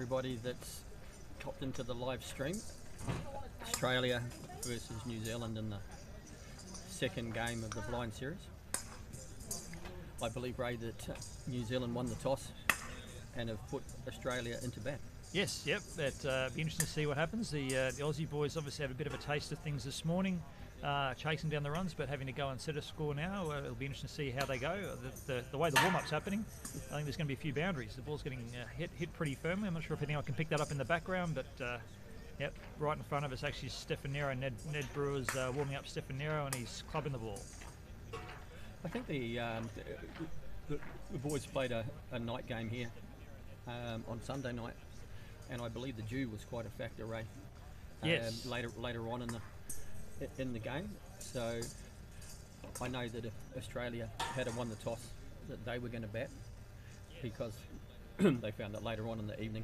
everybody that's popped into the live stream. Australia versus New Zealand in the second game of the blind series. I believe, Ray, that New Zealand won the toss and have put Australia into bat. Yes, yep. That'd be interesting to see what happens. The Aussie boys obviously have a bit of a taste of things this morning, chasing down the runs, but having to go and set a score now. It'll be interesting to see how they go. The way the warm-up's happening, I think there's going to be a few boundaries. The ball's getting hit pretty firmly. I'm not sure if anyone can pick that up in the background, but yep, right in front of us actually Stefan Nero. Ned Brewer's warming up Stefan Nero, and he's clubbing the ball. I think the boys played a night game here on Sunday night, and I believe the dew was quite a factor, Ray. Yes. Later on in the game. So I know that if Australia had won the toss, that they were going to bat, because they found that later on in the evening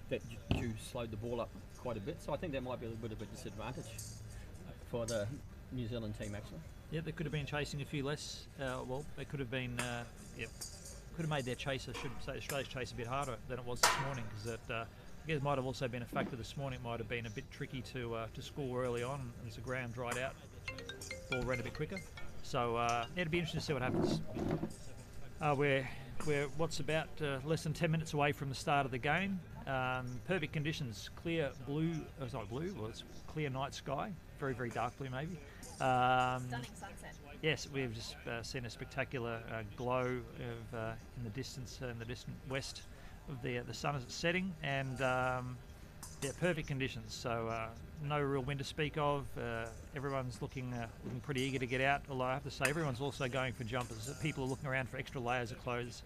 that dew slowed the ball up quite a bit. So I think that might be a little bit of a disadvantage for the New Zealand team, actually. Yeah, they could have been chasing a few less. Well, they could have been. Could have made their chase, I should say, Australia's chase a bit harder than it was this morning, because I guess it might have also been a factor this morning. It might have been a bit tricky to score early on, as the ground dried out. Ball ran a bit quicker. So it'd be interesting to see what happens. We're what's about less than 10 minutes away from the start of the game. Perfect conditions, clear blue. Oh, it's not blue. Well, it's clear night sky. Very, very dark blue, maybe. Stunning sunset. Yes, we've just seen a spectacular glow of in the distance, in the distant west of the sun as it's setting, and perfect conditions. So no real wind to speak of. Everyone's looking pretty eager to get out. Although I have to say, everyone's also going for jumpers. People are looking around for extra layers of clothes.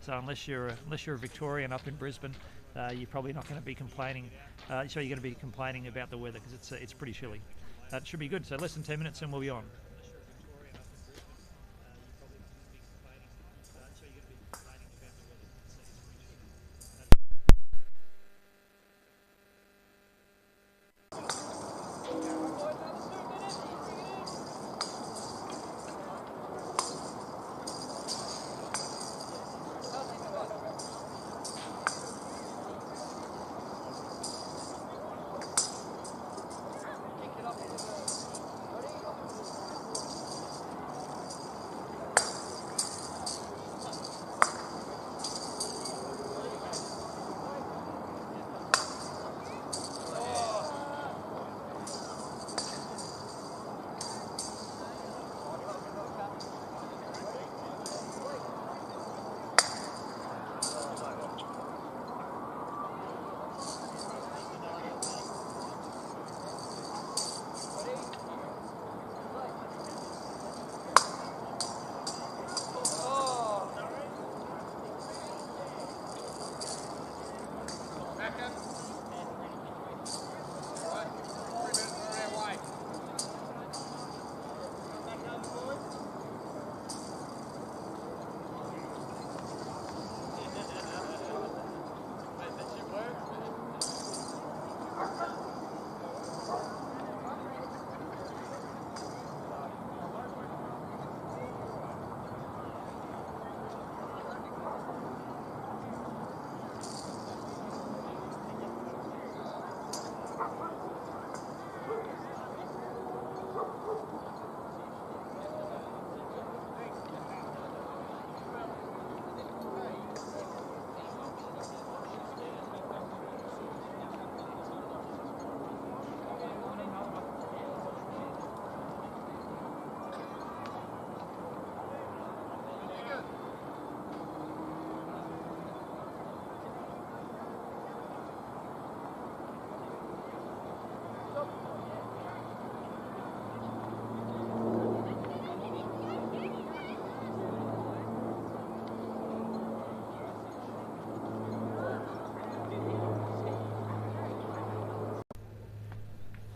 So unless you're a Victorian up in Brisbane, you're probably not going to be complaining. So you're going to be complaining about the weather, because it's pretty chilly. It should be good. So less than 10 minutes and we'll be on.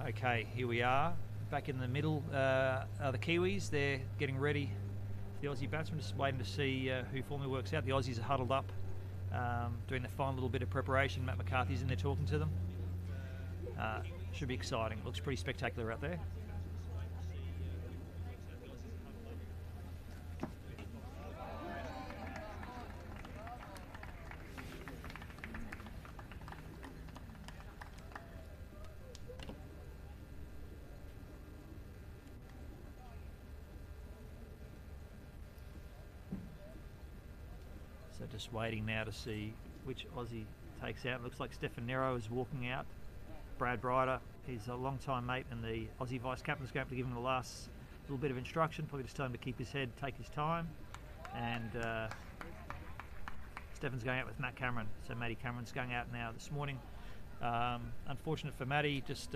Okay, here we are, back in the middle are the Kiwis. They're getting ready. The Aussie batsmen just waiting to see who formally works out. The Aussies are huddled up, doing the final little bit of preparation. Matt McCarthy's in there talking to them. Should be exciting. Looks pretty spectacular out there. So just waiting now to see which Aussie takes out. Looks like Stefan Nero is walking out. Brad Bryder, he's a long-time mate, and the Aussie vice-captain's going to give him the last little bit of instruction, probably just tell him to keep his head, take his time. And Stefan's going out with Matt Cameron. So Matty Cameron's going out now this morning. Unfortunate for Matty, just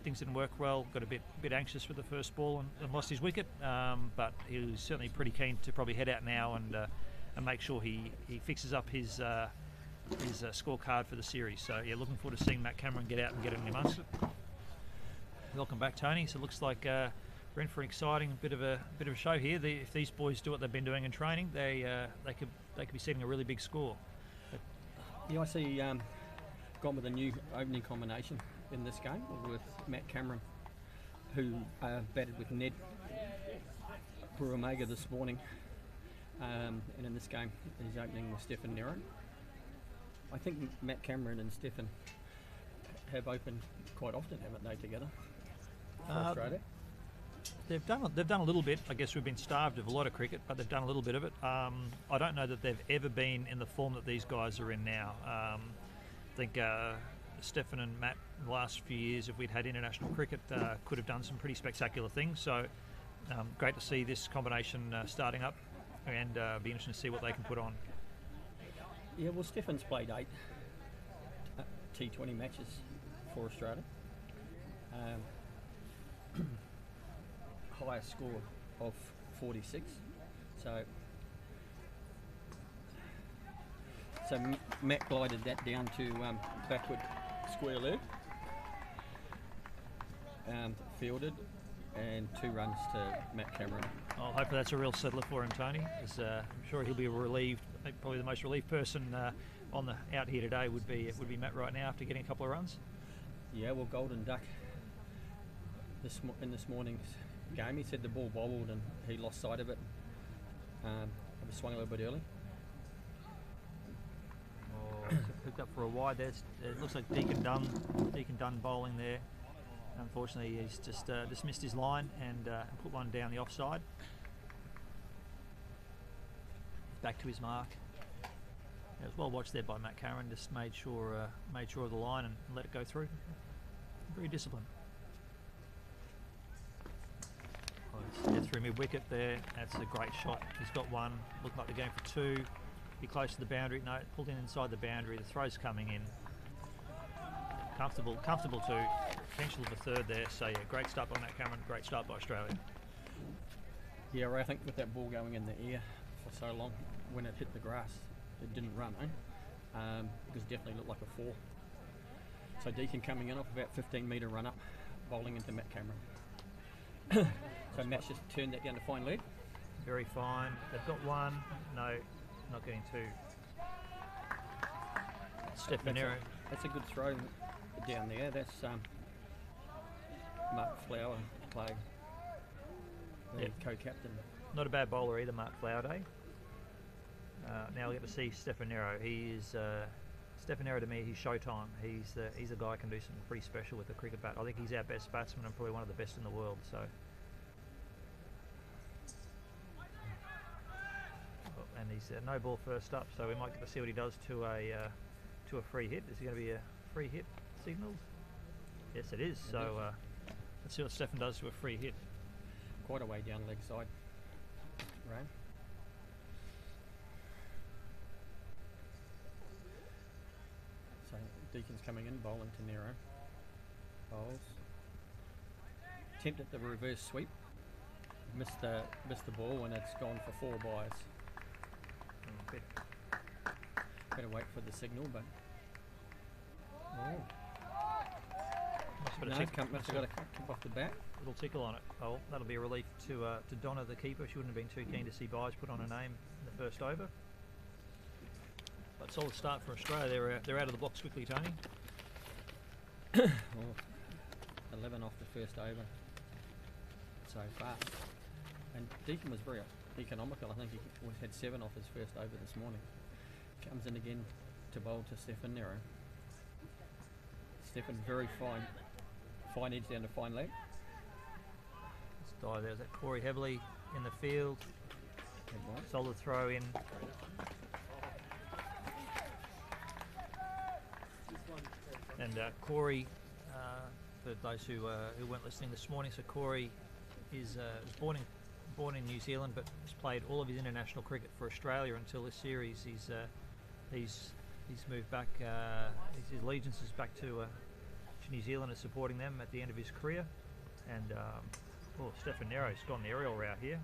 things didn't work well. Got a bit anxious for the first ball and lost his wicket. But he was certainly pretty keen to probably head out now and make sure he fixes up his scorecard for the series. So yeah, looking forward to seeing Matt Cameron get out and get in amongst it. Welcome back, Tony. So it looks like we're in for an exciting bit of a show here. If these boys do what they've been doing in training, they could be setting a really big score. Yeah, I see. Gone with a new opening combination in this game with Matt Cameron, who batted with Ned Burumega this morning, and in this game he's opening with Stefan Nero. I think Matt Cameron and Stefan have opened quite often, haven't they, together for Australia? They've done a little bit. I guess we've been starved of a lot of cricket, but they've done a little bit of it. I don't know that they've ever been in the form that these guys are in now. I think Stefan and Matt in the last few years, if we'd had international cricket, could have done some pretty spectacular things. So great to see this combination starting up, and be interesting to see what they can put on. Yeah, well, Stefan's played 8 T20 matches for Australia. Highest score of 46. So Matt glided that down to backward square leg, fielded, and 2 runs to Matt Cameron. Well, hopefully that's a real settler for him, Tony. I'm sure he'll be relieved. I think probably the most relieved person out here today would be Matt right now after getting a couple of runs. Yeah, well, Golden Duck in this morning's game, he said the ball bobbled and he lost sight of it. It was swung a little bit early. Picked up for a wide. It looks like Deacon Dunn bowling there. Unfortunately, he's just missed his line and put one down the offside. Back to his mark. It was well watched there by Matt Cameron. Just made sure of the line and let it go through. Very disciplined. Gets through mid wicket there. That's a great shot. He's got one. Looked like they're going for 2. Be close to the boundary. No, pulled in inside the boundary. The throw's coming in. Comfortable 2. Potential of a 3rd there. So yeah, great start by Matt Cameron. Great start by Australia. Yeah, I think with that ball going in the air for so long, when it hit the grass, it didn't run, because it definitely looked like a 4. So Deacon coming in off about 15-metre run up, bowling into Matt Cameron. So Matt's just turned that down to fine leg. Very fine. They've got 1. No, not getting 2. Stefan Nero. That's a good throw down there. That's Mark Flower play, the co-captain. Not a bad bowler either, Mark Flower. Now we get to see Stefan Nero. Stefan Nero, to me, he's showtime. He's a guy who can do something pretty special with the cricket bat. I think he's our best batsman and probably one of the best in the world. So, and he's no ball first up, so we might get to see what he does to a free hit. Is he going to be a free hit signalled? Yes, it is. So let's see what Stefan does to a free hit. Quite a way down leg side, right? So Deacon's coming in, bowling to Nero. Bowls. Attempted the reverse sweep. Missed the ball, and it's gone for 4 byes. Better wait for the signal, but must have got a kick off the bat. Little tickle on it. Oh, that'll be a relief to Donna, the keeper. She wouldn't have been too keen to see byes put on her name in the first over. But solid start for Australia. They're out of the blocks quickly, Tony. 11 off the first over so far. And Deacon was very economical. I think he had 7 off his first over this morning. Comes in again to bowl to Stefan Nero. Stefan very fine edge down to fine leg. There's that Corey Heavily in the field. Solid throw in. And Corey, for those who weren't listening this morning, so Corey was born in New Zealand, but has played all of his international cricket for Australia until this series. He's moved back. His allegiance is back to New Zealand, and supporting them at the end of his career. And Stefan Nero's gone the aerial route here.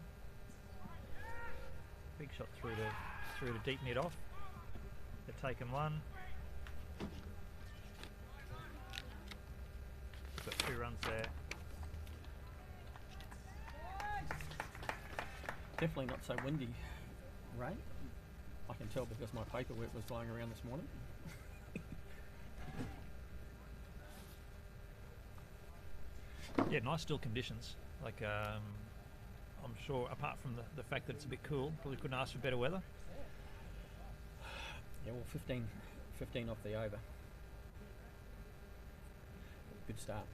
Big shot through to deep mid off. They've taken one. Got 2 runs there. Definitely not so windy, Ray. I can tell because my paperwork was flying around this morning. Yeah, nice still conditions. Like I'm sure, apart from the fact that it's a bit cool, probably couldn't ask for better weather. Yeah, well, 15 off the over. Good start.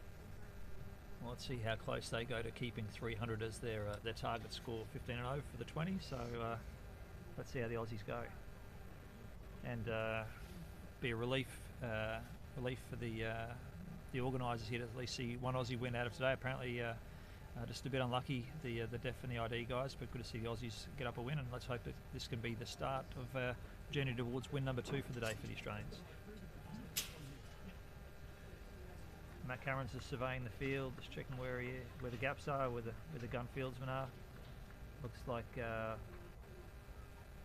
Well, let's see how close they go to keeping 300 as their target score, 15 and 0 for the 20. So let's see how the Aussies go. And be a relief for the organisers here to at least see one Aussie win out of today. Apparently, just a bit unlucky, the Def and the ID guys, but good to see the Aussies get up a win. And let's hope that this can be the start of journey towards win number 2 for the day for the Australians. Matt Cameron's just surveying the field, just checking where the gaps are, where the gun fieldsmen are. Looks like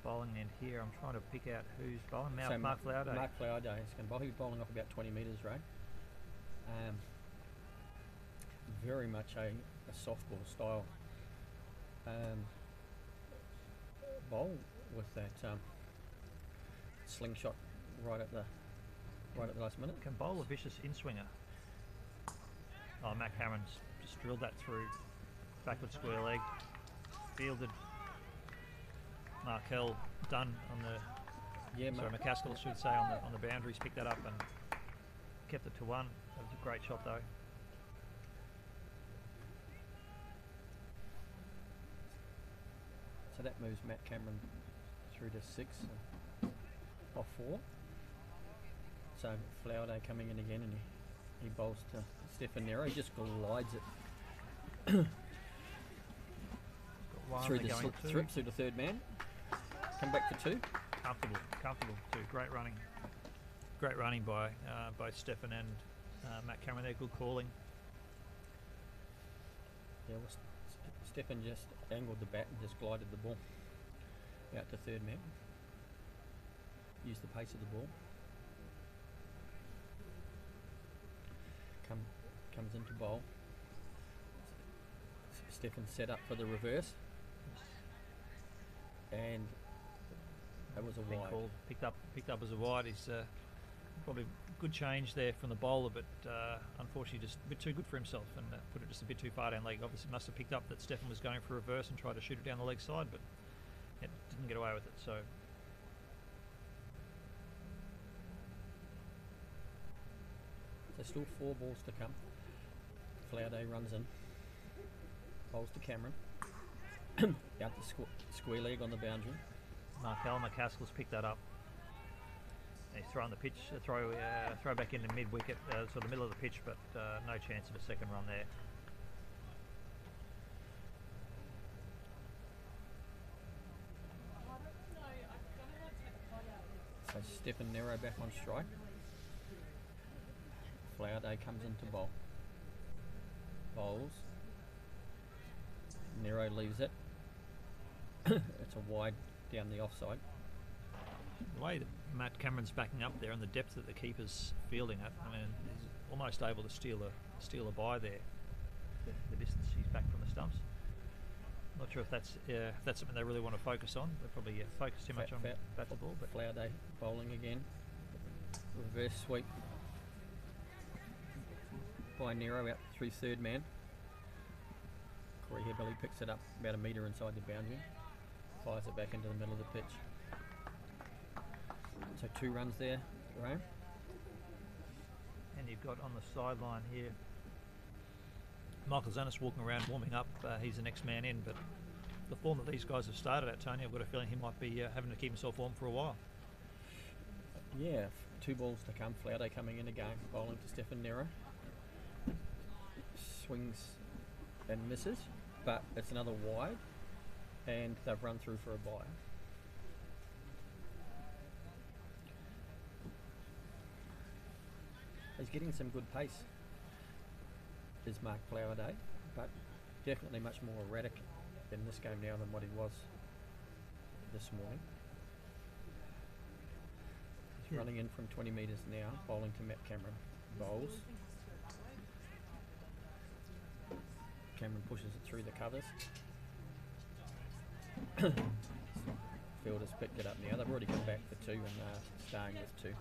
bowling end here. I'm trying to pick out who's bowling. So Mark Flowerday. Mark Flowerday is going to bowl. He's bowling off about 20 metres, right? Very much a softball style bowl with that slingshot right at the last minute. Can bowl a vicious in-swinger. Oh, Matt Cameron's just drilled that through. Backward square leg. Fielded. Markel done on the... McCaskill should say on the boundaries. Picked that up and kept it to 1. That was a great shot though. So that moves Matt Cameron through to 6 off 4. So Flowerday coming in again, and he bowls to Stefan Nero. He just glides it through the third man. Come back for 2. Comfortable too. Great running by both Stefan and Matt Cameron there. Good calling. Yeah, well, Stefan just angled the bat and just glided the ball out to third man. Used the pace of the ball. Comes into bowl. Stefan set up for the reverse, and that was a wide. Called. Picked up as a wide. He's probably good change there from the bowler, but unfortunately just a bit too good for himself and put it just a bit too far down leg. Obviously must have picked up that Stefan was going for a reverse and tried to shoot it down the leg side, but it didn't get away with it. So still 4 balls to come. Flowerday runs in, bowls to Cameron. Out the square leg on the boundary. Markel McCaskill's picked that up. He's throwing the pitch, throw back into mid wicket, sort of the middle of the pitch, but no chance of a second run there. So Stefan Nero back on strike. Flowerday comes into bowl. Bowls. Nero leaves it. It's a wide down the offside. The way that Matt Cameron's backing up there and the depth that the keeper's fielding at, I mean, he's almost able to steal a bye there. The distance he's back from the stumps. Not sure if that's something they really want to focus on. They probably focus too much on bat to ball. But Flowerday bowling again. Reverse sweep by Nero out through third man. Corey Heberley picks it up about a metre inside the boundary. Fires it back into the middle of the pitch. So 2 runs there, Graham. And you've got on the sideline here Michael Zanis walking around warming up. He's the next man in, but the form that these guys have started at, Tony, I've got a feeling he might be having to keep himself warm for a while. Yeah, 2 balls to come. Flaude coming in again, bowling to Stefan Nero. Swings and misses, but it's another wide, and they've run through for a bye. He's getting some good pace, is Mark Flaude, but definitely much more erratic in this game now than what he was this morning. He's running in from 20 metres now, bowling to Matt Cameron. Bowls. Cameron pushes it through the covers. Fielders picked it up now. They've already come back for 2 and staying with 2.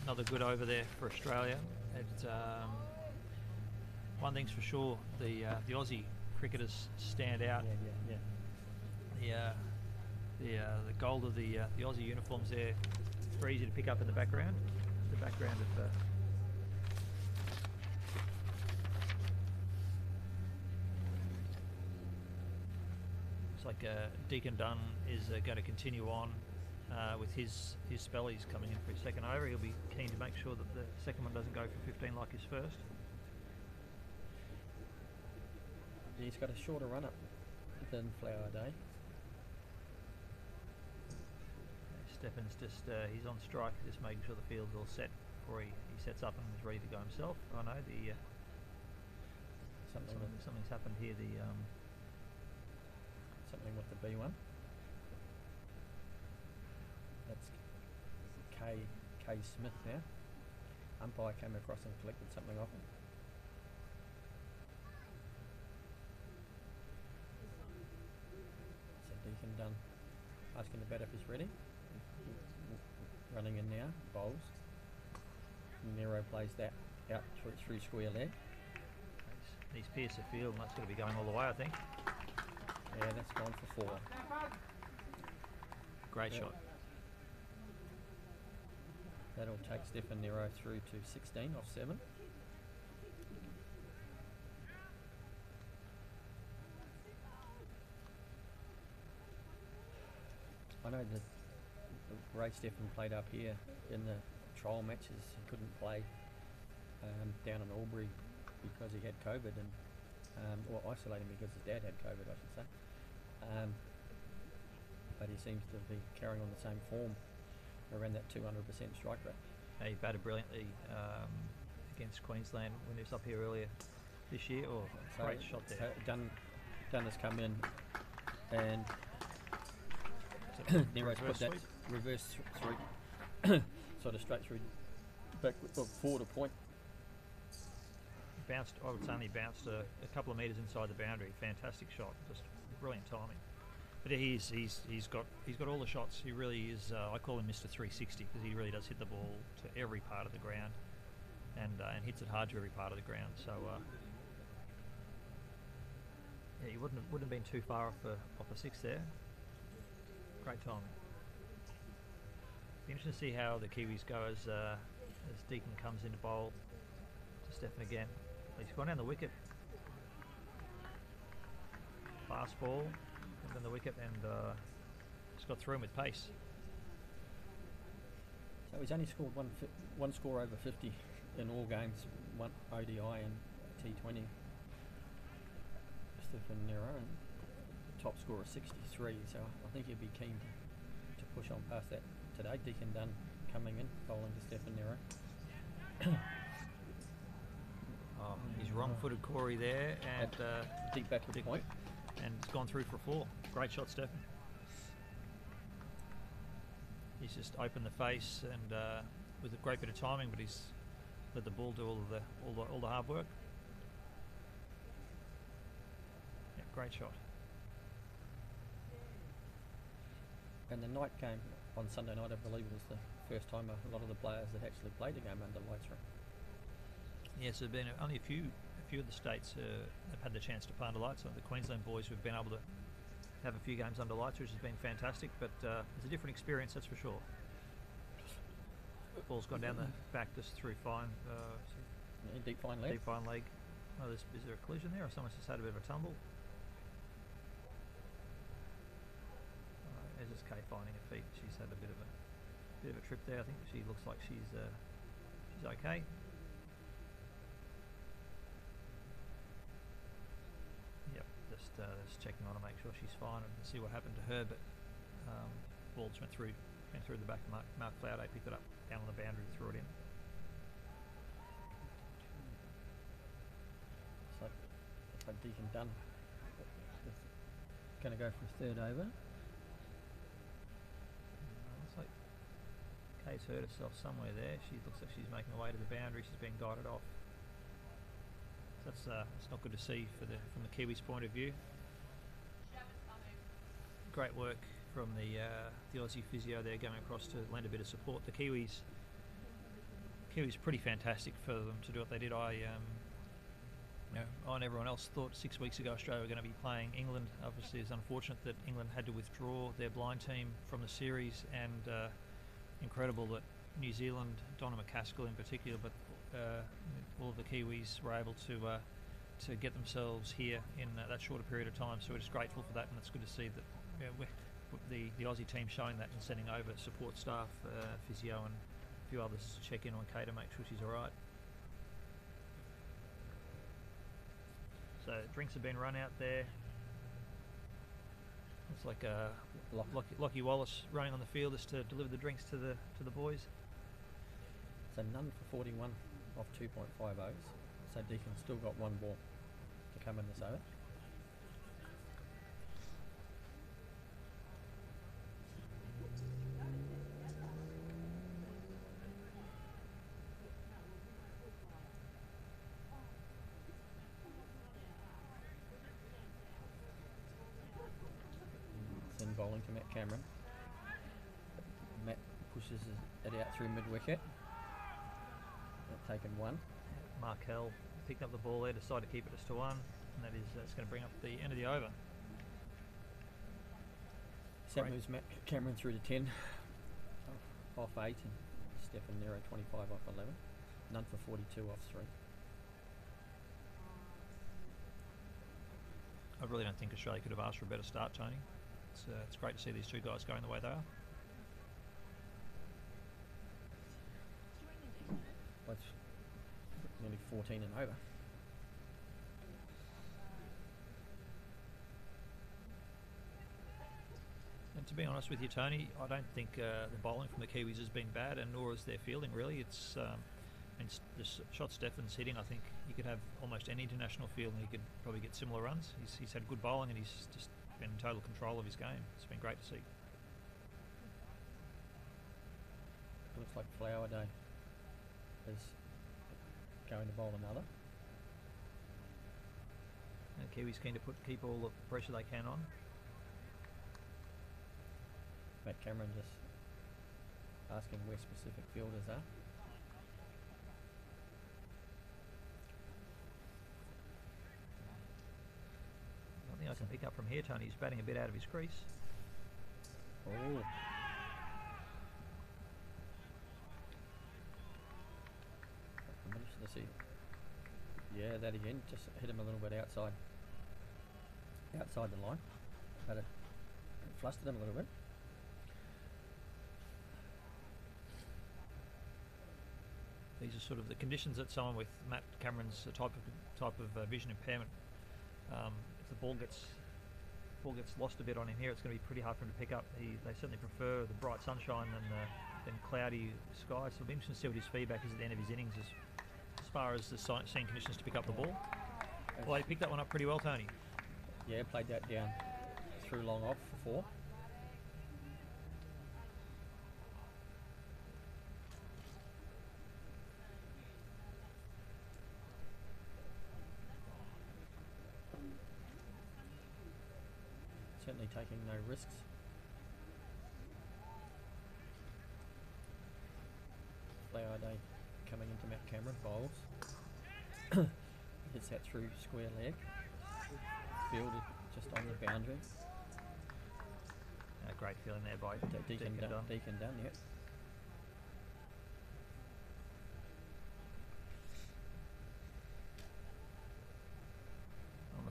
Another good over there for Australia. One thing's for sure, the Aussie cricketers stand out. The gold of the Aussie uniforms there, very easy to pick up in the background. The background of looks like Deacon Dunn is going to continue on with his spell. He's coming in for his second over. He'll be keen to make sure that the second one doesn't go for 15 like his first. He's got a shorter run up than Flaude. Stefan's just he's on strike, just making sure the field's all set before he sets up and is ready to go himself. I know something's happened here. Something with the B1. That's K Smith now. Umpire came across and collected something off him. So Deacon Dunn asking the batter if he's ready. Running in now, bowls. Nero plays that out through square leg. He's pierced the field, and that's going to be going all the way, I think. Yeah, that's gone for 4. Great shot. That'll take Stefan Nero through to 16 off 7. I know that Ray Stefan played up here in the trial matches. He couldn't play down in Albury because he had COVID and or isolating because his dad had COVID, I should say. But he seems to be carrying on the same form around that 200% strike rate. He batted brilliantly against Queensland when he was up here earlier this year. Oh, great shot there. Dunn has come in and Nero's put that reverse through, sort of straight through, back forward a point. Bounced, I would say only bounced a couple of metres inside the boundary. Fantastic shot, just brilliant timing. But he's got all the shots. He really is. I call him Mr. 360 because he really does hit the ball to every part of the ground, and hits it hard to every part of the ground. So yeah, he wouldn't have been too far off a 6 there. Great timing. Be interesting to see how the Kiwis go as Deacon comes in to bowl to Stefan again. He's gone down the wicket. Fast ball, comes down the wicket and just got through him with pace. So he's only scored one score over 50 in all games, one ODI and T20. Stefan Nero, and top score of 63, so I think he'll be keen to push on past that today. Deacon Dunn coming in, bowling to Stefan Nero. He's wrong-footed Corey there, and deep backward point, and it's gone through for 4. Great shot, Stefan. He's just opened the face and with a great bit of timing, but he's let the ball do all the hard work. Yeah, great shot. And the night game on Sunday night, I believe, was the first time a lot of the players had actually played a game under lights. Yes, there have been only a few of the states have had the chance to play under lights. Like the Queensland boys who've been able to have a few games under lights, which has been fantastic. But it's a different experience, that's for sure. Ball's gone down the back just through fine. Yeah, deep fine leg. Deep fine leg. Oh, is there a collision there, or someone's just had a bit of a tumble? There's just Kate finding her feet. She's had a bit of a trip there. I think she looks like she's okay. Yep, just checking on her, make sure she's fine, and see what happened to her. But ball just went through the back of Mark Flouday, picked it up down on the boundary, threw it in. So Deacon Dunn going to go for a third over. Looks like Kay's hurt herself somewhere there. She looks like she's making her way to the boundary. She's being guided off. So that's not good to see from the Kiwis' point of view. Great work from the Aussie physio there, going across to lend a bit of support. The Kiwis pretty fantastic for them to do what they did. I and everyone else thought 6 weeks ago Australia were going to be playing England. Obviously, it's unfortunate that England had to withdraw their blind team from the series, and incredible that New Zealand, Donna McCaskill in particular, but all of the Kiwis were able to get themselves here in that shorter period of time. So we're just grateful for that, and it's good to see that the Aussie team showing that and sending over support staff, physio, and a few others to check in on Kay to make sure she's all right. So drinks have been run out there. Looks like Lockie Wallace running on the field just to deliver the drinks to the boys. So none for 41 off 2.5 overs. So Deacon's still got one ball to come in this over. Then bowling to Matt Cameron. Matt pushes it out through mid-wicket. They've taken one. Markel picked up the ball there, decided to keep it just to one, and that's going to bring up the end of the over. So that moves Matt Cameron through to 10 off 8, and Stefan Nero 25 off 11. None for 42 off 3. I really don't think Australia could have asked for a better start, Tony. It's great to see these two guys going the way they are. Well, it's nearly 14 and over. And to be honest with you, Tony, I don't think the bowling from the Kiwis has been bad, and nor is their fielding really. It's the shot Stefan's hitting, I think you could have almost any international field and he could probably get similar runs. He's had good bowling, and he's just been in total control of his game. It's been great to see. Looks like Flower Day is going to bowl another. And Kiwis keen to keep all the pressure they can on. Matt Cameron just asking where specific fielders are. I think I can pick up from here, Tony. He's batting a bit out of his crease. Oh. I managed to see. Yeah, that again. Just hit him a little bit outside the line. But it flustered him a little bit. These are sort of the conditions that someone with Matt Cameron's type of vision impairment, if the ball gets lost a bit on him here, it's going to be pretty hard for him to pick up. They certainly prefer the bright sunshine than cloudy skies. So it'll be interesting to see what his feedback is at the end of his innings as far as the seeing conditions to pick up the ball. Well, he picked that one up pretty well, Tony. Yeah, played that down through long off for 4. Certainly taking no risks. Flower Day coming into Matt Cameron, bowls. Hits that through square leg. Fielded just on the boundary. Great feeling there by Deacon Dunn. Deacon Dunn, yep.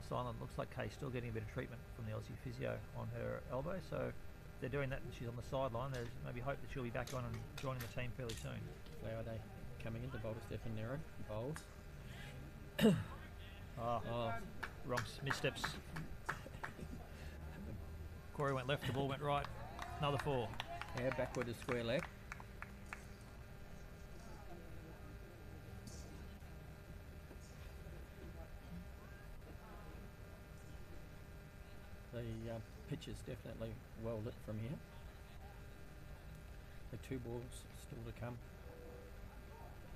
silent. Looks like Kay's still getting a bit of treatment from the Aussie physio on her elbow. So if they're doing that and she's on the sideline, there's maybe hope that she'll be back on and joining the team fairly soon. Flower Day coming into bowl to Stefan Nero. Bowls. Wrong missteps. Corey went left, the ball went right. Another 4. Yeah, backward is square leg. The pitch is definitely well lit from here. The 2 balls still to come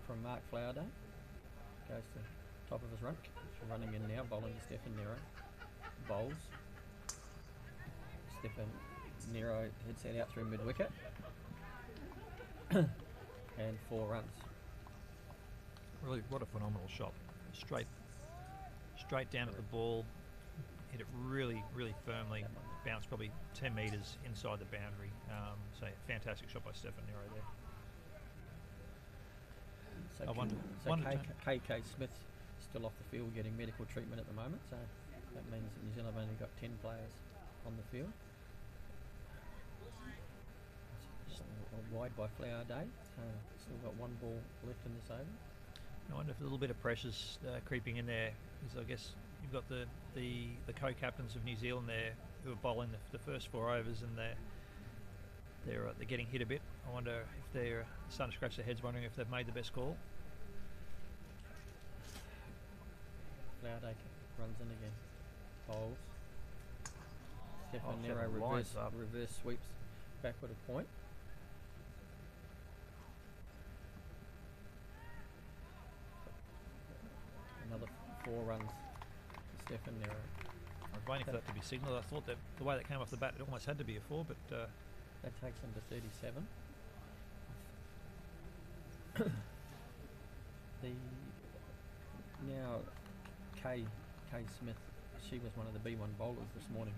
from Mark Flowerday. Goes to top of his run. Running in now, bowling to Stefan Nero. Bowls. Stefan Nero hits that out through mid wicket. And 4 runs. Really, what a phenomenal shot. Straight down at the ball. Hit it really, really firmly. Bounced probably 10 metres inside the boundary. So fantastic shot by Stefan Nero there. So I wonder. KK Smith's still off the field getting medical treatment at the moment. So that means that New Zealand have only got 10 players on the field. Wide by Flower Day. Still got 1 ball left in this over. I wonder if a little bit of pressure's creeping in there, because I guess you've got the co-captains of New Zealand there who are bowling the first 4 overs, and they're getting hit a bit. I wonder if they're starting to scratch their heads, wondering if they've made the best call. Flower Day runs in again. Bowls. Stefan Oh, Nero Stefan lines up. reverse sweeps backward a point. Another 4 runs to Stefan Nero. I was waiting for that to be signalled. I thought that the way that came off the bat, it almost had to be a 4, but That takes him to 37. Now Kay Smith, she was one of the B1 bowlers this morning,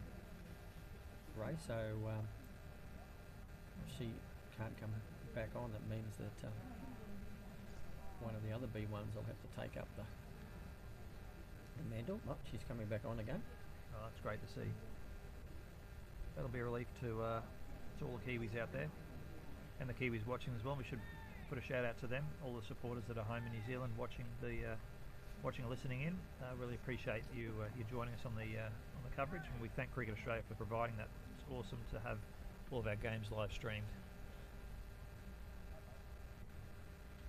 Ray, so if she can't come back on, that means that one of the other B1s will have to take up the mantle. Oh, she's coming back on again. oh, that's great to see. That'll be a relief to all the Kiwis out there, and the Kiwis watching as well. We should put a shout out to them, all the supporters that are home in New Zealand watching and listening in. Really appreciate you joining us on the coverage, and we thank Cricket Australia for providing that. It's awesome to have all of our games live streamed.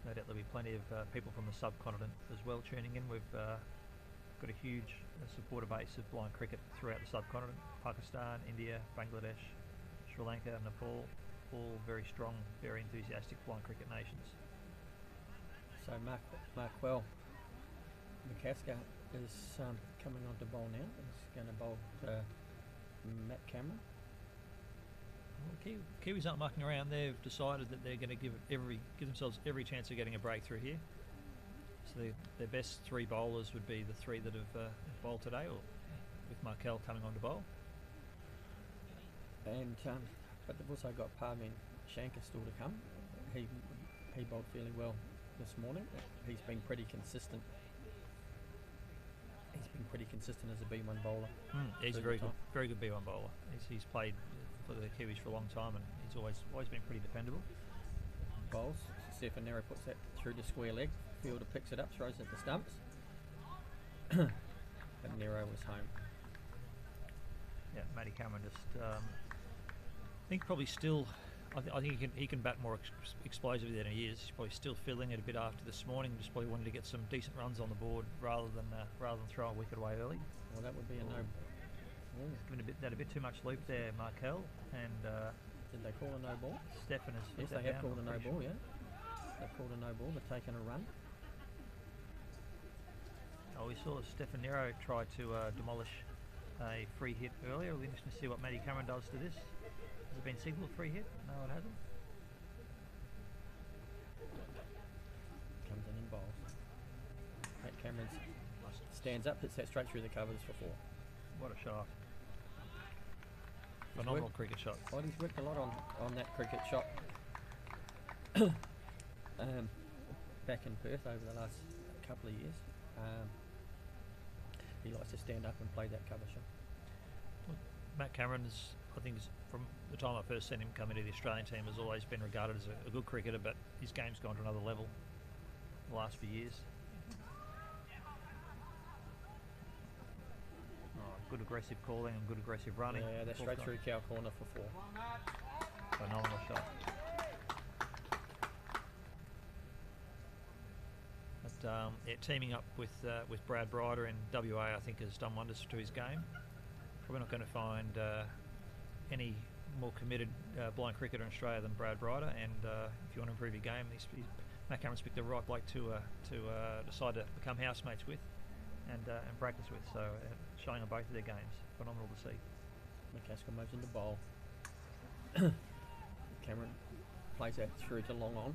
No doubt there'll be plenty of people from the subcontinent as well tuning in. We've got a huge supporter base of blind cricket throughout the subcontinent: Pakistan, India, Bangladesh, Sri Lanka, Nepal, all very strong, very enthusiastic blind cricket nations. So Markwell McCasker is coming on to bowl now. He's going to bowl Matt Cameron. Well, Kiwis aren't mucking around. They've decided that they're going to give themselves every chance of getting a breakthrough here. So their best 3 bowlers would be the 3 that have bowled today, or with Markel coming on to bowl. And but they've also got Parveen Shankar still to come. He bowled fairly well this morning. He's been pretty consistent. He's been pretty consistent as a B1 bowler. He's a very good B1 bowler. He's played for the Kiwis for a long time, and he's always been pretty dependable. Bowls. Stefan Nero puts that through to square leg. Fielder picks it up, throws it at the stumps. But Nero was home. Yeah, Matty Cameron just, I think probably still, I think he can bat more explosively than he is. He's probably still feeling it a bit after this morning. Just probably wanted to get some decent runs on the board rather than throw a wicket away early. Well, that would be a no. Given a bit too much loop there, Markel, and Did they call a no ball? Stefan has Yes, put that they have down, called a I'm no pretty ball. sure. Yeah, they've called a no ball. They've taken a run. Oh, we saw Stefan Nero try to demolish a free hit earlier. We'll be interested to see what Matty Cameron does to this. Has it been signalled free hit? No, it hasn't. Comes in bowls. Matt Cameron stands up, hits that straight through the covers for 4. What a shot. Phenomenal cricket shot. Well, he's worked a lot on that cricket shot back in Perth over the last couple of years. he likes to stand up and play that cover shot. Matt Cameron is, I think, from the time I first seen him come into the Australian team, has always been regarded as a good cricketer, but his game's gone to another level the last few years. Oh, good aggressive calling and good aggressive running. Yeah, they're straight through cow corner for 4. Phenomenal shot. But yeah, teaming up with Brad Brider in WA, I think, has done wonders to his game. Probably not going to find any more committed blind cricketer in Australia than Brad Brider. And if you want to improve your game, Matt Cameron's picked the right bloke to decide to become housemates with and practice with. So showing on both of their games, phenomenal to see. McCaskill moves into bowl. Cameron plays that through to long on.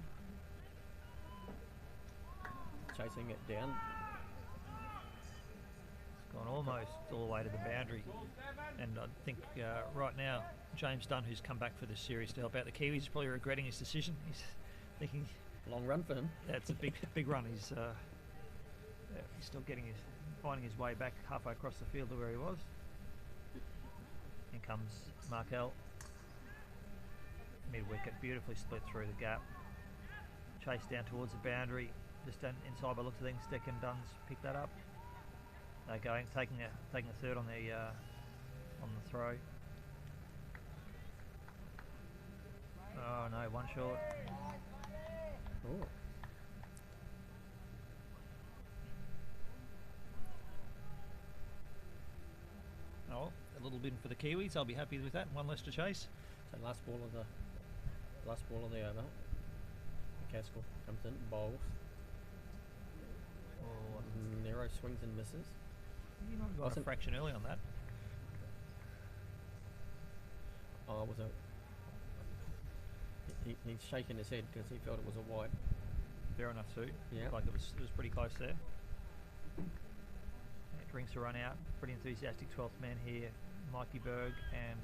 Chasing it down. It's gone almost all the way to the boundary. And I think right now, James Dunn, who's come back for this series to help out the Kiwis, is probably regretting his decision. He's thinking... Long run for him. Yeah, it's a big run. He's still finding his way back halfway across the field to where he was. In comes Markel. Mid-wicket, beautifully split through the gap. Chase down towards the boundary. Just inside by looks of things, Deck and Dunn's picked that up. They're going, taking a third on the throw. Oh no, one short. Ooh. Oh, a little bit for the Kiwis. I'll be happy with that. One less to chase. So last ball of the over. McCaskill comes in, bowls. Oh, Nero swings and misses. you might have got a fraction early on that. Oh, it was he's shaking his head because he felt it was a wide. Fair enough too. Yeah. Like it was pretty close there. It drinks a run out. Pretty enthusiastic 12th man here. Mikey Berg and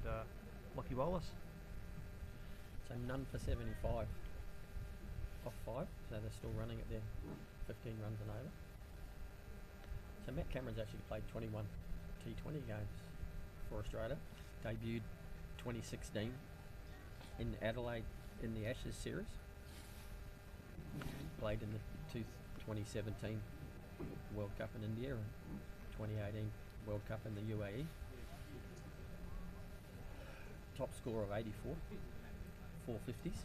Lockie Wallace. So none for 75. Off 5, so they're still running at their 15 runs and over. So Matt Cameron's actually played 21 T20 games for Australia. Debuted 2016 in Adelaide in the Ashes series. Played in the 2017 World Cup in India and 2018 World Cup in the UAE. Top score of 84, 450s.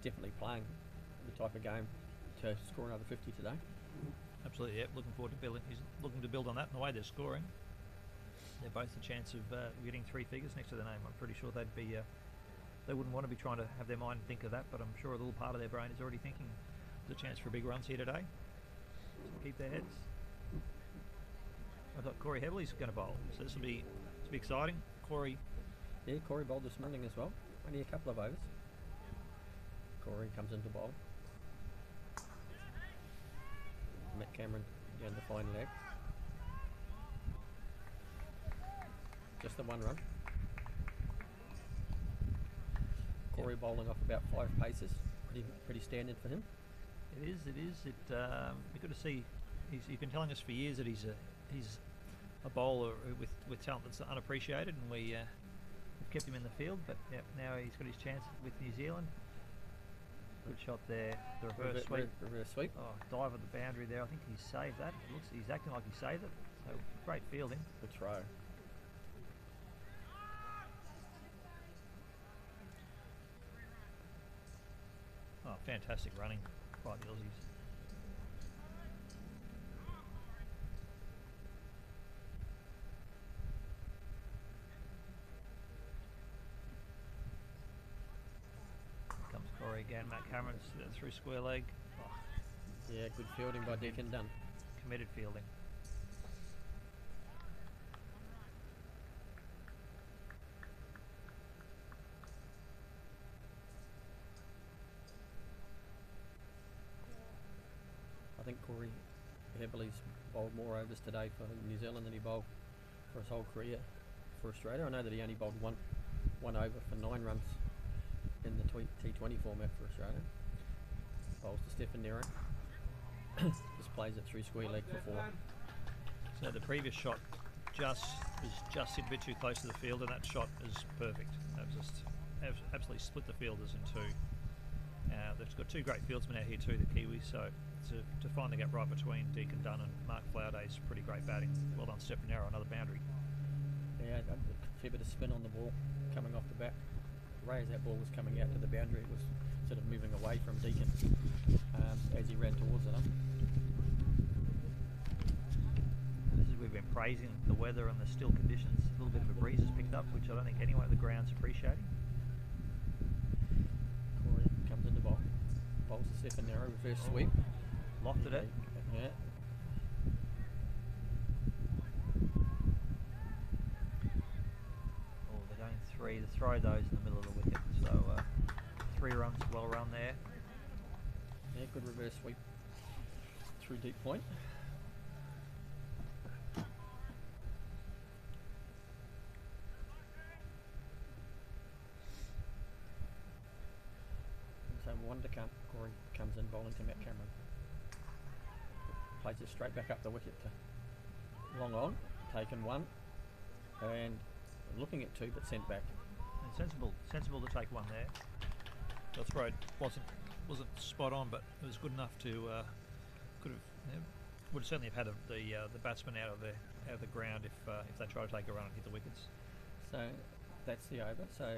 Definitely playing the type of game to score another 50 today. Absolutely, yeah. Looking forward to building. He's looking to build on that and the way they're scoring. They're both a chance of getting 3 figures next to their name. I'm pretty sure they'd be. They wouldn't want to be trying to have their mind think of that, but I'm sure a little part of their brain is already thinking there's a chance for big runs here today. So keep their heads. I thought Corey Heavley's going to bowl, so this will be exciting. Corey. Yeah, Corey bowled this morning as well. Only a couple of overs. Corey comes into bowl. Matt Cameron down the fine leg. Just the 1 run. Corey bowling off about 5 paces. Pretty standard for him. It is. Be good to see. He's been telling us for years that he's a bowler with talent that's unappreciated, and we've kept him in the field. But yeah, now he's got his chance with New Zealand. Good shot there. The reverse sweep. Reverse sweep. Oh, dive at the boundary there. I think he saved that. He's acting like he saved it. So great fielding. Good throw. Oh, fantastic running by the Aussies. Comes Corey again. Matt Cameron's through square leg. Oh, Yeah, good fielding by Deck and Dunn. committed fielding. I think Corey Heavley's bowled more overs today for New Zealand than he bowled for his whole career for Australia. I know that he only bowled one over for 9 runs in the T20 format for Australia. Bowls to Stephen Nero. just plays it through square leg for 4. So the previous shot was just hit a bit too close to the field, and that shot is perfect. They've just absolutely split the fielders in two. They've got 2 great fieldsmen out here too, the Kiwis, so to find the gap right between Deacon Dunn and Mark Flowerday is pretty great batting. Well done, Stephen Nero, another boundary. Yeah, a fair bit of spin on the ball coming off the bat. Ray, as that ball was coming out to the boundary, it was sort of moving away from Deacon as he ran towards it. We've been praising the weather and the still conditions. A little bit of a breeze has picked up, which I don't think anyone at the ground's appreciating. Corey comes in the bowl. Bowls a Stephen Nero, reverse sweep. Lofted it. Yeah. Oh, they're going 3 to throw those in the middle of the wicket. So 3 runs well run there. Yeah, good reverse sweep through deep point. So 1 to come. Corey comes in bowling to Matt Cameron. Plays it straight back up the wicket to long on. Taken 1 and looking at 2 but sent back. And sensible to take 1 there. The throw wasn't spot on, but it was good enough to would certainly have had the batsman out of the ground if they try to take a run and hit the wickets. So that's the over. So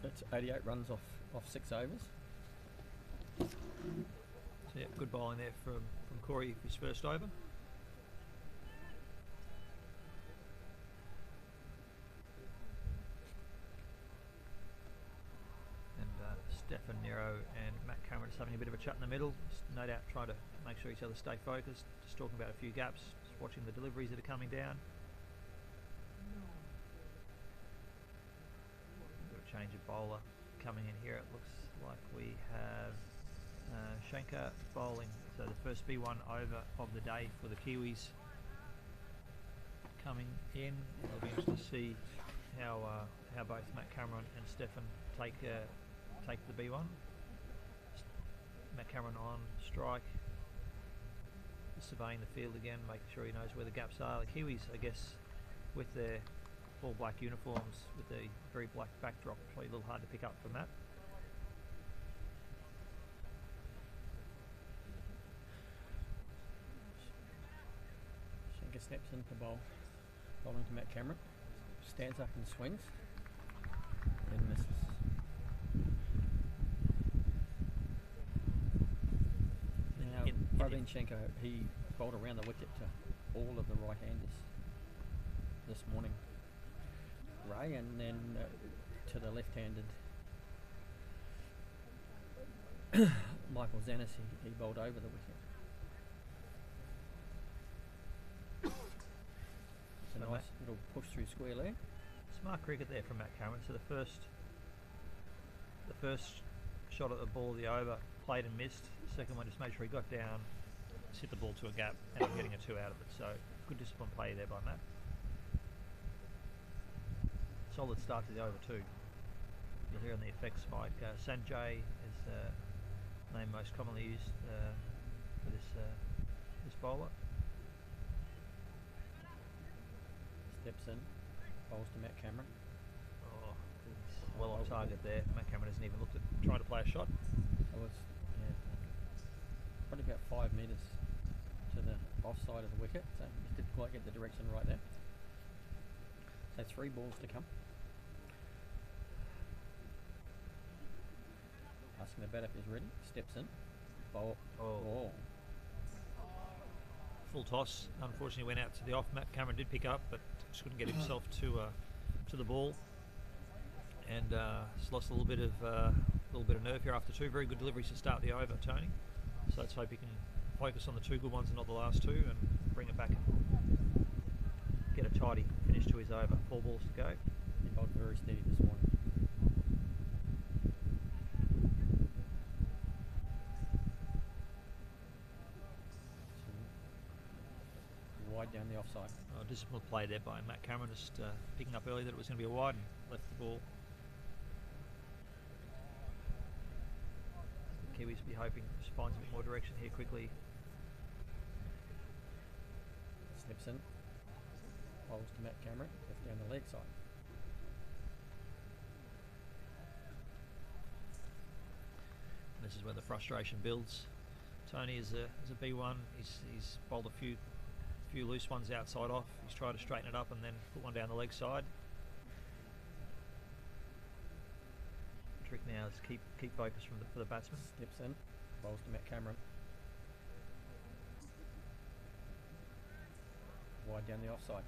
it's 88 runs off 6 overs. So yeah, good bowling there from Corey for his first over. Stefan Nero and Matt Cameron just having a bit of a chat in the middle, just no doubt trying to make sure each other stay focused, just talking about a few gaps, just watching the deliveries that are coming down. Got a change of bowler coming in here. It looks like we have Shankar bowling, so the first B1 over of the day for the Kiwis coming in. It'll be interesting to see how both Matt Cameron and Stefan take the B1. Matt Cameron on strike, surveying the field again, making sure he knows where the gaps are. The Kiwis, I guess, with their all black uniforms, with the very black backdrop, probably a little hard to pick up from that. Shankar steps into bowl, bowling to Matt Cameron, stands up and swings, and misses. Praveen Shankar, he bowled around the wicket to all of the right-handers this morning, Ray, and then to the left-handed Michael Zanis, he bowled over the wicket. It's a nice little push through square leg. Smart cricket there from Matt Cameron. So the first shot at the ball of the over, played and missed. Second one just made sure he got down, hit the ball to a gap, and getting a 2 out of it. So good discipline play there by Matt. Solid start to the over too. You'll hear on the effects spike. Sanjay is the name most commonly used for this bowler. Steps in, bowls to Matt Cameron. Oh, he's well on target there. Matt Cameron hasn't even looked at trying to play a shot. It was probably about 5 metres to the offside of the wicket, so he didn't quite get the direction right there. So 3 balls to come. Asking the batter if he's ready. Steps in. Bowl. Oh. Full toss. Unfortunately went out to the off. Matt Cameron did pick up, but just couldn't get himself to the ball, and just lost a little bit of nerve here after 2 very good deliveries to start the over, Tony. So let's hope he can focus on the 2 good ones and not the last 2, and bring it back and get a tidy finish to his over. 4 balls to go. He bowled very steady this morning. Wide down the offside. Disciplined play there by Matt Cameron, just picking up early that it was going to be a wide and left the ball. Kiwis will be hoping to find a bit more direction here quickly. Steps in, bowls to Matt Cameron, left down the leg side. This is where the frustration builds. Tony is a B1. He's bowled a few loose ones outside off. He's tried to straighten it up and then put one down the leg side. The trick now is keep focus for the batsman. Steps in, bowls to Matt Cameron. Wide down the offside.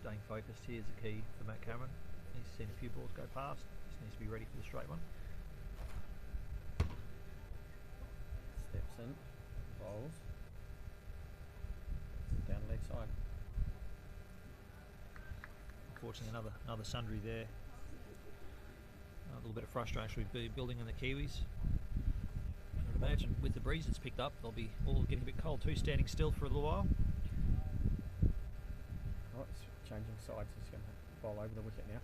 Staying focused here is the key for Matt Cameron. He's seen a few balls go past. Just needs to be ready for the straight one. Steps in, bowls, down leg side. Unfortunately, another sundry there. A little bit of frustration will be building in the Kiwis. I would imagine with the breeze it's picked up, they'll be all getting a bit cold too, standing still for a little while. Oh, it's changing sides. He's going to bowl over the wicket now.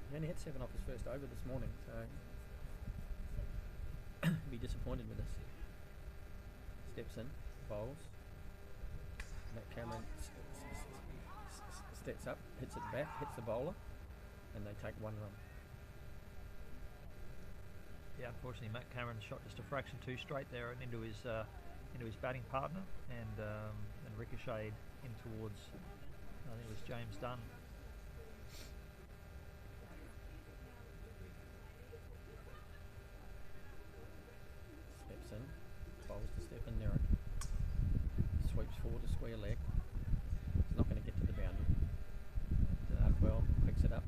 He only had 7 off his first over this morning, so he'll be disappointed with this. Steps in, bowls. Matt Cameron steps up, hits it back, hits the bowler, and they take 1 run. Yeah, unfortunately, Matt Cameron shot just a fraction too straight there and into his batting partner, and ricocheted in towards, I think it was James Dunn. Steps in, bowls to step in Nero. Sweeps forward a square leg. He's not going to get to the boundary. Well, picks it up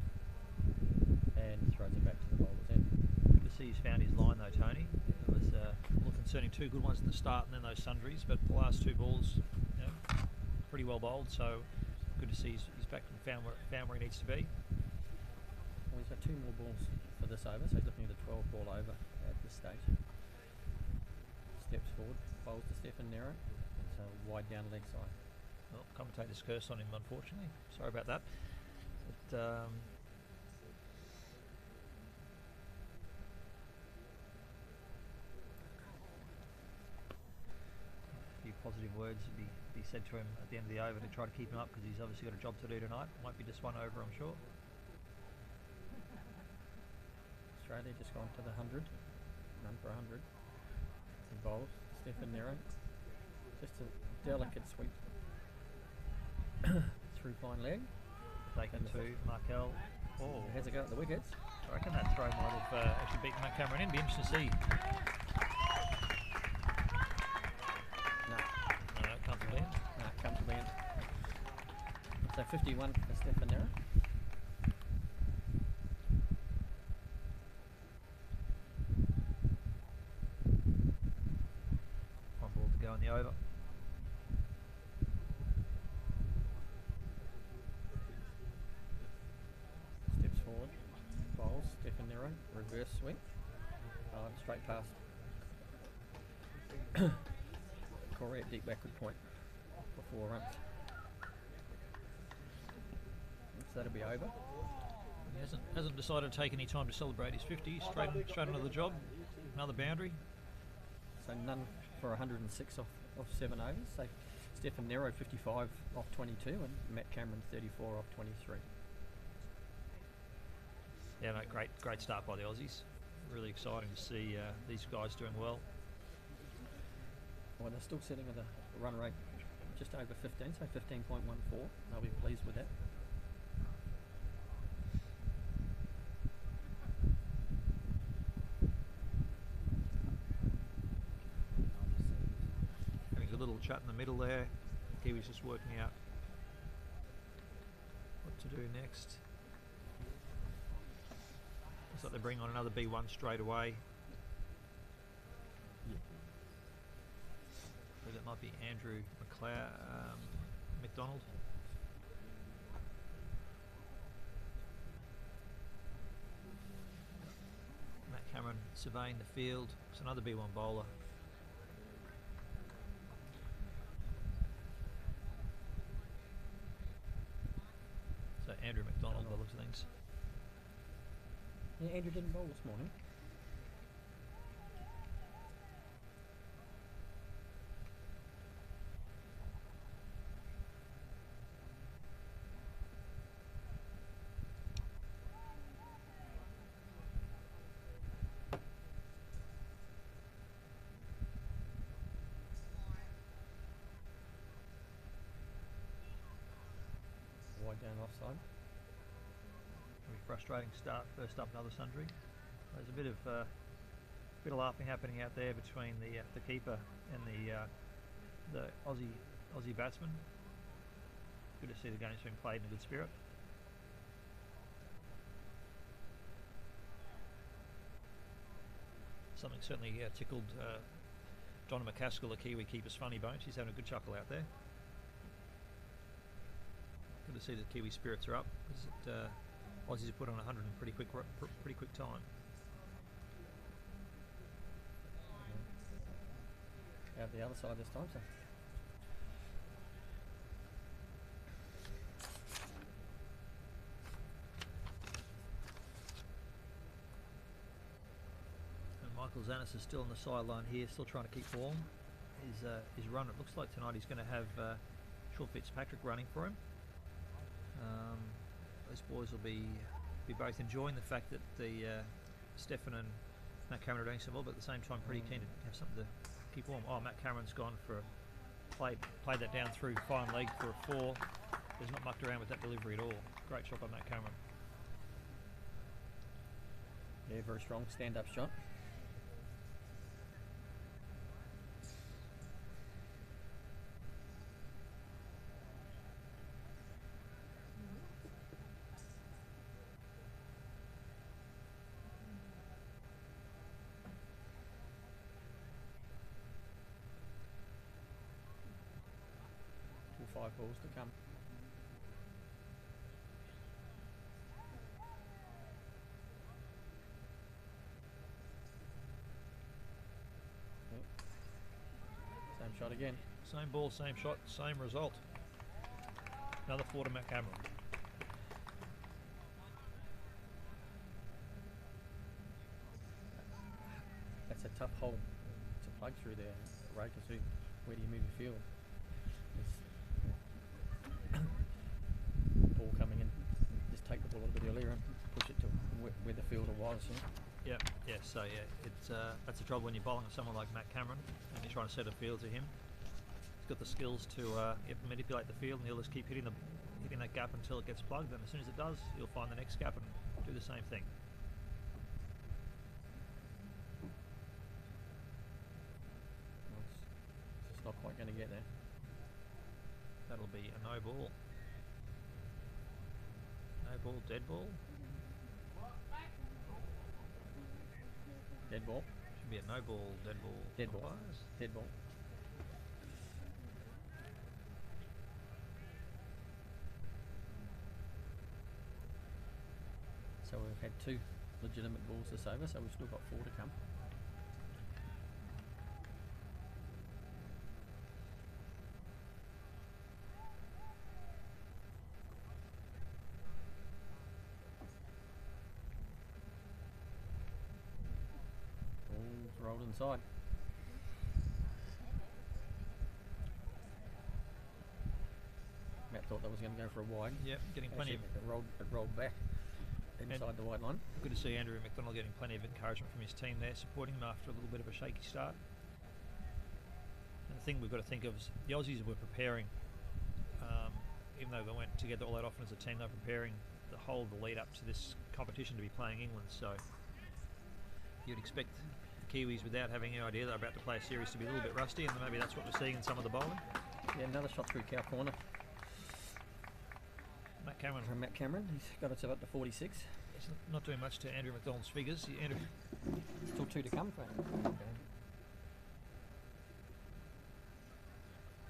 and throws it back to the bowler's end. Good to see he's found his line though, Tony. It was a little concerning, 2 good ones at the start and then those sundries, but the last 2 balls, pretty well bowled, so good to see he's back and found where he needs to be. Well, he's got 2 more balls for this over, so he's looking at a 12 ball over at this stage. Steps forward, bowls to Stephen Nero. It's a wide down leg side. Well, commentator's curse on him, unfortunately. Sorry about that. But, a few positive words would be said to him at the end of the over to try to keep him up, because he's obviously got a job to do tonight. Might be just 1 over, I'm sure. Australia just gone to the 100, run for 100. He bowls, Stephen Nero. Just a delicate sweep through fine leg. Taken to Markel. Oh, How's it go at the wickets? I reckon that throw might have actually beaten Matt Cameron in. Be interesting to see. No, Comfortably in. no, comfortably in. So 51 for Stephen Nero. One ball to go in the over. Steps forward, bowls, Stephen Nero, reverse swing, straight past. Corey at deep backward point for 4 runs. So that'll be over. He hasn't decided to take any time to celebrate his 50. Straight onto the job. Another boundary. So none for 106 off 7 overs. So Stephen Nero 55 off 22 and Matt Cameron 34 off 23. Yeah, no, great start by the Aussies. Really exciting to see these guys doing well. Well, they're still sitting at a run rate just over 15, so 15.14. They'll be pleased with that. Having a little chat in the middle there. Kiwi's just working out what to do next. Looks like they bring on another B1 straight away. So that might be Andrew McDonald. surveying the field. It's another B1 bowler. So Andrew McDonald, by the looks of things. Yeah, Andrew didn't bowl this morning. Wide down offside. Very frustrating start. First up, another sundry. There's a bit of laughing happening out there between the keeper and the Aussie batsman. Good to see the game's being played in a good spirit. Something certainly tickled Donna McCaskill, the Kiwi keeper's funny bone. She's having a good chuckle out there. Good to see the Kiwi spirits are up. Aussies have put on 100 in pretty quick time. Out the other side this time, so. And Michael Zanis is still on the sideline here, still trying to keep warm. His run, it looks like tonight he's going to have Shaw Fitzpatrick running for him. Those boys will be both enjoying the fact that Stefan and Matt Cameron are doing so well, but at the same time pretty keen to have something to keep warm. Oh, Matt Cameron's gone for played that down through fine leg for a 4. He's not mucked around with that delivery at all. Great shot by Matt Cameron. Yeah, very strong stand-up shot. Till 5 balls to come. Same shot again. Same ball, same shot, same result. Another 4 to Matt Cameron. That's a tough hole to plug through there, Ray, because where do you move your field? Ball coming in, just take the ball a little bit earlier and push it to where the fielder was. Yeah. So it's that's the trouble when you're bowling someone like Matt Cameron and you're trying to set a field to him. He's got the skills to manipulate the field, and he'll just keep hitting that gap until it gets plugged. And as soon as it does, he'll find the next gap and do the same thing. It's not quite going to get there. That'll be a no ball. No ball, dead ball. Dead ball. Should be a no ball, dead ball. Dead ball. Umpires. Dead ball. So we've had 2 legitimate balls this over, so we've still got 4 to come. Ball's rolled inside. Matt thought that was going to go for a wide. Yep, getting plenty of. It rolled back inside the white line. Good to see Andrew McDonald getting plenty of encouragement from his team there, supporting him after a little bit of a shaky start. And the thing we've got to think of is the Aussies were preparing, even though they went together all that often as a team, they're preparing the whole of the lead up to this competition to be playing England. So you'd expect the Kiwis, without having any idea they're about to play a series, to be a little bit rusty, and maybe that's what we're seeing in some of the bowling. Yeah, another shot through cow corner. Matt Cameron. From Matt Cameron, he's got it up to 46. He's not doing much to Andrew McDonald's figures. Still 2 to come for him. Okay.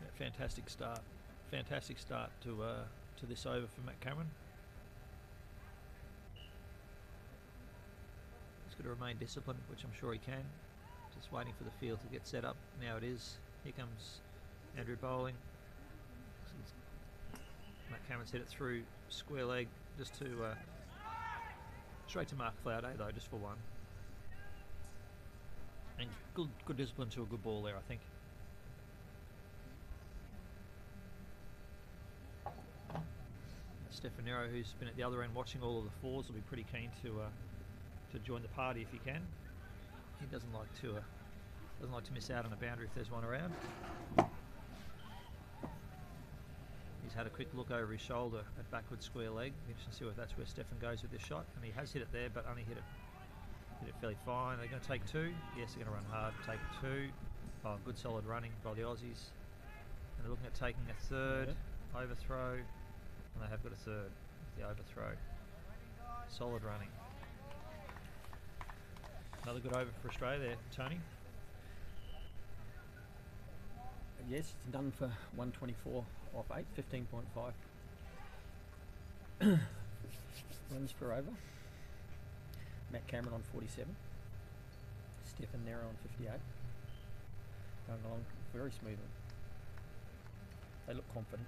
Yeah, fantastic start. Fantastic start to this over for Matt Cameron. He's got to remain disciplined, which I'm sure he can. Just waiting for the field to get set up. Now it is. Here comes Andrew bowling. Matt Cameron's hit it through square leg just to straight to Mark Flouday though, just for one. And good discipline to a good ball there, I think. Stefan Nero, who's been at the other end watching all of the fours, will be pretty keen to join the party if he can. He doesn't like to miss out on a boundary if there's one around. He's had a quick look over his shoulder at backward square leg. Interesting to see if that's where Stefan goes with this shot, and he has hit it there, but only hit it fairly fine. They're going to take two. Yes, they're going to run hard. Take two. Oh, good solid running by the Aussies. And they're looking at taking a third overthrow, and they have got a third with the overthrow. Solid running. Another good over for Australia there, Tony. Yes, it's done for 124 off 8, 15.5 runs per over. Matt Cameron on 47. Stefan Nero on 58. Going along very smoothly. They look confident.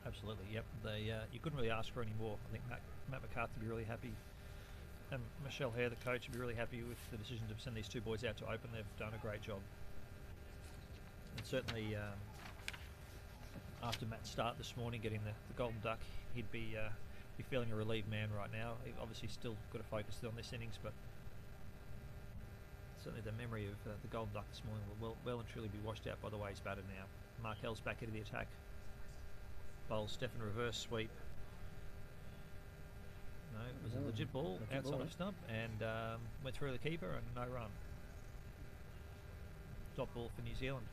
Absolutely, yep. They you couldn't really ask for any more. I think Matt McCarthy would be really happy. And Michelle Hare, the coach, would be really happy with the decision to send these two boys out to open. They've done a great job. And certainly, after Matt's start this morning, getting the Golden Duck, he'd be feeling a relieved man right now. He obviously still got to focus on this innings, but certainly the memory of the Golden Duck this morning will well and truly be washed out by the way he's batted now. Markel's back into the attack. Bowls Stefan reverse sweep. No, it was a legit ball outside of stump and went through the keeper and no run. Top ball for New Zealand.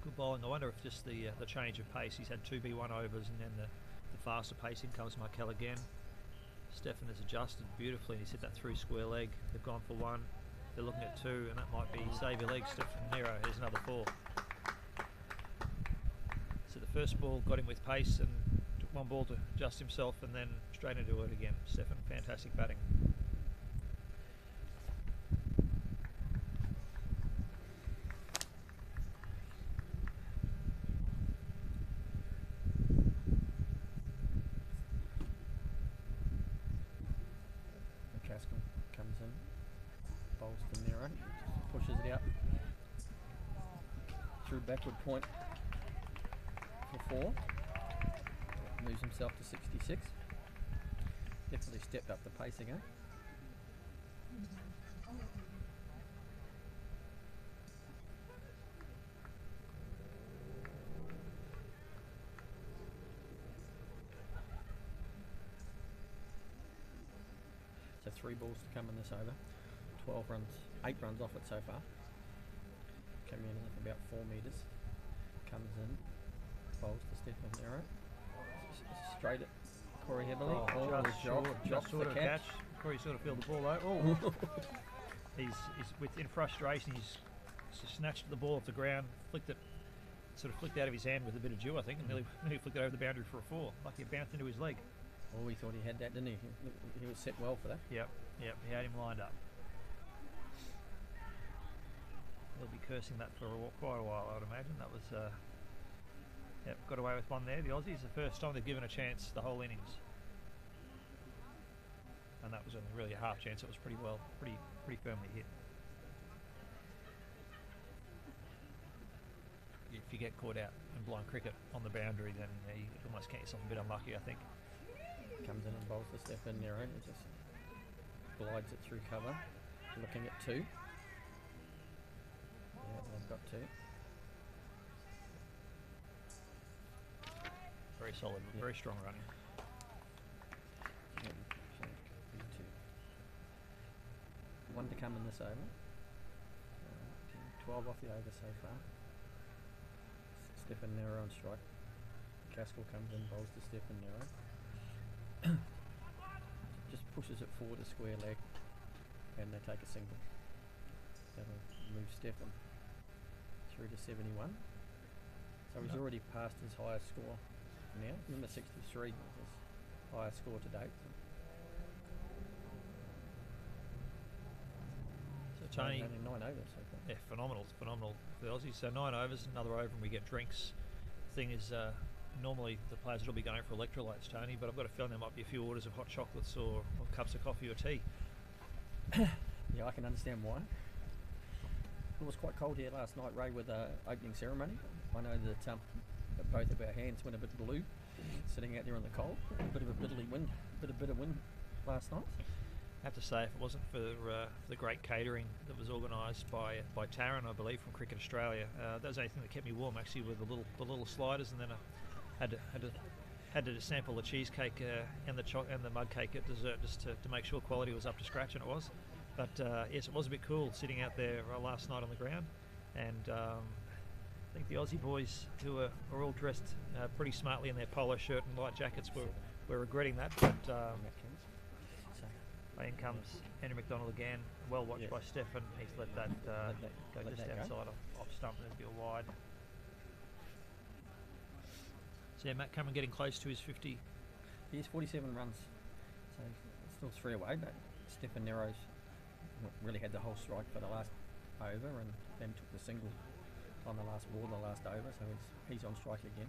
Good bowling. I wonder if just the change of pace. He's had two B1 overs and then the faster pacing comes Markel again. Stefan has adjusted beautifully and he's hit that through square leg. They've gone for one. They're looking at two and that might be save your leg, Stefan Nero. Here's another four. So the first ball got him with pace and took one ball to adjust himself and then straight into it again. Stefan, fantastic batting. McCaskill comes in, bowls to Nero, pushes it out through backward point for 4. Moves himself to 66. Definitely stepped up the pace again. So 3 balls to come in this over. 12 runs, 8 runs off it so far. Coming in at about 4 metres. Comes in, bowls to Stefan Nero. Straight at Corey Heberley. Just sort of catch. Corey sort of feel the ball out. Oh. he's in frustration. He's snatched the ball off the ground, flicked out of his hand with a bit of dew, I think, and nearly flicked it over the boundary for a 4. Lucky it bounced into his leg. Oh, he thought he had that, didn't he? He was set well for that. Yep, he had him lined up. He'll be cursing that for quite a while, I would imagine. That was, got away with one there. The Aussies, the first time they've given a chance the whole innings. And that was only really a half chance. It was pretty firmly hit. If you get caught out in blind cricket on the boundary, then you almost count yourself a bit unlucky, I think. Comes in and bowls to Stefan Nero and just glides it through cover. Looking at 2. Yeah, they've got 2. Very solid, very strong running. Yeah, so 2. 1 to come in this over. 12 off the over so far. Stefan Nero on strike. Caskell comes in, bowls to Stefan Nero. Just pushes it forward a square leg and they take a single. That'll move Stefan through to 71. So he's already passed his highest score now. Remember 63 was his highest score to date. Tony, Only 9 overs so far. yeah, phenomenal for the Aussies. So 9 overs, another over, and we get drinks. Thing is, normally the players will be going for electrolytes, Tony, but I've got a feeling there might be a few orders of hot chocolates or cups of coffee or tea. Yeah, I can understand why. It was quite cold here last night, Ray, with the opening ceremony. I know that both of our hands went a bit blue, sitting out there in the cold. A bit of a bitter wind last night. I have to say, if it wasn't for the great catering that was organised by Taryn, I believe, from Cricket Australia, that was the only thing that kept me warm, actually, with the little sliders, and then I had to sample the cheesecake and the mud cake at dessert just to make sure quality was up to scratch, and it was. But yes, it was a bit cool sitting out there last night on the ground, and I think the Aussie boys, who are all dressed pretty smartly in their polo shirt and light jackets, were regretting that. But in comes Henry McDonald again, well watched by Stefan. He's let that go just outside off stump, and there's a wide. So yeah, Matt Cameron getting close to his 50. He has 47 runs, so still 3 away, but Stefan Nero's really had the whole strike for the last over, and then took the single on the last ball, the last over, so he's on strike again.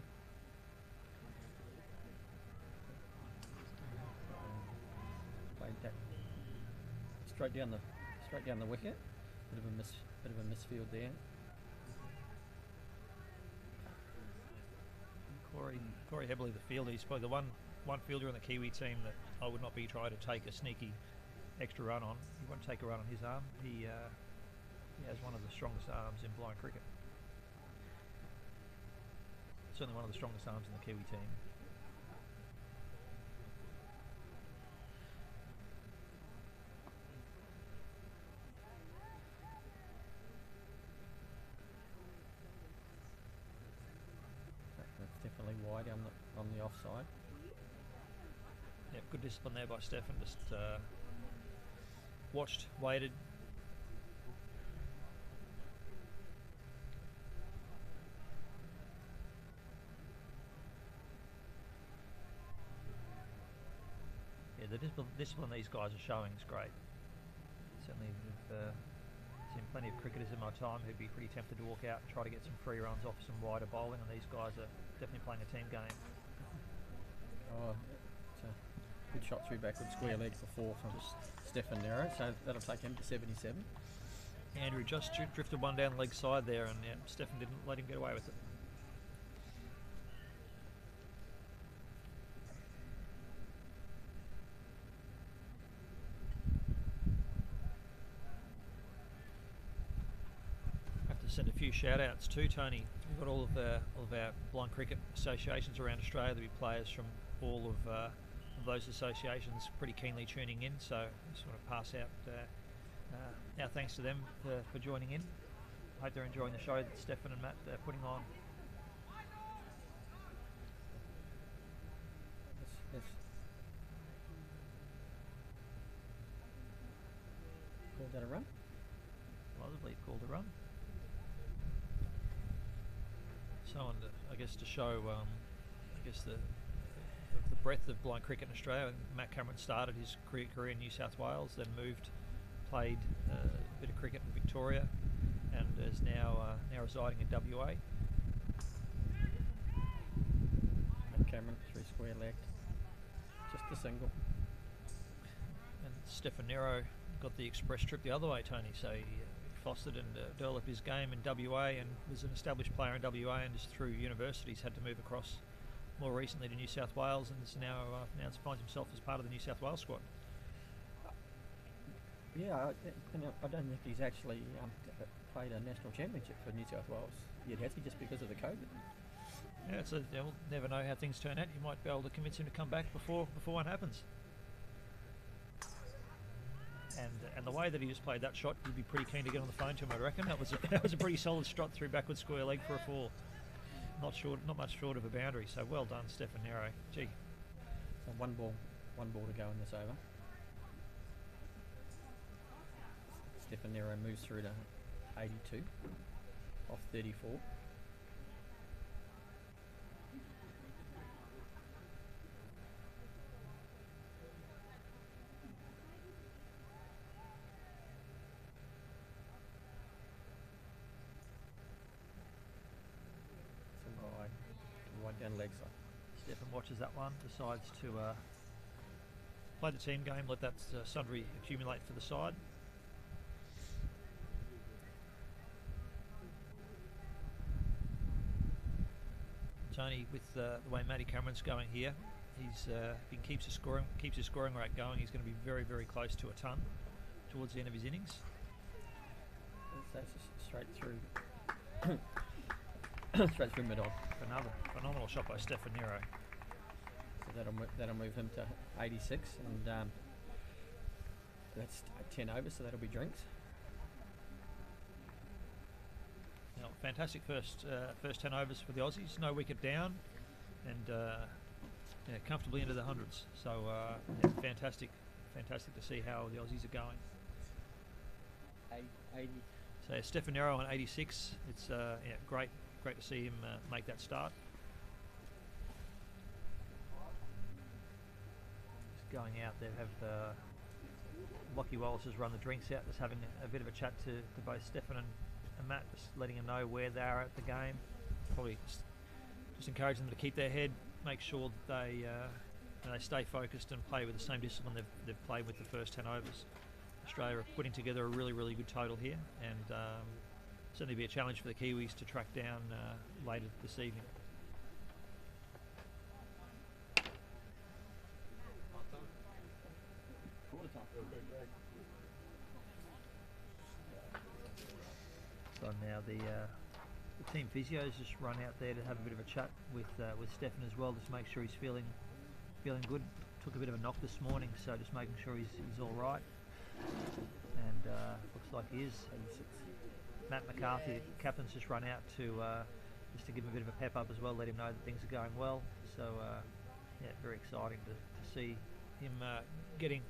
Played that straight down the wicket. Bit of a misfield there. Corey Hebley, the fielder, he's probably the one fielder in the Kiwi team that I would not be trying to take a sneaky extra run on. He won't take a run on his arm. He has one of the strongest arms in blind cricket. Certainly one of the strongest arms in the Kiwi team. That's definitely wide on the offside. Yeah, good discipline there by Stefan. Just watched, waited. Yeah, the discipline these guys are showing is great. Certainly, I've seen plenty of cricketers in my time who'd be pretty tempted to walk out and try to get some free runs off some wider bowling, and these guys are definitely playing a team game. Oh, it's a good shot through backward square leg for 4 from Stefan Nero, so that'll take him to 77. Andrew just drifted one down the leg side there, and Stefan didn't let him get away with it. Send a few shout outs too, Tony. We've got all of our blind cricket associations around Australia. There'll be players from all of those associations pretty keenly tuning in, so I just want to pass out our thanks to them for joining in. I hope they're enjoying the show that Stefan and Matt are putting on. Yes. Called that a run? Well, I believe called a run. So, I guess to show, the breadth of blind cricket in Australia, Matt Cameron started his career in New South Wales, then played a bit of cricket in Victoria, and is now residing in WA. Matt Cameron, 3 square legged, just a single. And Stefan Nero got the express trip the other way, Tony, so he fostered and developed his game in WA, and was an established player in WA, and just through universities had to move across more recently to New South Wales, and is now finds himself as part of the New South Wales squad. Yeah, I don't think he's actually played a national championship for New South Wales yet, has he, just because of the COVID? Yeah, we'll never know how things turn out. You might be able to convince him to come back before one happens. And the way that he just played that shot, you'd be pretty keen to get on the phone to him, I reckon. That was a pretty solid strut through backward square leg for a 4. Not much short of a boundary. So well done, Stefan Nero. Gee. So one ball to go in this over. Stefan Nero moves through to 82 off 34. down leg side. Stefan watches that one, decides to play the team game, let that sundry accumulate for the side. Tony, with the way Matty Cameron's going here, if he keeps his scoring rate going, he's going to be very, very close to a ton towards the end of his innings. That's straight through, straight through mid-on. Another phenomenal shot by Stefan Nero. So that'll move him to 86, and that's 10 overs, so that'll be drinks. Now, fantastic first 10 overs for the Aussies. No wicket down, and comfortably into the hundreds. So fantastic to see how the Aussies are going. 80. So Stefan Nero on 86. It's great to see him make that start. Just going out there, have Lockie Wallace has run the drinks out, just having a bit of a chat to both Stefan and Matt, just letting them know where they are at the game. Probably just encouraging them to keep their head, make sure that they stay focused and play with the same discipline they've played with the first 10 overs. Australia are putting together a really, really good total here, and certainly be a challenge for the Kiwis to track down later this evening. So now the team physios just run out there to have a bit of a chat with Stefan as well, just to make sure he's feeling good. Took a bit of a knock this morning, so just making sure he's all right. And looks like he is. 86. Matt McCarthy, the captain's just run out to just to give him a bit of a pep up as well, let him know that things are going well. So very exciting to see him getting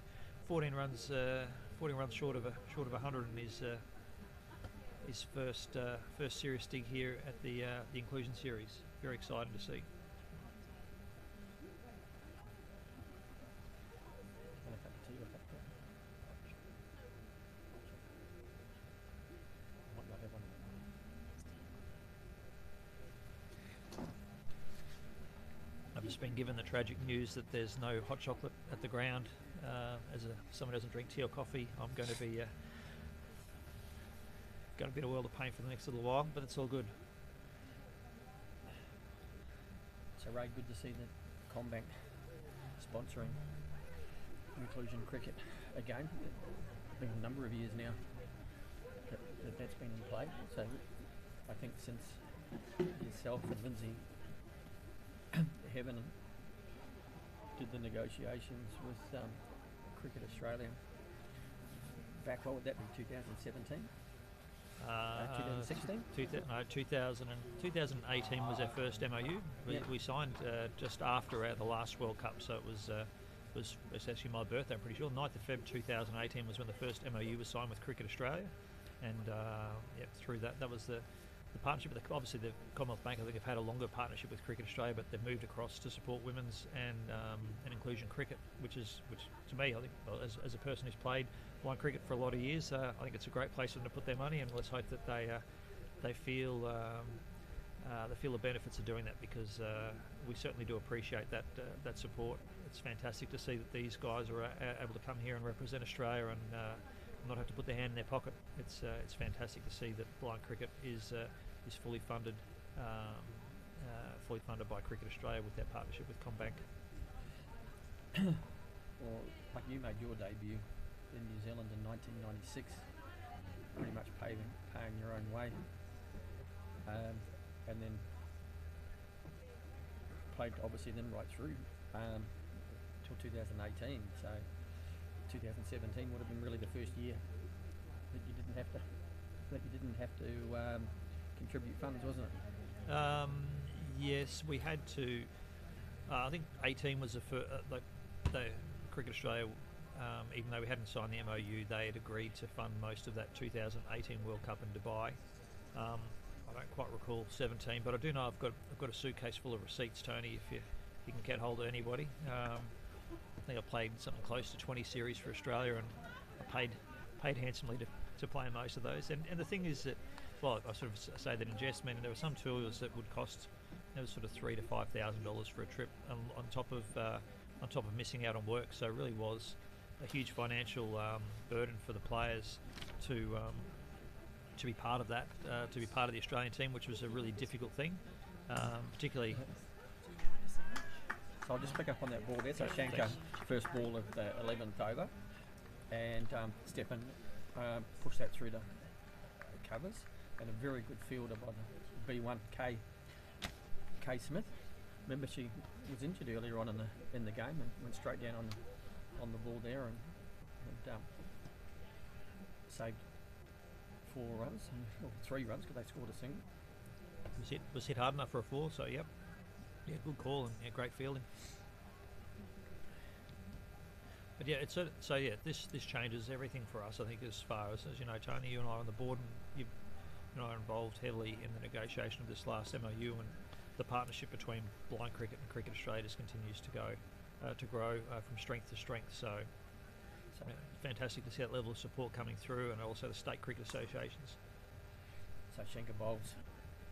14 runs short of 100 in his first serious dig here at the inclusion series. Very exciting to see. I've just been given the tragic news that there's no hot chocolate at the ground. As someone who doesn't drink tea or coffee, I'm going to be got a bit of world of pain for the next little while, but it's all good. So Ray, good to see that Combank sponsoring inclusion cricket again. It's been a number of years now that's been in play. So I think since yourself and Lindsay Heaven did the negotiations with Cricket Australia back, what would that be, 2017? 2016? 2018 was our first MOU. We signed just after the last World Cup, so it was actually my birthday, I'm pretty sure. 9th of Feb 2018 was when the first MOU was signed with Cricket Australia, and through that was the partnership with obviously the Commonwealth Bank. I think have had a longer partnership with Cricket Australia, but they've moved across to support women's and inclusion cricket, which to me, I think, as a person who's played blind cricket for a lot of years, I think it's a great place for them to put their money, and let's hope that they feel the benefits of doing that, because we certainly do appreciate that support. It's fantastic to see that these guys are able to come here and represent Australia and not have to put their hand in their pocket. It's fantastic to see that blind cricket is fully funded by Cricket Australia with their partnership with Combank. Well, like you made your debut in New Zealand in 1996, pretty much paying your own way, and then played obviously then right through till 2018. So 2017 would have been really the first year that you didn't have to contribute funds, wasn't it? Yes, we had to. I think 18 was the Cricket Australia. Even though we hadn't signed the MOU, they had agreed to fund most of that 2018 World Cup in Dubai. I don't quite recall 17, but I do know I've got a suitcase full of receipts, Tony. If you can get hold of anybody. I think I played something close to 20 series for Australia, and I paid handsomely to play in most of those. And the thing is that, well, I sort of say that in jest, meaning there were some tours that would cost it was sort of $3,000 to $5,000 for a trip, on top of missing out on work. So it really was a huge financial burden for the players to be part of that, to be part of the Australian team, which was a really difficult thing, particularly. So I'll just pick up on that ball there. So Shanka, first ball of the 11th over, and Stefan pushed that through the covers, and a very good fielder by the B1 K Smith. Remember, she was injured earlier on in the game and went straight down on the ball there and saved 4 runs, or 3 runs because they scored a single. Was hit hard enough for a 4, so yep. Yeah, good call and great fielding. But yeah, this changes everything for us. I think as far as you know, Tony, you and I are on the board, and you and I are involved heavily in the negotiation of this last MOU, and the partnership between blind cricket and Cricket Australia just continues to grow from strength to strength. So fantastic to see that level of support coming through, and also the state cricket associations. So Shanka bowls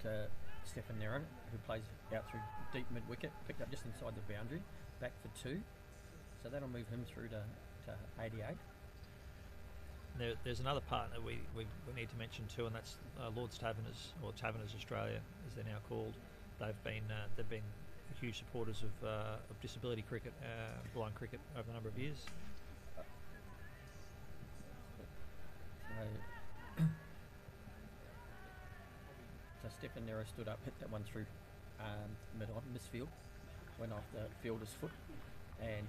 to Stefan Nero, who plays out through deep mid-wicket, picked up just inside the boundary, back for 2. So that'll move him through to 88. There's another partner we need to mention too, and that's Lord's Taverners, or Taverners Australia as they're now called. They've been huge supporters of disability cricket, blind cricket, over a number of years. So Stefan Nero stood up, hit that one through mid-on, misfield, went off the fielder's foot, and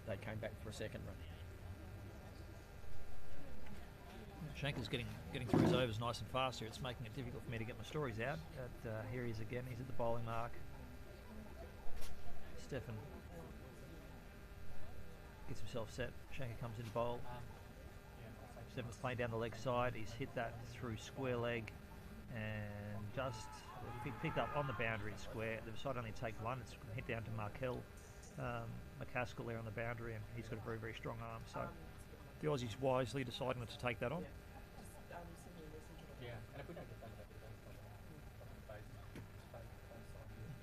they came back for a second run. Shanker's getting through his overs nice and fast here. It's making it difficult for me to get my stories out. But here he is again. He's at the bowling mark. Stefan gets himself set. Shanker comes in bowl. Stefan's playing down the leg side. He's hit that through square leg and just picked up on the boundary at square. The side only take one. It's hit down to McCaskill there on the boundary, and he's got a very, very strong arm. So the Aussies wisely deciding not to take that on.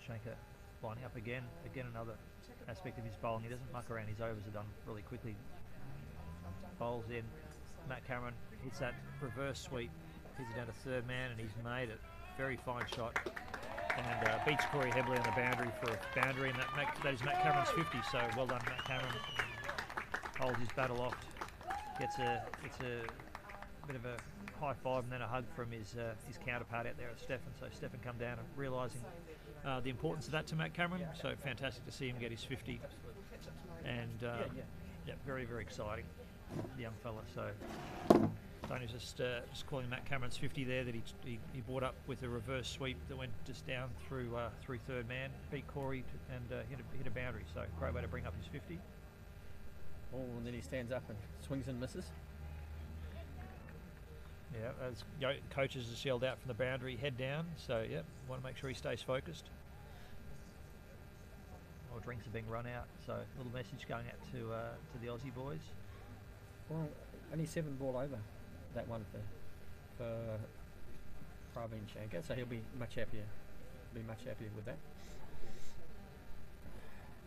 Shanker lining up again. Again, another aspect of his bowling. He doesn't muck around. His overs are done really quickly. Bowls in. Matt Cameron hits that reverse sweep. Hits it down to third man, and he's made it. Very fine shot. And beats Corey Hebley on the boundary for a boundary, and that is Matt Cameron's 50. So well done, Matt Cameron. Holds his bat aloft. Gets a bit of a high five and then a hug from his counterpart out there at Stefan. So Stefan come down and realising the importance of that to Matt Cameron. So fantastic to see him get his 50. And very, very exciting, the young fella. So Tony's just calling Matt Cameron's 50 there, that he brought up with a reverse sweep that went just down through third man, beat Corey and hit a boundary. So great way to bring up his 50. Oh, and then he stands up and swings and misses. Yeah, as coaches just yelled out from the boundary, head down. So yeah, want to make sure he stays focused. More drinks are being run out, so a little message going out to the Aussie boys. Well, only 7 ball over that one for Praveen Shankar, so he'll be much happier. With that.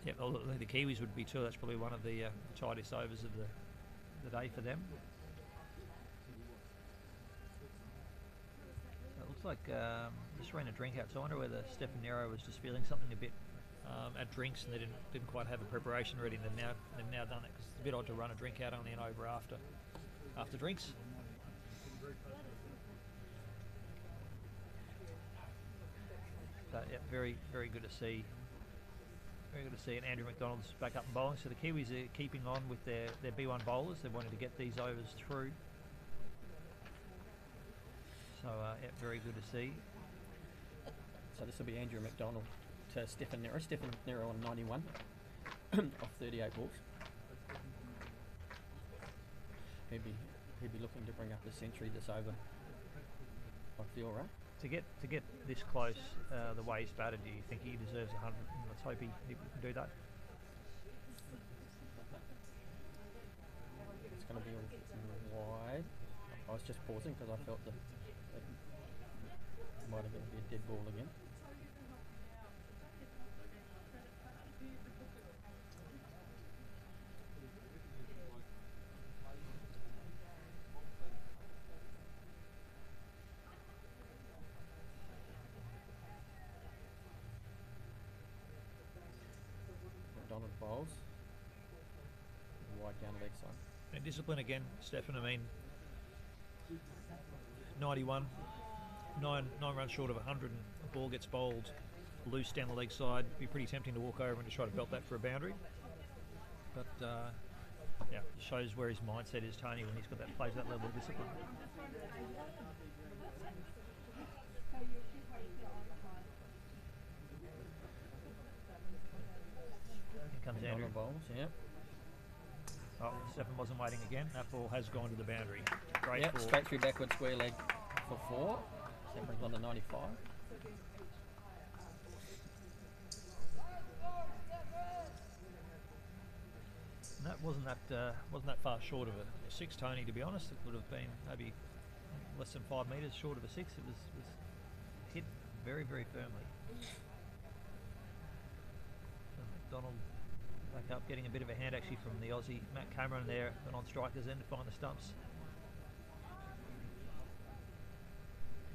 Yeah, well, the Kiwis would be too. That's probably one of the tightest overs of the day for them. It looks like just ran a drink out, so I wonder whether Stefan Nero was just feeling something a bit at drinks, and they didn't quite have a preparation ready. And they've now done it, because it's a bit odd to run a drink out only an over after drinks. But yeah, very, very good to see. Very good to see. And Andrew McDonald's back up and bowling. So the Kiwis are keeping on with their B1 bowlers. They wanted to get these overs through. So yeah, very good to see. So this will be Andrew McDonald to Stefan Nero. Stefan Nero on 91 off 38 balls. He'd be looking to bring up the century this over, I feel, right? To get this close, the way he's batted, do you think he deserves 100? Let's hope he can do that. It's going to be wide. I was just pausing because I felt that it might have been a dead ball again. One of the bowls. Wide down leg side. And discipline again, Stefan. I mean, 91, nine runs short of 100, and the ball gets bowled loose down the leg side. Be pretty tempting to walk over and to try to belt that for a boundary. But yeah, shows where his mindset is, Tony, when he's got that plays that level of discipline. Here comes Andrew. Bowls, yeah. Oh, Stefan wasn't waiting again. That ball has gone to the boundary. Great Yep, ball. straight through backward square leg for 4. Stefan's on the 95. And that wasn't that far short of a 6, Tony. To be honest, it would have been maybe less than 5 metres short of a 6. It was hit very, very firmly. So McDonald back up, getting a bit of a hand actually from the Aussie Matt Cameron there, the non-strikers end to find the stumps.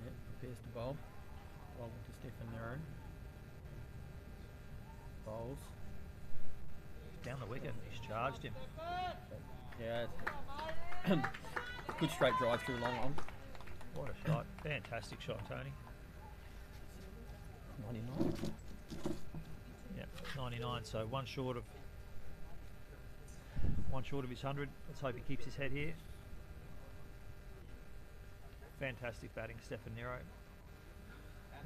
Yep, prepares to bowl. Bowling to Stefan Nero. Bowls. Down the wicket, he's charged him. Yeah, good straight drive through long. What a shot. Fantastic shot, Tony. 99. Yep, 99, so one short of his 100. Let's hope he keeps his head here. Fantastic batting, Stefan Nero.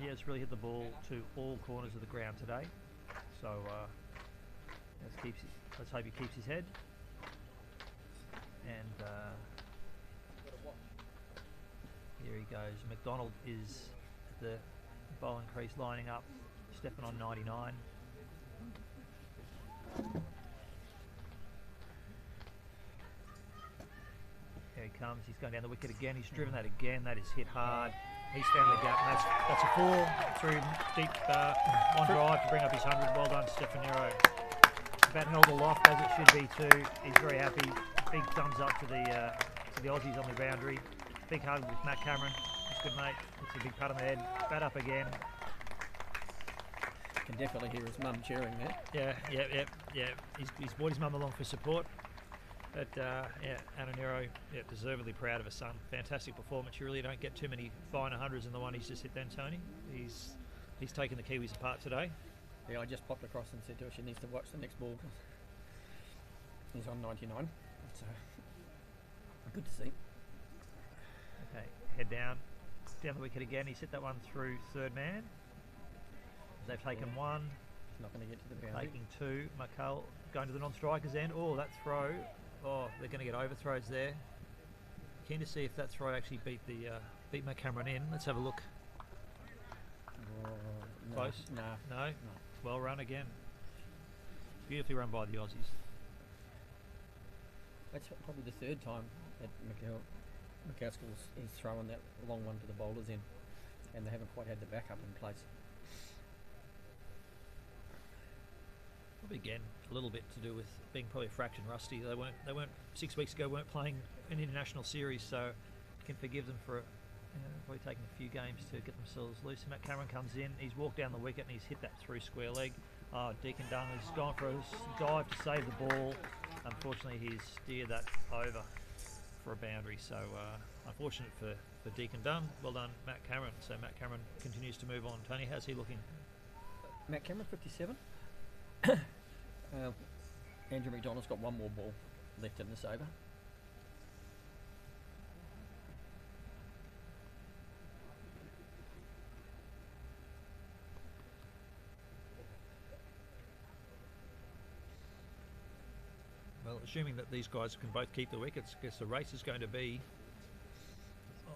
He has really hit the ball to all corners of the ground today. So let's hope he keeps his head. And here he goes. McDonald is at the bowling crease lining up. Stefan on 99. Here he comes. He's going down the wicket again. He's driven that again. That is hit hard. He's found the gap. And that's a 4 through deep on drive to bring up his 100. Well done, Stefan Nero. Bat held aloft as it should be too. He's very happy. Big thumbs up to the Aussies on the boundary. Big hug with Matt Cameron. That's good, mate. It's a big pat on the head. Bat up again. Can definitely hear his mum cheering there. Yeah. He's brought his mum along for support. But yeah, Nero, deservedly proud of his son. Fantastic performance. You really don't get too many finer hundreds than the one he's just hit then, Tony. He's taken the Kiwis apart today. Yeah, I just popped across and said to her she needs to watch the next ball. He's on 99, so good to see. Okay, head down the wicket again. He's hit that one through third man. They've taken 1. He's not going to get to the boundary. Taking 2. McCull going to the non-strikers end. Oh, that throw. Oh, they're going to get overthrows there. Keen to see if that throw actually beat Matt Cameron in. Let's have a look. No, Close? No. Well run again. Beautifully run by the Aussies. That's probably the 3rd time that McCaskill's he's thrown that long one to the bowlers in, and they haven't quite had the backup in place. Probably again a little bit to do with being probably a fraction rusty. They weren't 6 weeks ago weren't playing an international series, so you can forgive them for probably taking a few games to get themselves loose. Matt Cameron comes in, he's walked down the wicket and he's hit that through square leg. Deacon Dunn has gone for a dive to save the ball. Unfortunately, he's steered that over for a boundary. So unfortunate for Deacon Dunn. Well done, Matt Cameron. So Matt Cameron continues to move on. Tony, how's he looking? Matt Cameron 57. Andrew McDonald's got 1 more ball left in this over. Well, assuming that these guys can both keep the wickets, I guess the race is going to be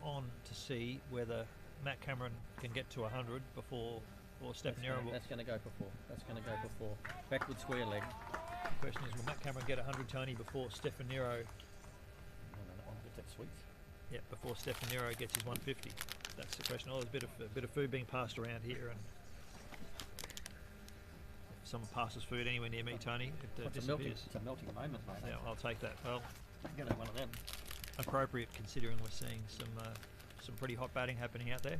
on to see whether Matt Cameron can get to 100 before Stefan Nero will. That's going to go for 4. That's going to go for 4. Backward square leg. The question is, will Matt Cameron get 100, Tony, before Stefan Nero? No, that one gets that sweets. Yeah, before Stefan Nero gets his 150. That's the question. Oh, there's a bit of food being passed around here, and if someone passes food anywhere near me, Tony, it disappears. It's a melting moment, mate. Yeah, I'll take that. Well, I'm going to have one of them. Appropriate considering we're seeing some pretty hot batting happening out there.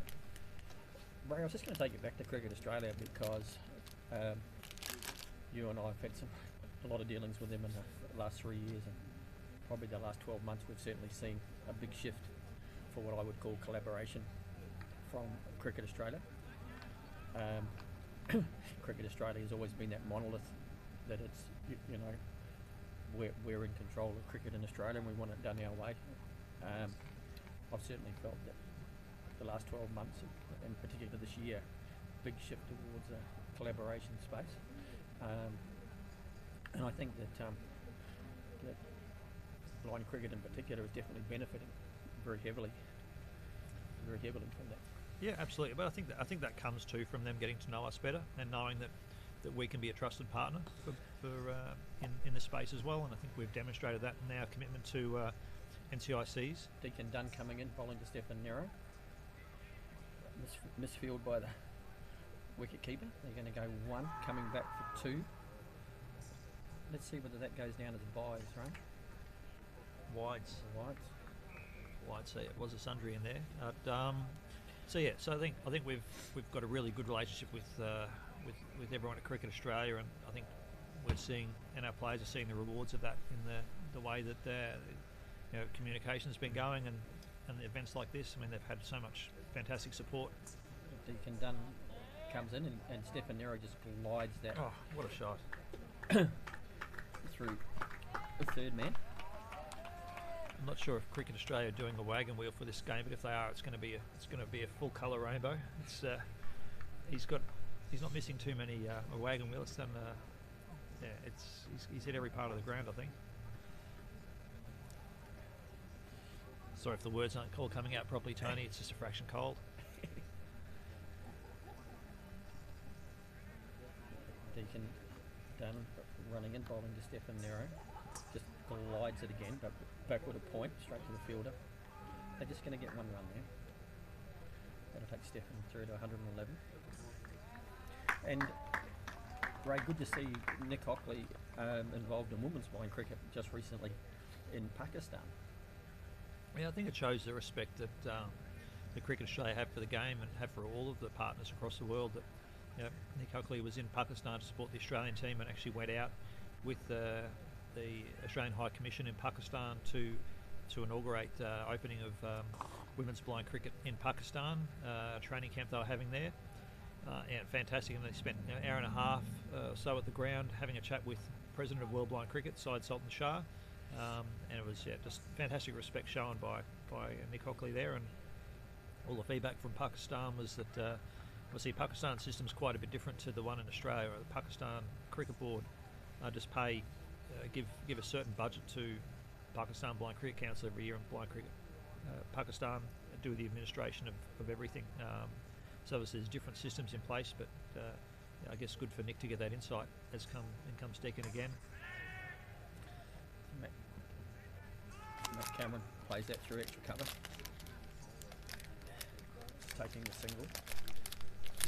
Ray, I was just going to take you back to Cricket Australia because you and I have had some a lot of dealings with them in the last 3 years, and probably the last 12 months we've certainly seen a big shift for what I would call collaboration from Cricket Australia. Cricket Australia has always been that monolith that it's, you know, we're in control of cricket in Australia and we want it done our way. I've certainly felt that the last 12 months, in particular this year, big shift towards a collaboration space. And I think that blind cricket in particular is definitely benefiting very heavily from that. Yeah, absolutely. But I think that comes too from them getting to know us better and knowing that we can be a trusted partner in the space as well. And I think we've demonstrated that in our commitment to NCICs. Deacon Dunn coming in, bowling to Stephen Nero. Misfield by the wicket keeper. They're going to go 1, coming back for 2. Let's see whether that goes down as buys, right? Wides. So it was a sundry in there. So I think we've got a really good relationship with everyone at Cricket Australia, and I think we're seeing, and our players are seeing the rewards of that in the way that communication's been going, and the events like this. I mean, they've had so much fantastic support. Deacon Dunn comes in and Stephen Nero just glides that. Oh, what a shot! Through the third man. I'm not sure if Cricket Australia are doing a wagon wheel for this game, but if they are, it's going to be a full colour rainbow. It's he's not missing too many a wagon wheel. It's done. He's hit every part of the ground, I think. Sorry if the words aren't all coming out properly, Tony. It's just a fraction cold. Deacon Dunn running in, bowling to Stephen Nero. Just glides it again, but backward a point, straight to the fielder. They're just going to get 1 run there. That'll take Stephen through to 111. And Ray, good to see Nick Hockley involved in women's blind cricket just recently in Pakistan. Yeah, I think it shows the respect that the Cricket Australia have for the game and have for all of the partners across the world. That Nick Hockley was in Pakistan to support the Australian team and actually went out with the Australian High Commission in Pakistan to inaugurate opening of women's blind cricket in Pakistan, a training camp they were having there. And fantastic, and they spent an hour and a half or so at the ground having a chat with President of World Blind Cricket, Syed Sultan Shah, and it was just fantastic respect shown by Nick Hockley there. And all the feedback from Pakistan was that obviously Pakistan's system's quite a bit different to the one in Australia. The Pakistan Cricket Board just give a certain budget to Pakistan Blind Cricket Council every year, and blind cricket Pakistan do the administration of everything. So obviously there's different systems in place, but I guess good for Nick to get that insight as comes Deacon again. Matt Cameron plays that through extra cover. Taking the single.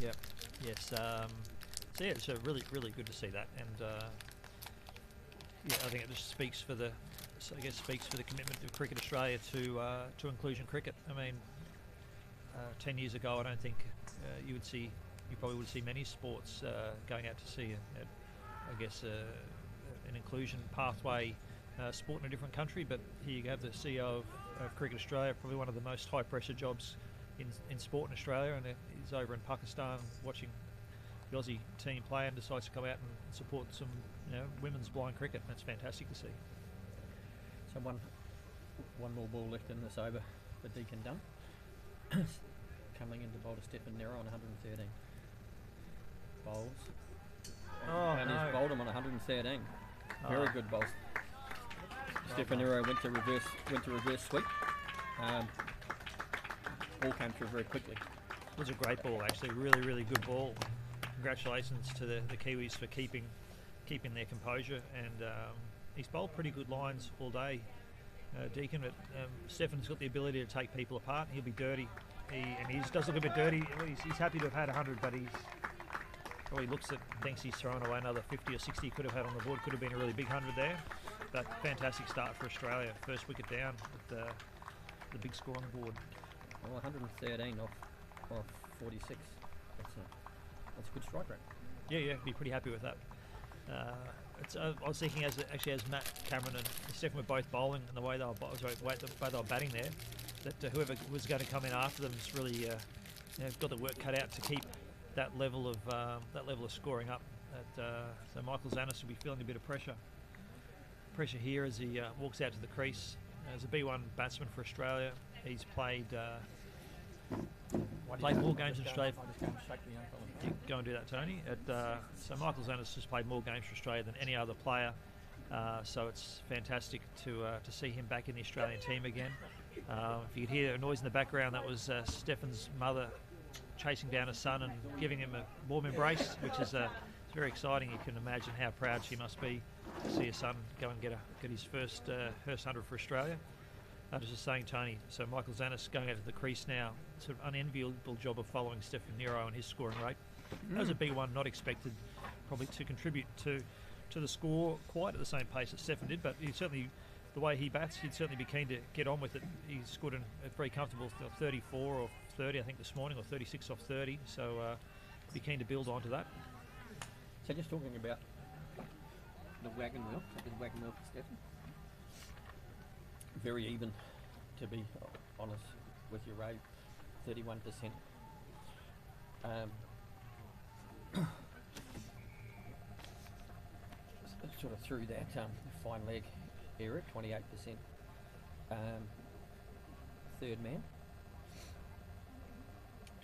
Yep. Yes. So yeah, it's really good to see that, and I think it just speaks for the commitment of Cricket Australia to inclusion cricket. I mean, 10 years ago, I don't think you probably would see many sports going out to see an inclusion pathway sport in a different country. But here you have the CEO of Cricket Australia, probably one of the most high pressure jobs in sport in Australia, and he's over in Pakistan watching the Aussie team play and decides to come out and support some women's blind cricket. That's fantastic to see. So one more ball left in this over for Deacon Dunn. Coming into bowl to Stephen Nero on 113. Bowls. And he's bowled him on 113. Very good bowls. Stephen Nero went to reverse sweep. Ball came through very quickly. It was a great ball, actually. Really good ball. Congratulations to the Kiwis for keeping their composure, and he's bowled pretty good lines all day, Deacon. But Stephen's got the ability to take people apart. He'll be dirty. He does look a bit dirty. He's happy to have had 100, but he's probably thinks he's thrown away another 50 or 60 he could have had on the board. Could have been a really big 100 there. But fantastic start for Australia. First wicket down with the big score on the board. Well, 113 off 46. That's a good strike rate. Yeah, be pretty happy with that. I was thinking as Matt Cameron and Stephen were both bowling and the way they were batting there, that whoever was going to come in after them has really got the work cut out to keep that level of scoring up. So Michael Zanis will be feeling a bit of pressure here as he walks out to the crease. As a B1 batsman for Australia, he's played more games in Australia. Go and do that, Tony. So Michael Zanis has played more games for Australia than any other player. So it's fantastic to see him back in the Australian team again. If you could hear a noise in the background, that was Stefan's mother chasing down her son and giving him a warm embrace, which is it's very exciting. You can imagine how proud she must be to see her son go and get his first 100 for Australia. I was just saying, Tony, so Michael Zanis going out to the crease now, sort of unenviable job of following Stephen Nero and his scoring rate. That was a B1 not expected probably to contribute to the score quite at the same pace that Stephen did, but he certainly, the way he bats, he'd certainly be keen to get on with it. He scored a very comfortable 34 or 30, I think, this morning, or 36 off 30, so be keen to build onto that. So just talking about the wagon wheel for Stephen. Very even, to be honest with you, Ray. 31%. Sort of through that fine leg era, 28%. Third man,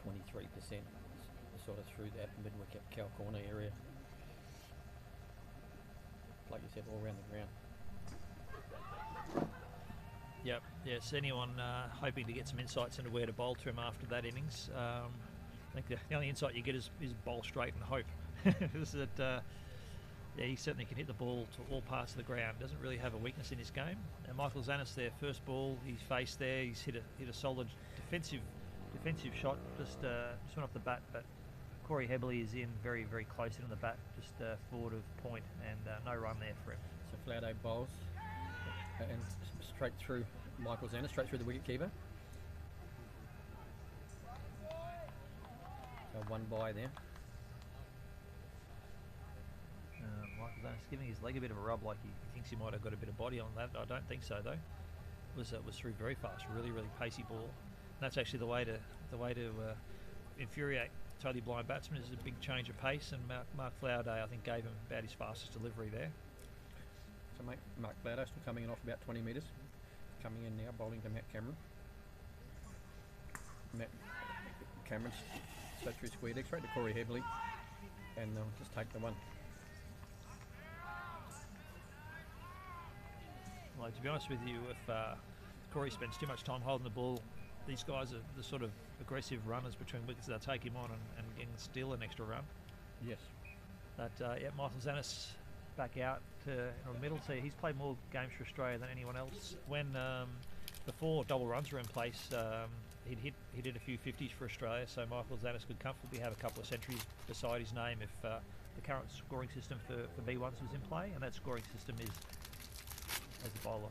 23%. Sort of through that mid-wicket cow corner area. Like you said, all around the ground. Yep. Yes. Anyone hoping to get some insights into where to bowl to him after that innings? I think the only insight you get is bowl straight and hope. He certainly can hit the ball to all parts of the ground. Doesn't really have a weakness in his game. And Michael Zanis, their first ball, he's faced there. He's hit a solid defensive shot. Just went off the bat, but Corey Hebley is in very, very close in on the bat, just forward of point, and no run there for him. So Flaudo bowls and straight through Michael Zanis, straight through the wicket keeper. So one by there. Michael Zanis giving his leg a bit of a rub, like he thinks he might have got a bit of body on that. I don't think so though. It was through very fast, really, really pacey ball. And that's actually the way to infuriate totally blind batsmen, is a big change of pace. And Mark Flaudo, I think, gave him about his fastest delivery there. So Mark Flaudo still coming in off about 20 metres. Coming in now, bowling to Matt Cameron. Matt Cameron straight through square leg, straight to Corey Hebley, and they'll just take the one. Well, to be honest with you, if Corey spends too much time holding the ball, these guys are the sort of aggressive runners between wickets. They'll take him on and steal an extra run. Yes. But Michael Zanis back out in the middle. So he's played more games for Australia than anyone else. When before double runs were in place, he did a few 50s for Australia. So Michael Zanis could comfortably have a couple of centuries beside his name if the current scoring system for B1s was in play, and that scoring system is, as the bowler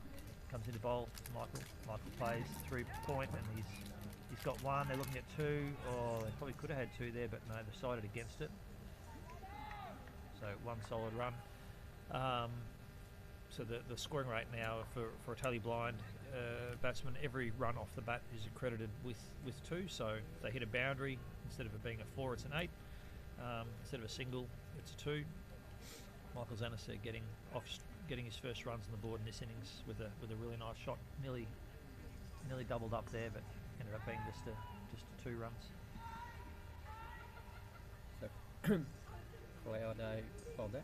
comes into bowl, Michael plays through point, and he's got one. They're looking at two. They probably could have had two there, but no, they decided against it. So one solid run. So the scoring rate now for a totally blind batsman, every run off the bat is accredited with two. So if they hit a boundary, instead of it being a 4, it's an 8. Instead of a single, it's a 2. Michael Zanis getting his first runs on the board in this innings with a really nice shot, nearly doubled up there, but ended up being just a 2 runs. So Flaudo bowled that.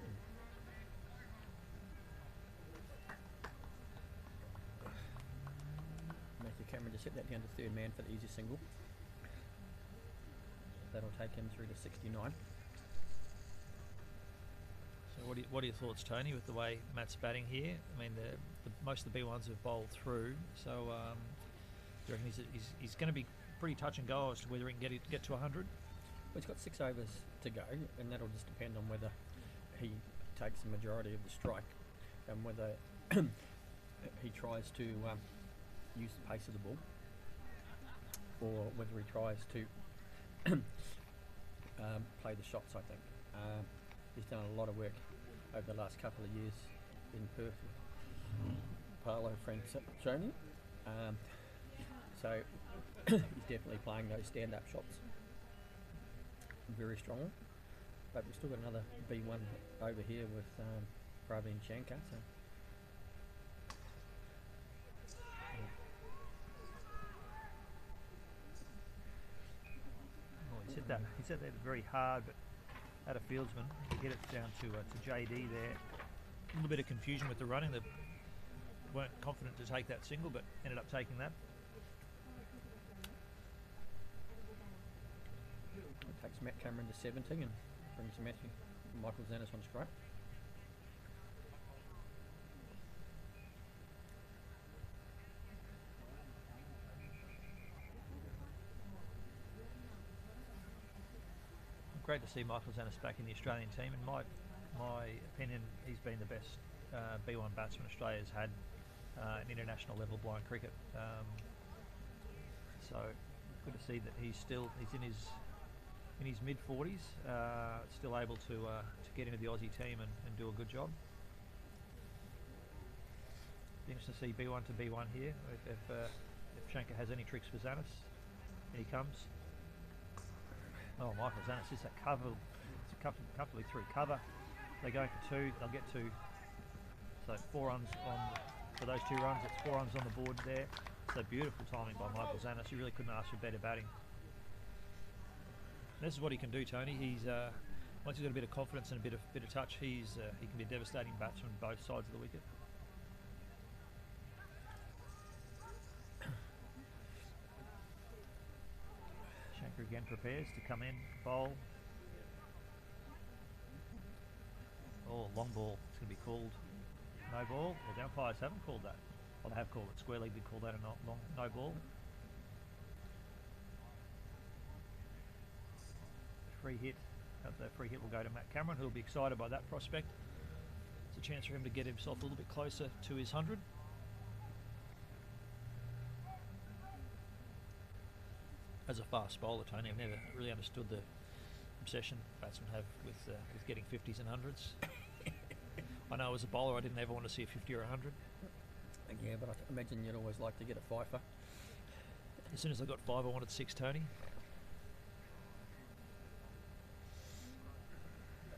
Matthew Cameron just hit that down to third man for the easy single. That'll take him through to 69. So what are your thoughts, Tony, with the way Matt's batting here? I mean, most of the B1s have bowled through, so do you reckon he's going to be pretty touch and go as to whether he can get to 100? Well, he's got 6 overs to go, and that'll just depend on whether he takes the majority of the strike and whether he tries to use the pace of the ball, or whether he tries to play the shots. I think he's done a lot of work over the last couple of years in Perth with Paolo Franconi. So he's definitely playing those stand-up shots very strongly. But we've still got another B1 over here with Praveen Shankar. So. He said that very hard, but at a fieldsman to get it down to JD there. A little bit of confusion with the running. They weren't confident to take that single, but ended up taking that. It takes Matt Cameron to 70 and brings Michael Zanis on strike. Great to see Michael Zanis back in the Australian team. In my opinion, he's been the best B1 batsman Australia's had in international level blind cricket. So good to see that he's in his mid 40s, still able to get into the Aussie team and do a good job. Be interesting to see B1 to B1 here. If Shankar has any tricks for Zanis, here he comes. Oh, Michael Zanis is that cover. It's comfortably through cover. They go for two. They'll get two. So 4 runs for those 2 runs. It's 4 runs on the board there. So beautiful timing by Michael Zanis. You really couldn't ask for better batting. And this is what he can do, Tony. He's once he's got a bit of confidence and a bit of touch, he can be a devastating batsman both sides of the wicket. Shankar again prepares to come in, bowl. Oh, long ball. It's going to be called no ball. Well, the umpires haven't called that. Well, they have called it. Square leg did call that a no ball. Free hit. The free hit will go to Matt Cameron, who will be excited by that prospect. It's a chance for him to get himself a little bit closer to his 100. As a fast bowler, Tony, I've never really understood the obsession batsmen have with getting 50s and 100s. I know as a bowler I didn't ever want to see a 50 or a 100. Yeah, but I imagine you'd always like to get a fifer. As soon as I got 5, I wanted 6, Tony.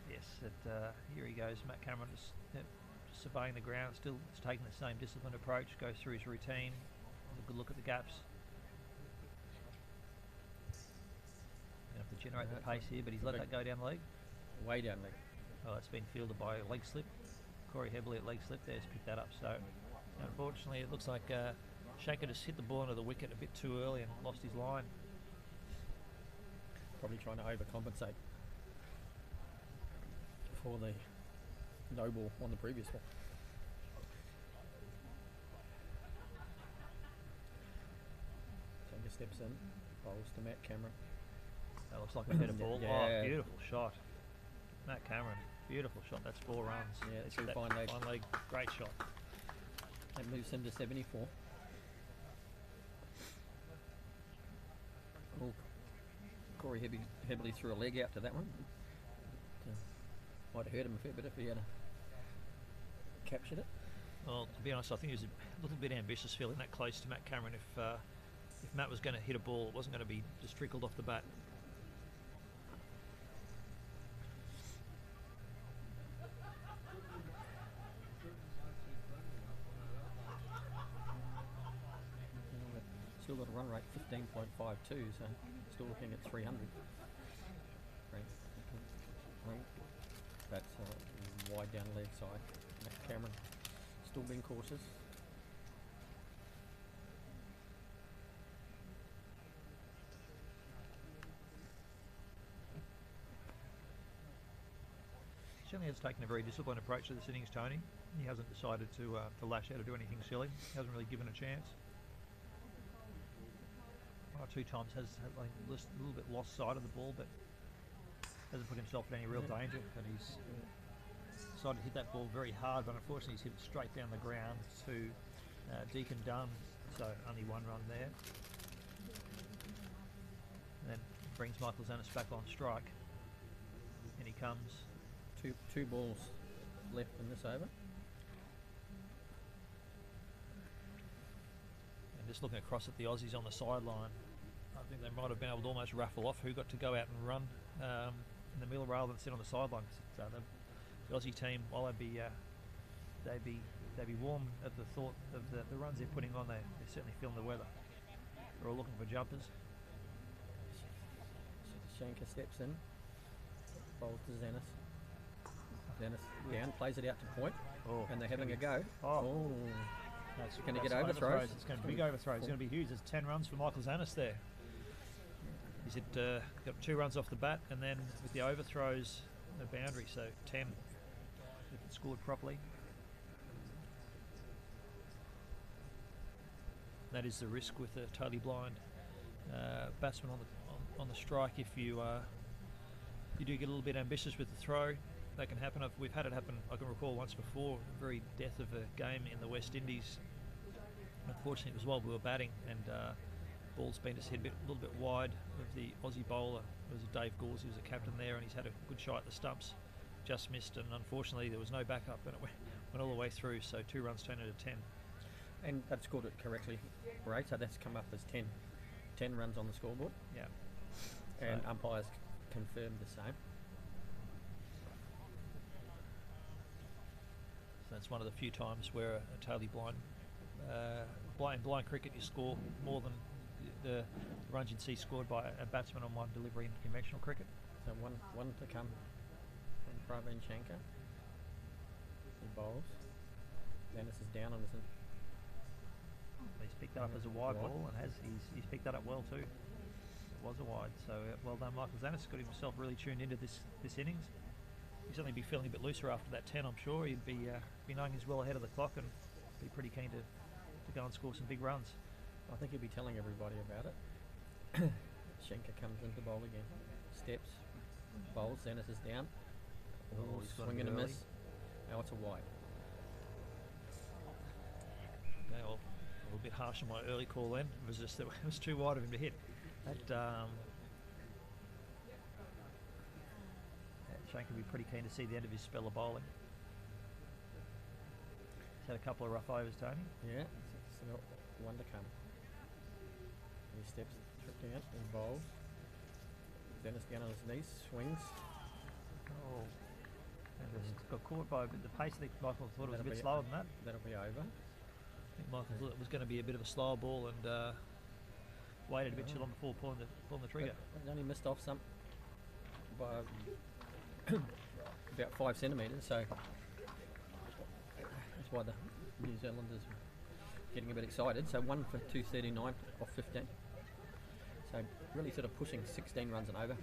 Yes, here he goes. Matt Cameron just surveying the ground, still taking the same disciplined approach, goes through his routine, has a good look at the gaps. Going to have to generate the pace here, but he's let that go down the leg. Way down leg. Oh, it's been fielded by a leg slip. Corey Hebley at leg slip there's picked that up. So unfortunately it looks like Shankar just hit the ball into the wicket a bit too early and lost his line. Probably trying to overcompensate for the no ball on the previous one. Shankar steps in, bowls to Matt Cameron. That looks like a better ball. Yeah. Oh, beautiful shot. Matt Cameron, beautiful shot. That's 4 runs. Yeah, it's through that fine leg. Fine leg, great shot. That moves him to 74. Oh, Corey Hebley threw a leg out to that one. Might have hurt him a fair bit if he had captured it. Well, to be honest, I think he was a little bit ambitious feeling that close to Matt Cameron. If Matt was going to hit a ball, it wasn't going to be just trickled off the bat. Still got a run rate 15.52, so still looking at 300. That's wide down leg side. Matt Cameron still being cautious. Certainly has taken a very disciplined approach to this innings, Tony. He hasn't decided to lash out or do anything silly. He hasn't really given a chance. 1 or 2 times has like, a little bit lost sight of the ball, but hasn't put himself in any real danger. But he's decided to hit that ball very hard, but unfortunately he's hit it straight down the ground to Deacon Dunn, so only 1 run there. And then brings Michael Zanis back on strike. And he comes. Two balls left in this over. And just looking across at the Aussies on the sideline, I think they might have been able to almost raffle off who got to go out and run in the middle rather than sit on the sideline. The Aussie team, while they'd be warm at the thought of the runs they're putting on, they're certainly feeling the weather. They're all looking for jumpers. Shanker steps in, bowls to Zenith. Zenith down, plays it out to point, and they're having a go. That's going to get overthrows. It's going to be big overthrows. It's going to be huge. There's 10 runs for Michael Zanis there. He's got 2 runs off the bat, and then with the overthrows, the boundary, so 10 if it's scored properly. That is the risk with a totally blind batsman on the strike. If you do get a little bit ambitious with the throw, that can happen. We've had it happen. I can recall once before, the very death of a game in the West Indies. Unfortunately, it was while we were batting, and ball's been just hit a little bit wide of the Aussie bowler. It was Dave Gauze, he was a captain there, and he's had a good shot at the stumps, just missed, and unfortunately there was no backup, and it went all the way through. So 2 runs turned into 10. And they've scored it correctly, right? So that's come up as 10 runs on the scoreboard. Yeah. And umpires confirmed the same. So that's one of the few times where a totally blind cricket, you score more than the runs you'd see scored by a batsman on one delivery in conventional cricket. So one to come from Praveen Shankar. He bowls. Dennis is down on his. He's picked that up as a wide ball, and he's picked that up well too. It was a wide, so well done, Michael Zanis. Got himself really tuned into this innings. He'd certainly be feeling a bit looser after that 10. I'm sure he'd be knowing he's well ahead of the clock and be pretty keen to go and score some big runs. I think he'll be telling everybody about it. Shankar comes into bowl again, steps, bowls. Zanis is down. He's Swing and a miss. Now it's a wide. Okay, well, a little bit harsh on my early call then. It was just that it was too wide of him to hit. Shane can be pretty keen to see the end of his spell of bowling. He's had a couple of rough overs, Tony. Yeah, so got one to come. He steps down and bowls. Dennis down on his knees, swings. And just got caught by the pace. I think Michael thought it was a bit slower than that. That'll be over. I think Michael thought it was going to be a bit of a slower ball and waited a bit too long before pulling the trigger. But only missed off some by about 5 centimetres, so that's why the New Zealanders are getting a bit excited. So 1 for 239 off 15. So really sort of pushing 16 runs and over.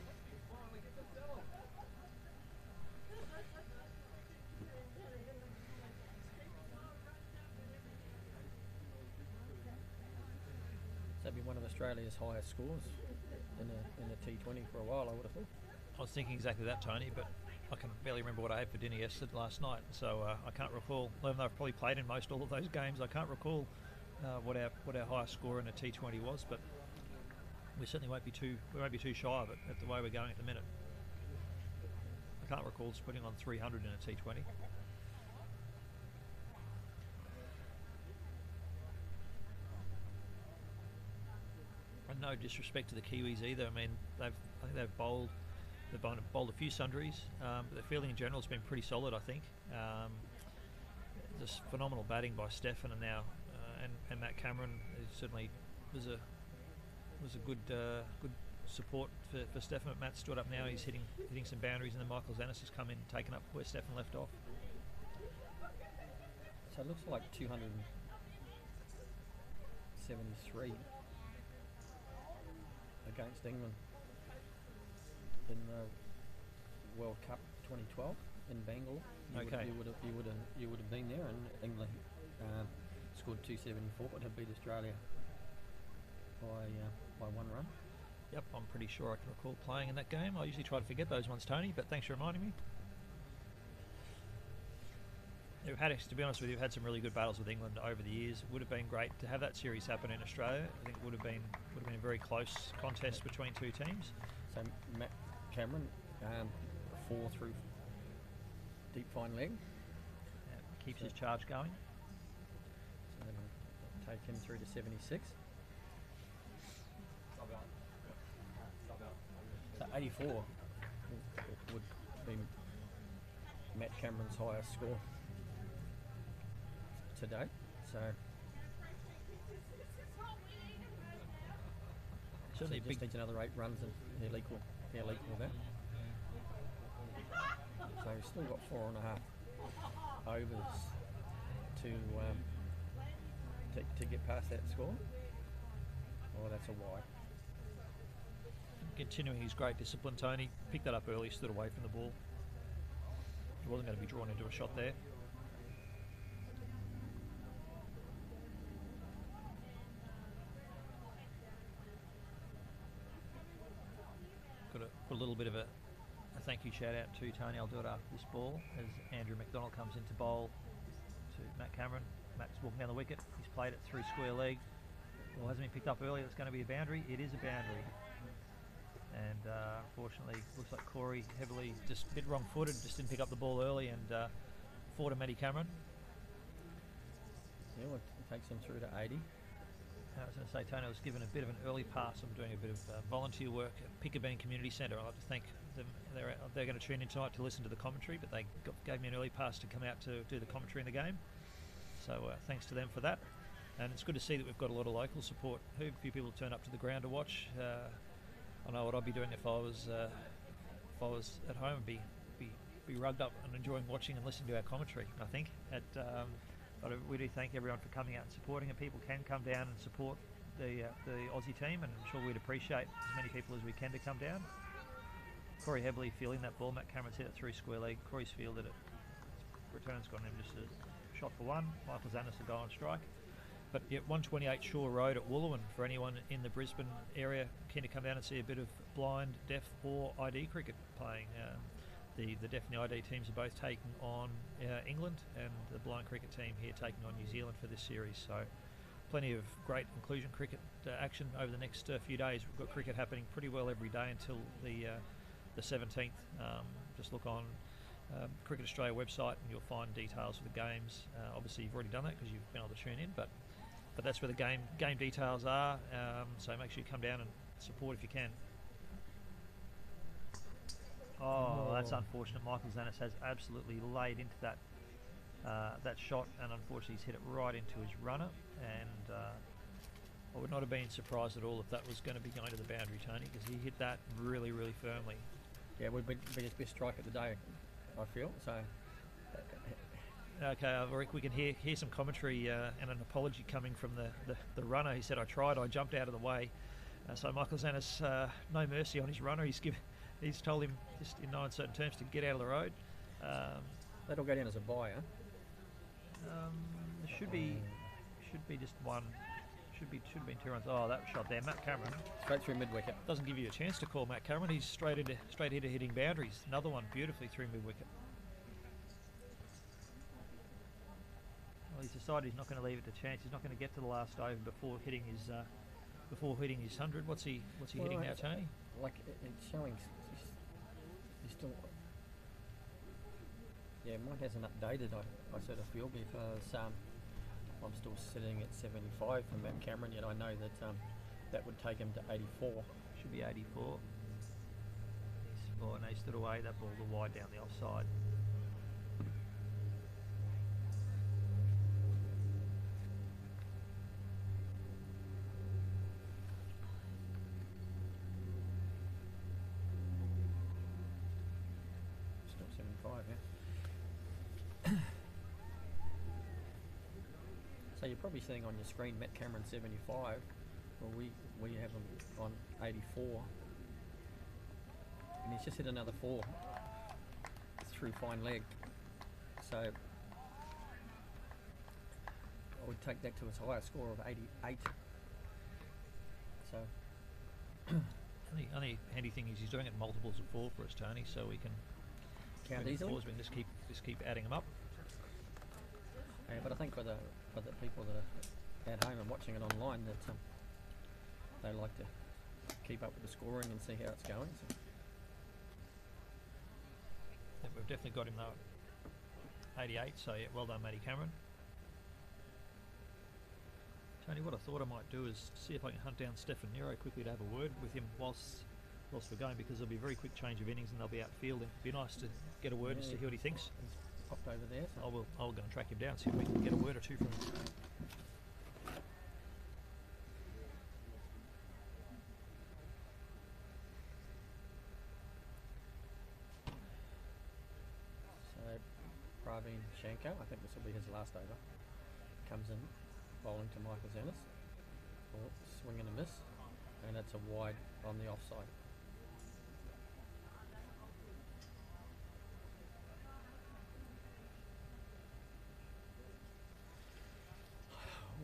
That'd be one of Australia's highest scores in a T20 for a while, I would have thought. I was thinking exactly that, Tony, but I can barely remember what I had for dinner yesterday last night, so I can't recall. Even though I've probably played in most all of those games, I can't recall what our highest score in a T20 was. But we certainly won't be too shy of it at the way we're going at the minute. I can't recall us putting on 300 in a T20. And no disrespect to the Kiwis either. I mean, I think they've bowled a few sundries, but their fielding in general has been pretty solid, I think. Just phenomenal batting by Stefan and now and Matt Cameron. It certainly was a good support for Stefan. Matt stood up now. He's hitting some boundaries, and then Michael Zanis has come in, taken up where Stefan left off. So it looks like 273 against England in the World Cup 2012 in Bangalore. You would have been there, and England scored 274, but have beat Australia by 1 run. Yep, I'm pretty sure I can recall playing in that game. I usually try to forget those ones, Tony, but thanks for reminding me. To be honest with you, we've had some really good battles with England over the years. It would have been great to have that series happen in Australia. I think it would have been a very close contest between two teams. So Matt Cameron, 4 through deep fine leg, keeps his charge going. So that'll take him through to 76. So 84 would be Matt Cameron's highest score today. So Certainly he just needs another 8 runs and he'll equal that. So he's still got 4.5 overs to get past that score. Oh, that's a wide. Continuing his great discipline, Tony picked that up early, stood away from the ball. He wasn't going to be drawn into a shot there. Got a little bit of a thank you shout out to Tony. I'll do it after this ball as Andrew McDonald comes into bowl to Matt Cameron. Matt's walking down the wicket. He's played it through square leg. Ball hasn't been picked up early. It's going to be a boundary. It is a boundary. And unfortunately, looks like Corey heavily just a bit wrong-footed, just didn't pick up the ball early and fought to Matty Cameron. Yeah, well, it takes him through to 80. I was going to say, Tony was given a bit of an early pass. I'm doing a bit of volunteer work at Pickabeen Community Centre. I'd like to thank them. They're going to tune in tonight to listen to the commentary, but they gave me an early pass to come out to do the commentary in the game. So thanks to them for that. And it's good to see that we've got a lot of local support. A few people turned up to the ground to watch. I know what I'd be doing if I was at home and be rugged up and enjoying watching and listening to our commentary. I think. But we do thank everyone for coming out and supporting, and people can come down and support the Aussie team, and I'm sure we'd appreciate as many people as we can to come down. Corey heavily fielding that ball. Matt Cameron's hit it through square leg. Corey's fielded it. Return's gone in just a shot for one. Michael Zanis will go on strike. But yeah, 128 Shore Road at Wooloowin for anyone in the Brisbane area keen to come down and see a bit of blind, deaf or ID cricket playing. The deaf and the ID teams are both taking on England, and the blind cricket team here taking on New Zealand for this series. So plenty of great inclusion cricket action over the next few days. We've got cricket happening pretty well every day until the 17th. Just look on Cricket Australia website and you'll find details of the games. Obviously you've already done that because you've been able to tune in, but that's where the game details are. So make sure you come down and support if you can. Oh, that's unfortunate. Michael Zanis has absolutely laid into that shot, and unfortunately he's hit it right into his runner. And I would not have been surprised at all if that was going to be going to the boundary, Tony, because he hit that really, really firmly. Yeah, it would be his best strike of the day, I feel. So. Okay, we can hear some commentary and an apology coming from the runner. He said, "I tried, I jumped out of the way." So Michael Zanis, no mercy on his runner. He's told him just in no uncertain terms to get out of the road. That'll go down as a bye, huh? There should be just one. Should have been 2 runs. Oh, that shot there, Matt Cameron. Straight through mid-wicket. Doesn't give you a chance to call Matt Cameron. He's straight into hitting boundaries. Another one beautifully through mid-wicket. Well, he's decided he's not going to leave it to chance. He's not going to get to the last over before hitting his 100. What's he hitting now, Tony? Like it's showing. He's still. Yeah, mine hasn't updated. I sort of feel because I'm still sitting at 75 for Matt Cameron. Yet I know that that would take him to 84. Should be 84. He stood away. That ball the wide down the offside. Still 75, yeah. So you're probably seeing on your screen Matt Cameron 75. Well, we have him on 84, and he's just hit another 4 through fine leg. So I would take that to his highest score of 88. So Only handy thing is he's doing it in multiples of 4 for us, Tony, so we can count easily. We can just keep adding them up. Yeah, but I think for the people that are at home and watching it online, that they like to keep up with the scoring and see how it's going. So. Yeah, we've definitely got him though 88. So yeah, well done, Matty Cameron. Tony, what I thought I might do is see if I can hunt down Stefan Nero quickly to have a word with him whilst we're going, because there'll be a very quick change of innings and they'll be out fielding. It'd be nice to get a word just to hear what he thinks. He's popped over there. So. I'll go and track him down, see if we can get a word or two from him. So Praveen Shankar, I think this will be his last over. Comes in, bowling to Michael Zennis. Swing and a miss, and it's a wide on the offside.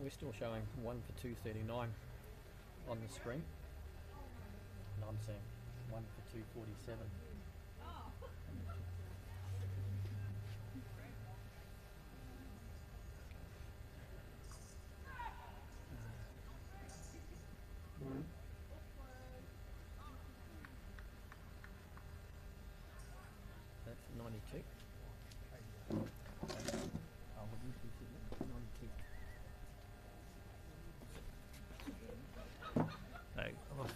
We're still showing 1 for 239 on the screen, and I'm seeing 1 for 247. That's 92. What do you think it is? 92. I'm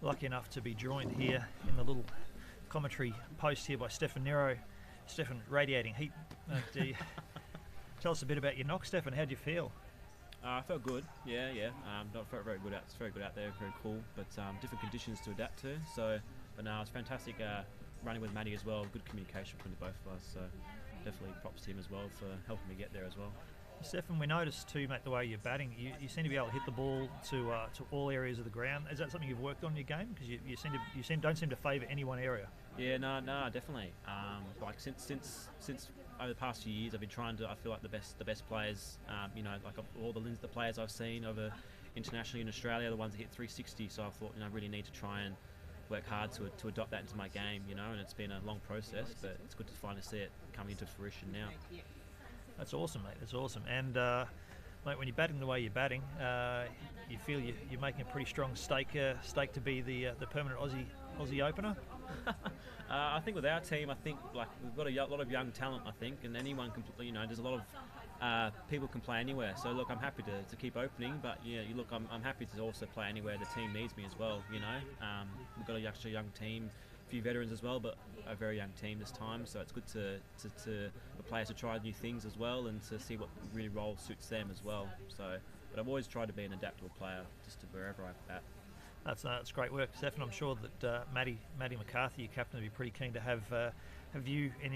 lucky enough to be joined here in the little commentary post here by Stefan Nero. Stefan, radiating heat. Tell us a bit about your knock, Stefan. How'd you feel? I felt good, yeah. Not felt very good out. It's very good out there, very cool. But different conditions to adapt to. So, but no, it's fantastic running with Matty as well. Good communication between the both of us. So, definitely props to him as well for helping me get there as well. Stefan, we noticed too, mate, the way you're batting. You seem to be able to hit the ball to all areas of the ground. Is that something you've worked on in your game? Because you don't seem to favour any one area. Yeah, no, definitely. Like since over the past few years, I've been trying to. I feel like the best players. Like all the players I've seen over internationally in Australia, the ones that hit 360. So I thought, I really need to try and work hard to adopt that into my game. And it's been a long process, but it's good to finally see it coming into fruition now. That's awesome, mate. That's awesome. And mate, when you're batting the way you're batting, you feel you're making a pretty strong stake to be the permanent Aussie opener. I think with our team, I think like we've got a lot of young talent. I think, and anyone can. There's a lot of people can play anywhere. So look, I'm happy to keep opening, but I'm happy to also play anywhere the team needs me as well. We've got a young team. A few veterans as well, but a very young team this time, so it's good to the players to try new things as well and to see what really role suits them as well. So, but I've always tried to be an adaptable player just to wherever I'm at. That's great work, Stefan. I'm sure that Matty McCarthy, your captain, would be pretty keen to have you in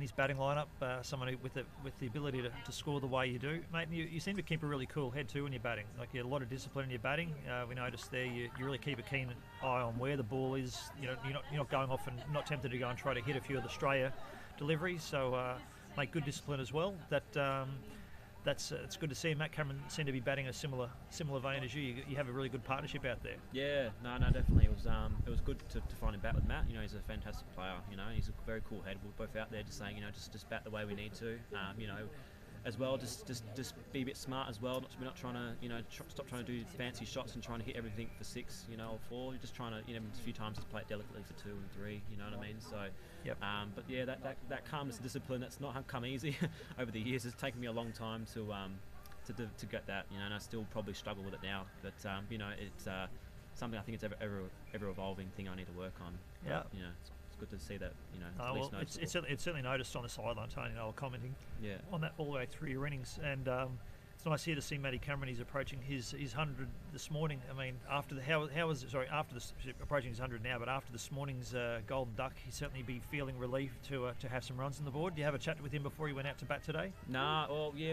his batting lineup. Someone with the ability to score the way you do, mate. You seem to keep a really cool head too when you're batting. Like you have a lot of discipline in your batting. We noticed there you really keep a keen eye on where the ball is. You're not going off and not tempted to go and try to hit a few of the Australia deliveries. So make good discipline as well. It's good to see. Matt Cameron seemed to be batting a similar vein as you. You have a really good partnership out there. Yeah, no, definitely. It was good to find him bat with Matt. He's a fantastic player. He's a very cool head. We're both out there just saying, just bat the way we need to. As well, just be a bit smart as well. We're not trying to, stop trying to do fancy shots and trying to hit everything for 6, or 4. You're just trying to, a few times just play it delicately for 2 and 3. You know what I mean? So, yep. But yeah, that calmness and discipline, that's not come easy over the years. It's taken me a long time to get that. And I still probably struggle with it now. But it's something I think it's ever evolving thing I need to work on. Yeah. It's good to see that, at least noticeable. It's certainly noticed on the sideline, Tony and I were commenting on that all the way through your innings, and it's nice here to see Matty Cameron. He's approaching his 100 this morning. I mean, after approaching his 100 now, but after this morning's golden duck, he'd certainly be feeling relieved to have some runs on the board. Did you have a chat with him before he went out to bat today? Nah, well, yeah,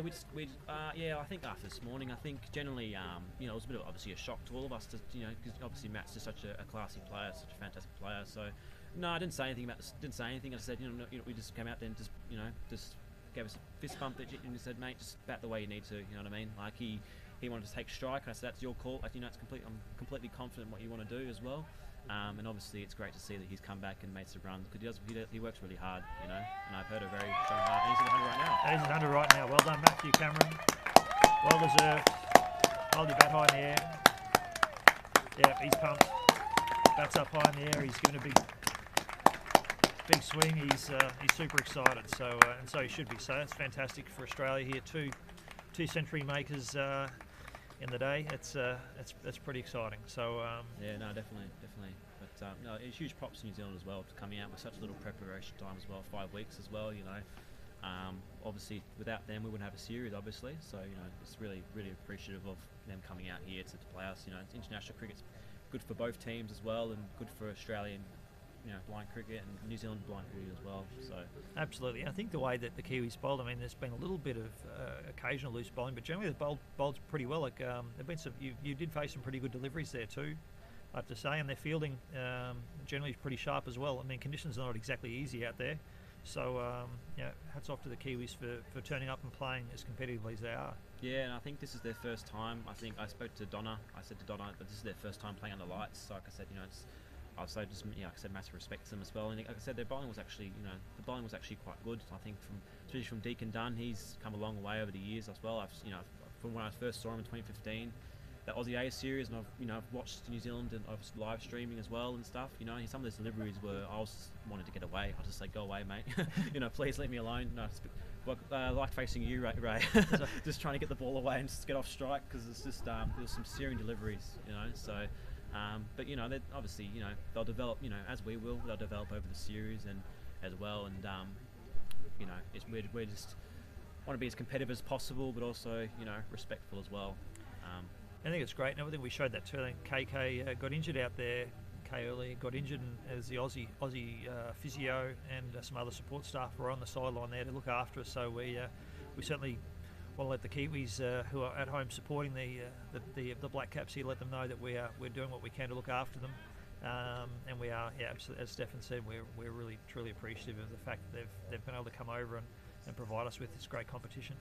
I think after this morning, I think generally, it was a bit of obviously a shock to all of us, because obviously Matt's just such a classy player, such a fantastic player, so. No, I didn't say anything about this. Didn't say anything. I said, we just came out there and just gave us a fist bump. And he said, mate, just bat the way you need to. You know what I mean? Like he wanted to take strike. I said, that's your call. Like, it's complete. I'm completely confident in what you want to do as well. And obviously, it's great to see that he's come back and made some runs because he works really hard. And I've heard a very strong heart. And he's at 100 right now. And he's at 100 right now. Well done, Matthew Cameron. Well deserved. Hold your bat high in the air. Yeah, he's pumped. Bats up high in the air. He's going to be big swing. He's super excited. So and so he should be. So it's fantastic for Australia here. Two century makers in the day. It's pretty exciting. So yeah, no, definitely. But no, it's huge props to New Zealand as well for coming out with such little preparation time as well. 5 weeks as well. Obviously, without them, we wouldn't have a series, obviously. So, it's really, really appreciative of them coming out here to play us. International cricket's good for both teams as well, and good for Australian, blind cricket and New Zealand blind cricket as well. So absolutely. I think the way that the Kiwis bowled, I mean, there's been a little bit of occasional loose bowling, but generally they bowled pretty well. Like there've been some, you did face some pretty good deliveries there too, I have to say, and their fielding generally is pretty sharp as well. I mean, conditions are not exactly easy out there. So, hats off to the Kiwis for turning up and playing as competitively as they are. Yeah, and I think this is their first time. I think I spoke to Donna. I said to Donna that this is their first time playing under lights. So, like I said, like I said, massive respect to them as well. And like I said, their bowling was actually, the bowling was actually quite good. I think especially from Deacon Dunn, he's come a long way over the years as well. From when I first saw him in 2015. That Aussie A series, and I've watched New Zealand and I was live streaming as well and stuff. Some of those deliveries were I was wanted to get away. I just say, go away, mate. Please leave me alone. No, like facing you, Ray. Just trying to get the ball away and just get off strike because it's just there was some searing deliveries. So, but they obviously they'll develop. As we will, they'll develop over the series and as well. And we're just want to be as competitive as possible, but also respectful as well. I think it's great, and I think we showed that too. I think KK got injured out there. Kay early got injured, and as the Aussie physio and some other support staff were on the sideline there to look after us. So we certainly want to let the Kiwis who are at home supporting the Black Caps here, let them know that we're doing what we can to look after them. And we are, as Stefan said, we're really truly appreciative of the fact that they've been able to come over and provide us with this great competition.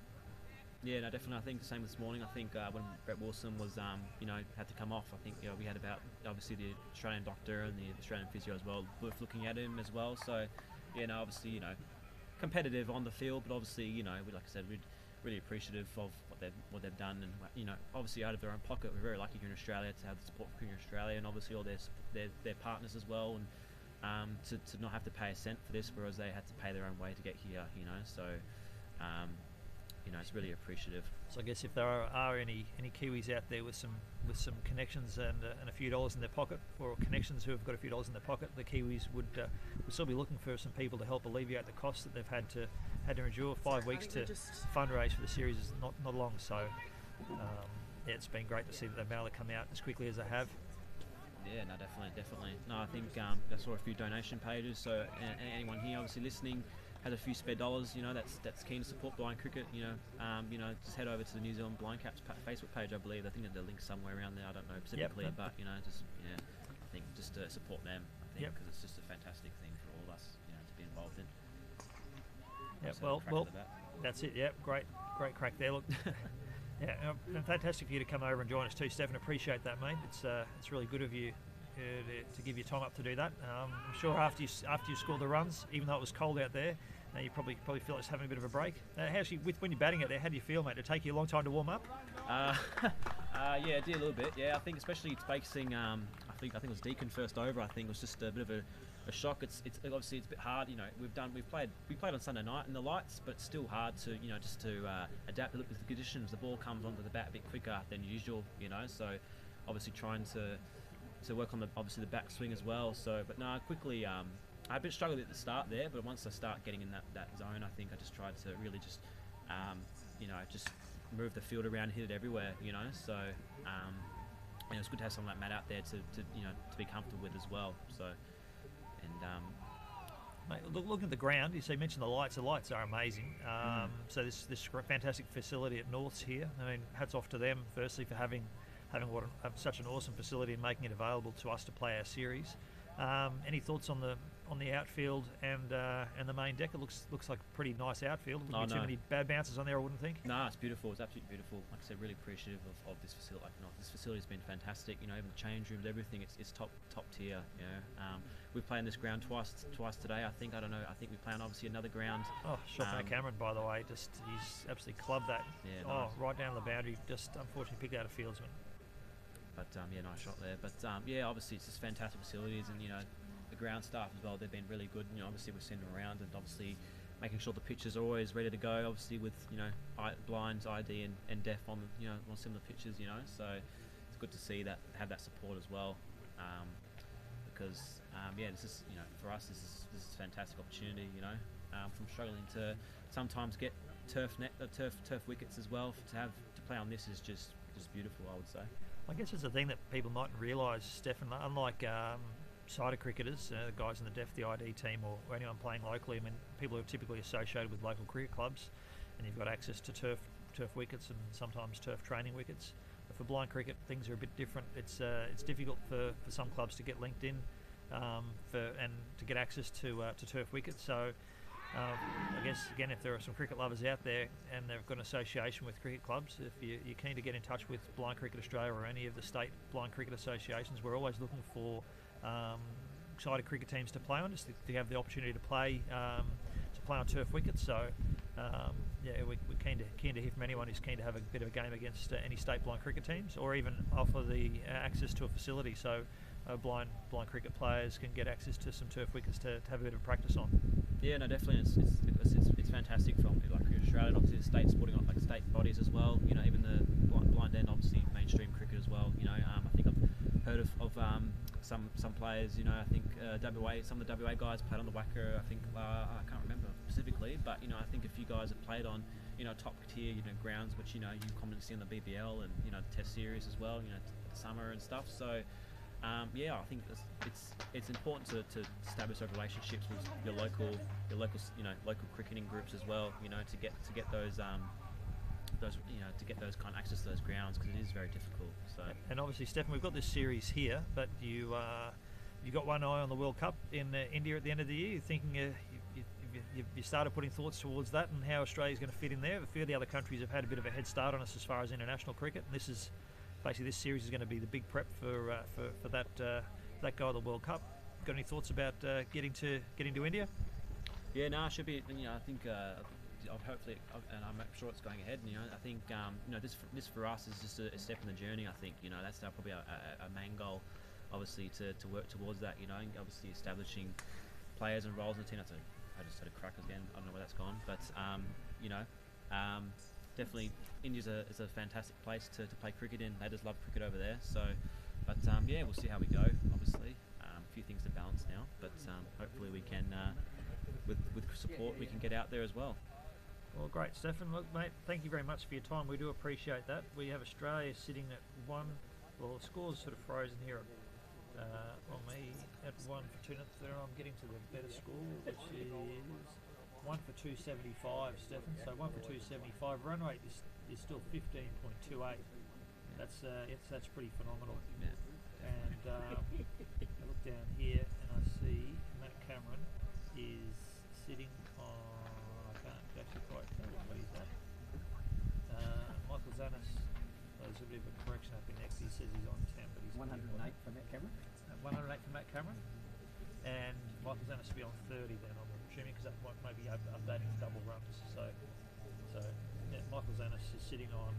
Yeah, no, definitely. I think the same this morning. I think when Brett Wilson was, had to come off, I think we had about obviously the Australian doctor and the Australian physio as well, both looking at him as well. So, obviously, competitive on the field, but obviously, like I said, we're really appreciative of what they've done, and obviously out of their own pocket, we're very lucky here in Australia to have the support from Australia, and obviously all their partners as well, and to not have to pay a cent for this, whereas they had to pay their own way to get here. So. It's really appreciative. So I guess if there are any Kiwis out there with some connections and a few dollars in their pocket, or connections who have got a few dollars in their pocket, the Kiwis would still be looking for some people to help alleviate the costs that they've had to endure. 5 weeks to fundraise for the series is not long. So it's been great to see that they've been able to come out as quickly as they have. Yeah, no, definitely. No, I think I saw a few donation pages. So anyone here obviously listening has a few spare dollars, that's keen to support blind cricket, just head over to the New Zealand Blind Caps Facebook page, I believe. I think there's a link somewhere around there, I don't know specifically, but, I think just to support them, because it's just a fantastic thing for all of us, to be involved in. Yeah, So well, that's it, great crack there, look. And fantastic for you to come over and join us too, Stephen, appreciate that, mate. It's really good of you to give your time up to do that. I'm sure after you scored the runs, even though it was cold out there, you probably feel like it's having a bit of a break. When you're batting out there, how do you feel, mate? Did it take you a long time to warm up? Yeah, it did a little bit. Yeah, I think especially facing. I think it was Deacon first over. I think it was just a bit of a shock. It's obviously it's a bit hard. We played on Sunday night in the lights, but it's still hard to just to adapt with the conditions. The ball comes onto the bat a bit quicker than usual. So obviously trying to work on the backswing as well. So, but no, quickly. I a bit struggled at the start there, but once I start getting in that zone, I think I just tried to really just move the field around, hit it everywhere. So it's good to have something like Matt out there to be comfortable with as well. So, and mate, looking at the ground, you mentioned the lights. The lights are amazing. So this fantastic facility at Norths here. I mean, hats off to them firstly for having such an awesome facility and making it available to us to play our series. Any thoughts on the outfield and the main deck? It looks like a pretty nice outfield. Wouldn't be too many bad bounces on there, I wouldn't think. No, it's beautiful. It's absolutely beautiful. Like I said, really appreciative of this facility. This facility's been fantastic. Even the change rooms, everything. It's top tier. We play in this ground twice today. I think we play on obviously another ground. Oh, Shotgun Cameron, by the way, he's absolutely clubbed that. Yeah, nice. Right down the boundary. Just unfortunately picked out a fieldsman. But nice shot there. But obviously it's just fantastic facilities, and the ground staff as well. They've been really good. You know, obviously we've seen them around, and obviously making sure the pitches are always ready to go. Obviously with blinds, ID, and deaf on on similar pitches. So it's good to see that, have that support as well. Because this is for us this is a fantastic opportunity. From struggling to sometimes get turf wickets as well, to play on this is just beautiful, I would say. I guess it's a thing that people mightn't realise, Stefan. Unlike cider cricketers, guys in the deaf, the ID team, or anyone playing locally, I mean, people are typically associated with local cricket clubs, and you've got access to turf wickets and sometimes turf training wickets. But for blind cricket, things are a bit different. It's difficult for some clubs to get linked in and to get access to turf wickets. So I guess, again, if there are some cricket lovers out there and they've got an association with cricket clubs, if you're keen to get in touch with Blind Cricket Australia or any of the state blind cricket associations, we're always looking for excited cricket teams to play on, just to have the opportunity to play on turf wickets. So we're keen to hear from anyone who's keen to have a bit of a game against any state blind cricket teams, or even offer the access to a facility so blind cricket players can get access to some turf wickets to have a bit of practice on. Yeah, no, definitely. It's fantastic from like Cricket Australia, and obviously the state sporting state bodies as well. Even the blind end, obviously mainstream cricket as well. I think I've heard of some players. I think some of the WA guys played on the Wacker. I think I can't remember specifically, but I think a few guys have played on top tier grounds, which you commonly see on the BBL and the Test series as well. Summer and stuff. So. I think it's important to establish those relationships with your local cricketing groups as well. To get those kind of access to those grounds, because it is very difficult. So. And obviously, Stefan, we've got this series here, but you got one eye on the World Cup in India at the end of the year. You're thinking you started putting thoughts towards that and how Australia's going to fit in there. A few of the other countries have had a bit of a head start on us as far as international cricket, and this series is going to be the big prep for that go of the World Cup. Got any thoughts about getting to India? Yeah, no, it should be. I think hopefully, and I'm sure it's going ahead. I think this for us is just a step in the journey. I think that's probably a main goal, obviously, to work towards that. And obviously establishing players and roles in the team. I just had a crack again. I don't know where that's gone, but definitely, India's is a fantastic place to play cricket in. They just love cricket over there. So, but we'll see how we go. Obviously, a few things to balance now, but hopefully we can, with support, we can get out there as well. Well, great, Stefan. Look, mate, thank you very much for your time. We do appreciate that. We have Australia sitting at 1. Well, the score's sort of frozen here on me at 1 for 2. I'm getting to the better score, which is 1 for 275, Stefan. So 1 for 275. Run rate is still 15.28. That's pretty phenomenal. Yeah. And I look down here and I see Matt Cameron is sitting on. I can't actually quite tell what he's at. Michael Zanis. There's a bit of a correction up in next. He says he's on 10, but he's 108 for Matt Cameron. 108 for Matt Cameron. And Michael Zanis will be on 30 then, I'm assuming, because that might be updating to double runs. So yeah, Michael Zanis is sitting on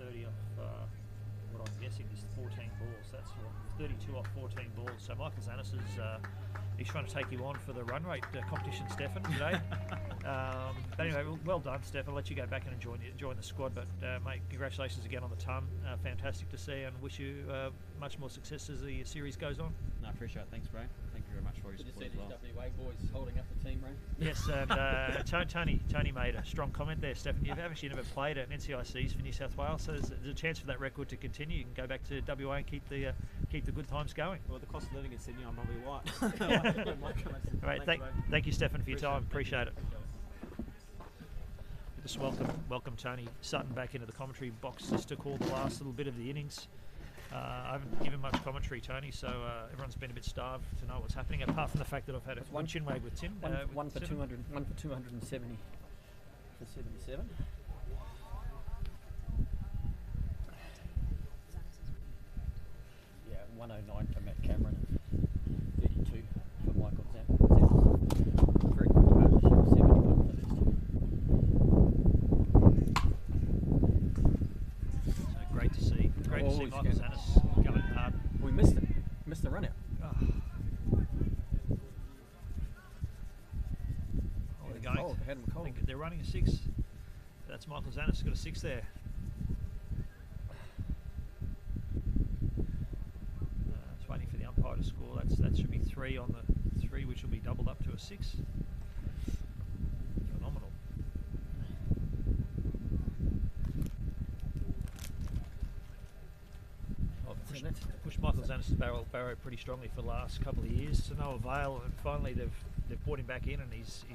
30 off what I'm guessing is 14 balls. That's 32 off 14 balls. So Michael Zanis is he's trying to take you on for the run rate competition, Stefan, today. But anyway, well done, Stefan. I'll let you go back and join the squad. But mate, congratulations again on the ton. Fantastic to see, and wish you much more success as the series goes on. No, I appreciate it. Thanks, Ray. Thank you very much for your support as well. Did you see these WA boys holding up the team, Ray? Yes, and Tony made a strong comment there, Stefan. You've actually never played at NCICs for New South Wales, so there's a chance for that record to continue. You can go back to WA and keep the good times going. Well, the cost of living in Sydney, I'm probably white. Right, thank you, Stefan, for your time. Appreciate it. Just welcome Tony Sutton back into the commentary box just to call the last little bit of the innings. I haven't given much commentary, Tony, so everyone's been a bit starved to know what's happening, apart from the fact that I've had one chinwag with Tim. One for 270 for 77. Yeah, 109 for Matt Cameron and 32 for Michael Zanis. Very good partnership, 71 for the first two. So great to see. Great to see Michael Zanis going hard. We missed it. Missed the run out. Oh. they're running a 6. That's Michael Zanis has got a 6 there. It's waiting for the umpire to score. That should be 3 on the 3, which will be doubled up to a 6. Phenomenal. Pushed Michael Zanis' barrow pretty strongly for the last couple of years to no avail, and finally they've brought him back in, and he's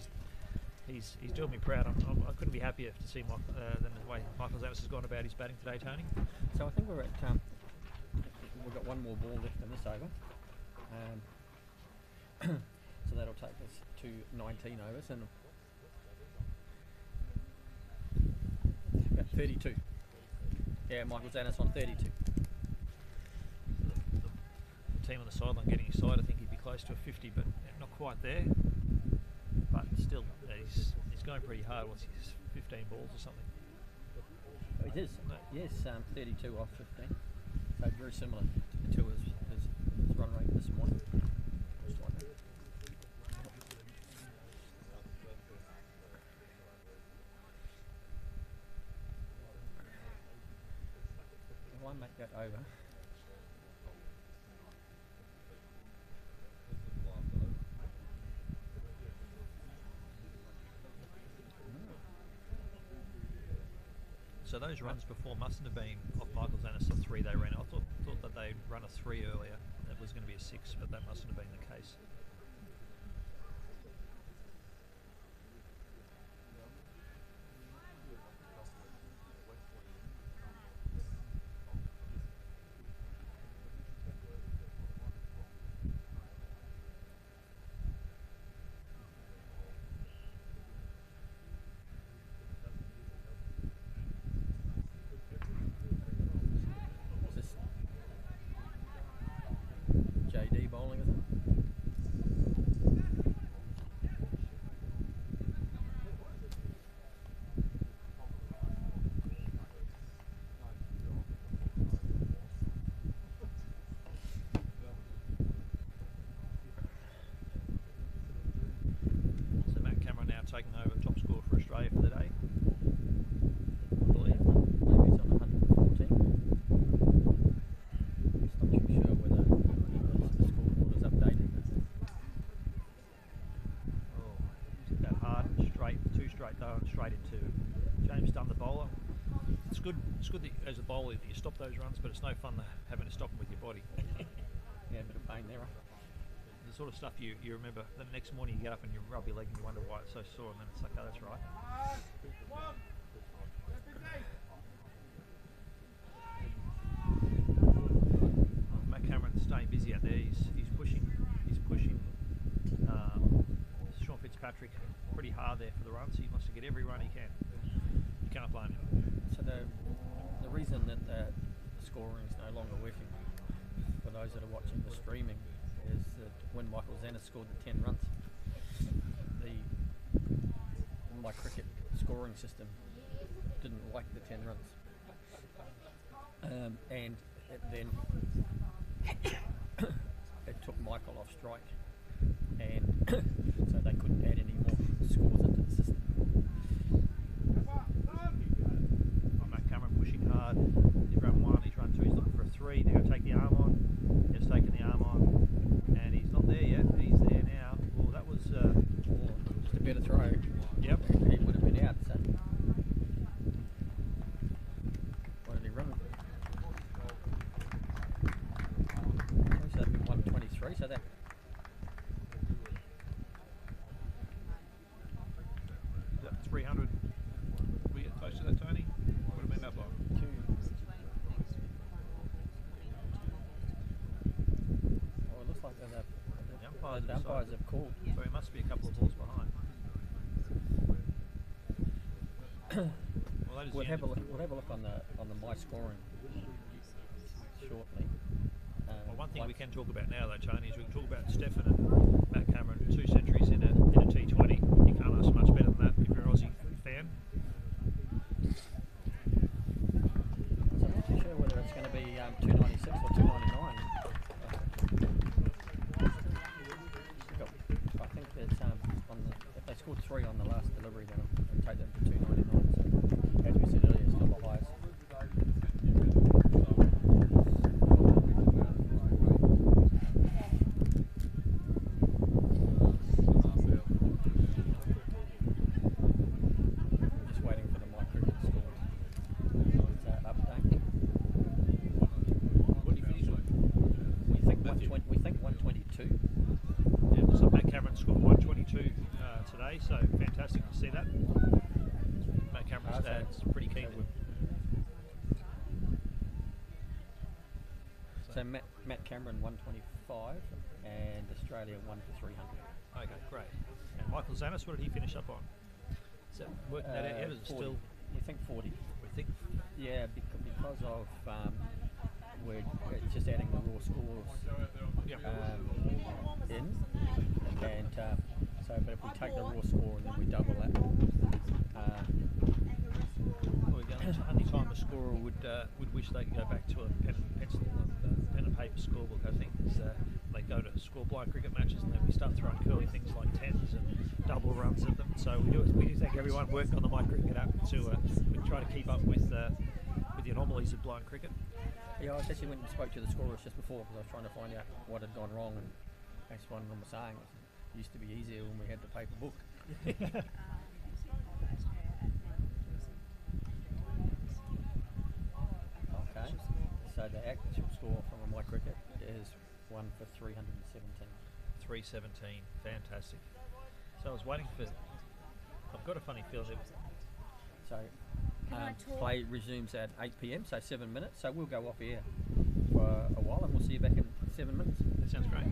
doing me proud. I couldn't be happier to see than the way Michael Zanis has gone about his batting today, Tony. So I think we're at we've got one more ball left in this over, so that'll take us to 19 overs and about 32. Yeah, Michael Zanis on 32. The team on the sideline getting excited. I think he'd be close to a 50, but not quite there. But still, he's going pretty hard. What's his 15 balls or something? Oh, it is. Yes, 32 off 15. So very similar to his run rate this morning. Just like that. If I make that over. So those runs before mustn't have been off Michael Zanis, a 3 they ran. I thought that they'd run a 3 earlier. That was going to be a 6, but that mustn't have been the case. JD bowling, is it? So Matt Cameron now taking over top score for Australia for the day. I believe maybe it's on 114. Just not too sure whether the scoreboard is updated. Oh, hit that hard and straight, 2 straight though, and straight into James Dunn, the bowler. It's good that as a bowler that you stop those runs, but it's no fun having to stop them with your body. Yeah, a bit of pain there. The sort of stuff you remember. The next morning you get up and you rub your leg and you wonder why it's so sore, and then it's like, oh, that's right. Matt Cameron's staying busy out there. He's pushing Sean Fitzpatrick pretty hard there for the runs. He wants to get every run he can. You can't blame him. So the reason that the scoring is no longer working for those that are watching the streaming is that when Michael Zanis scored the 10 runs, my cricket scoring system didn't like the 10 runs, and then it took Michael off strike, and so they couldn't add any more scores into the system. Matt Cameron pushing hard. He's run 1, he's run 2, he's looking for a 3. They're going to take the arm on. He's taken the arm on, and he's not there yet. He's there now. Well, that was Just a better throw. yep. He would have been out. So what did he run? So that'd be 123. So that. Is that 300? We get close to that, Tony? Would have been that long. Oh, it looks like The the umpires have called. So he must be a couple of balls behind. Well, that is We'll the have end a look. We'll have a look on the my scoring shortly. Well, one thing we can talk about now, though, Tony, is we can talk about Stefan and Matt Cameron, 2 centuries in a T20. You can't ask much better than that if you're an Aussie fan. So I'm not too sure whether it's going to be 296 or 299. I think it's if they scored 3 on the last delivery, then it'll take see that? Matt Cameron's dad's pretty keen. So Matt Cameron 125 and Australia 1 for 300. Okay, great. And Michael Zanis, what did he finish up on? Is that working that out yet? Is it 40. still? We think 40. We think. Yeah, because of we're just adding the raw scores Yep. in, and so but if we take the raw score and then we double that, Only time a scorer would wish they could go back to a pen and paper scorebook, I think, is they go to score blind cricket matches and then we start throwing curly things like tens and double runs at them. So we do thank everyone working on the My Cricket app to we try to keep up with the anomalies of blind cricket. yeah, I actually went and spoke to the scorers just before because I was trying to find out what had gone wrong, and that's one of them was saying it used to be easier when we had the paper book. Okay, so the actual score from a My Cricket is 1 for 317. 317, fantastic. So I was waiting for. I've got a funny feeling. So Can I talk? play resumes at 8 p.m, so 7 minutes. So we'll go off air for a while and we'll see you back in 7 minutes. That sounds great.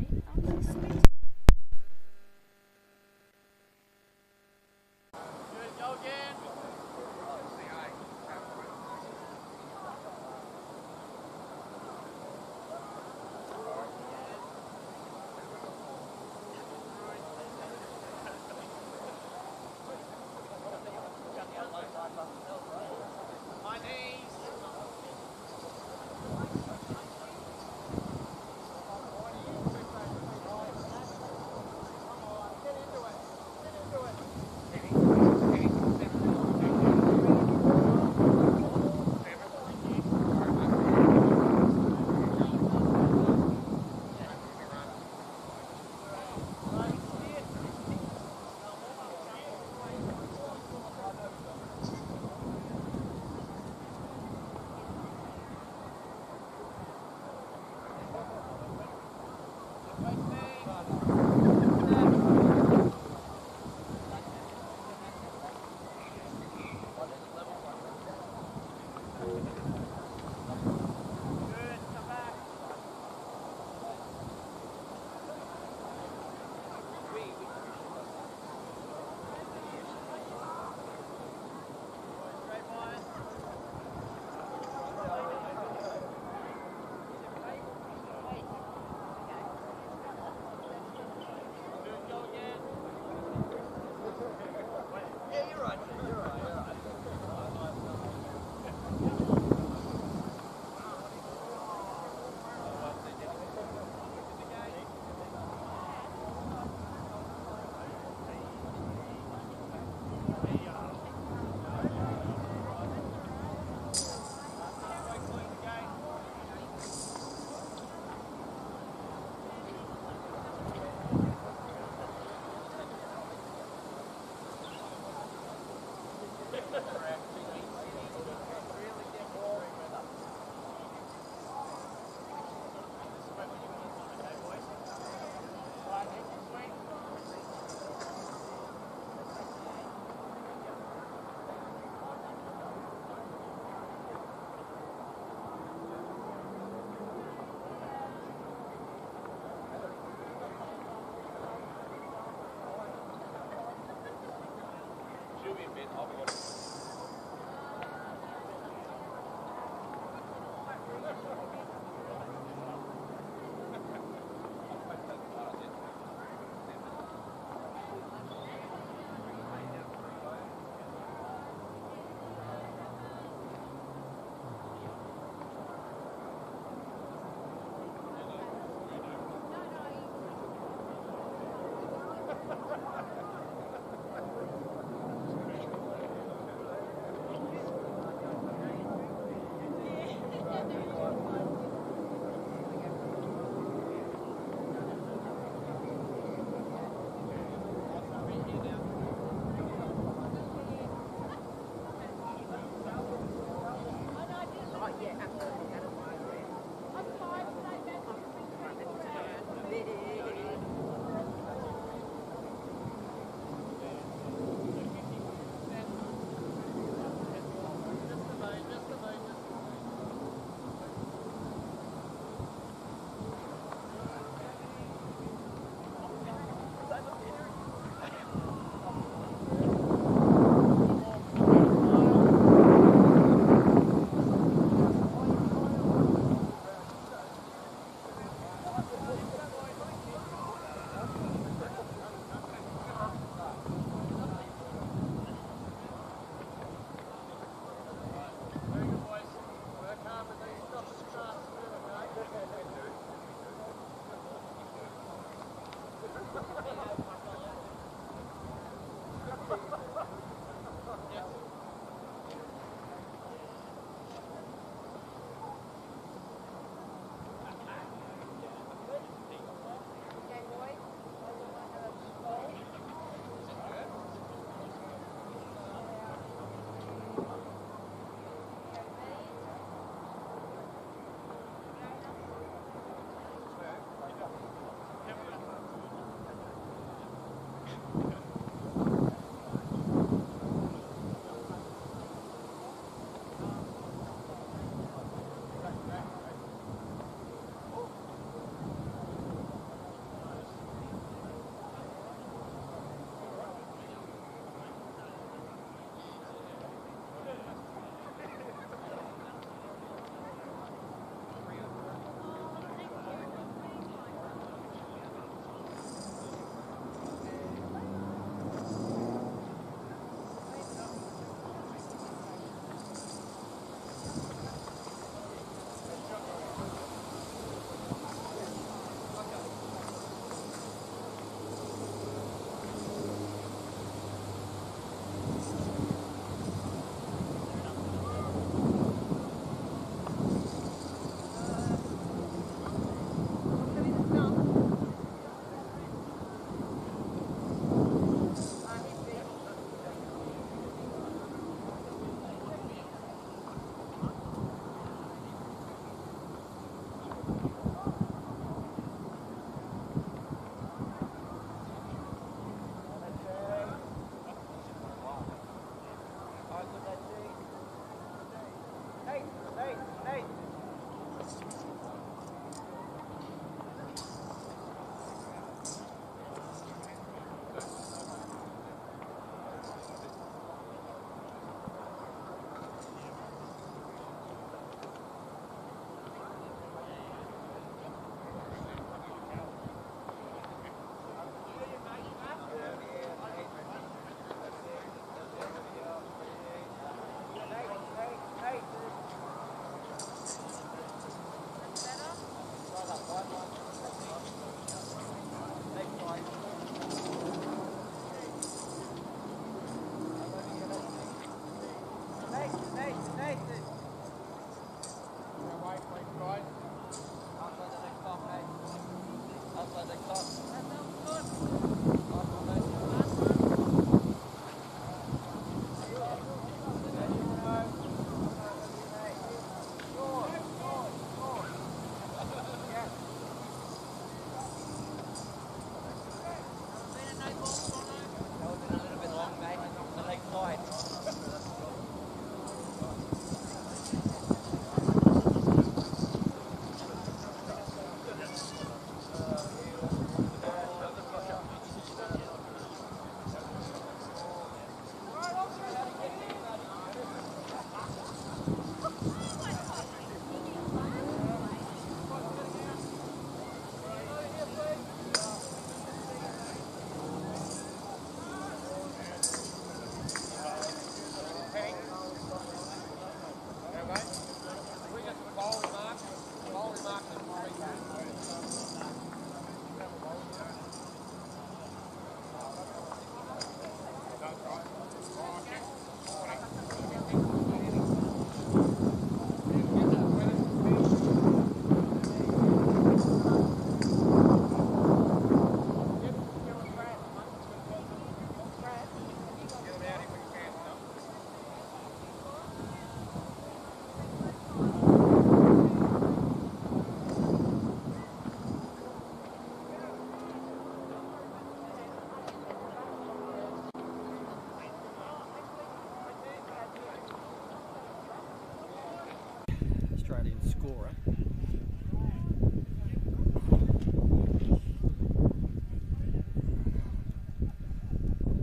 Australian scorer.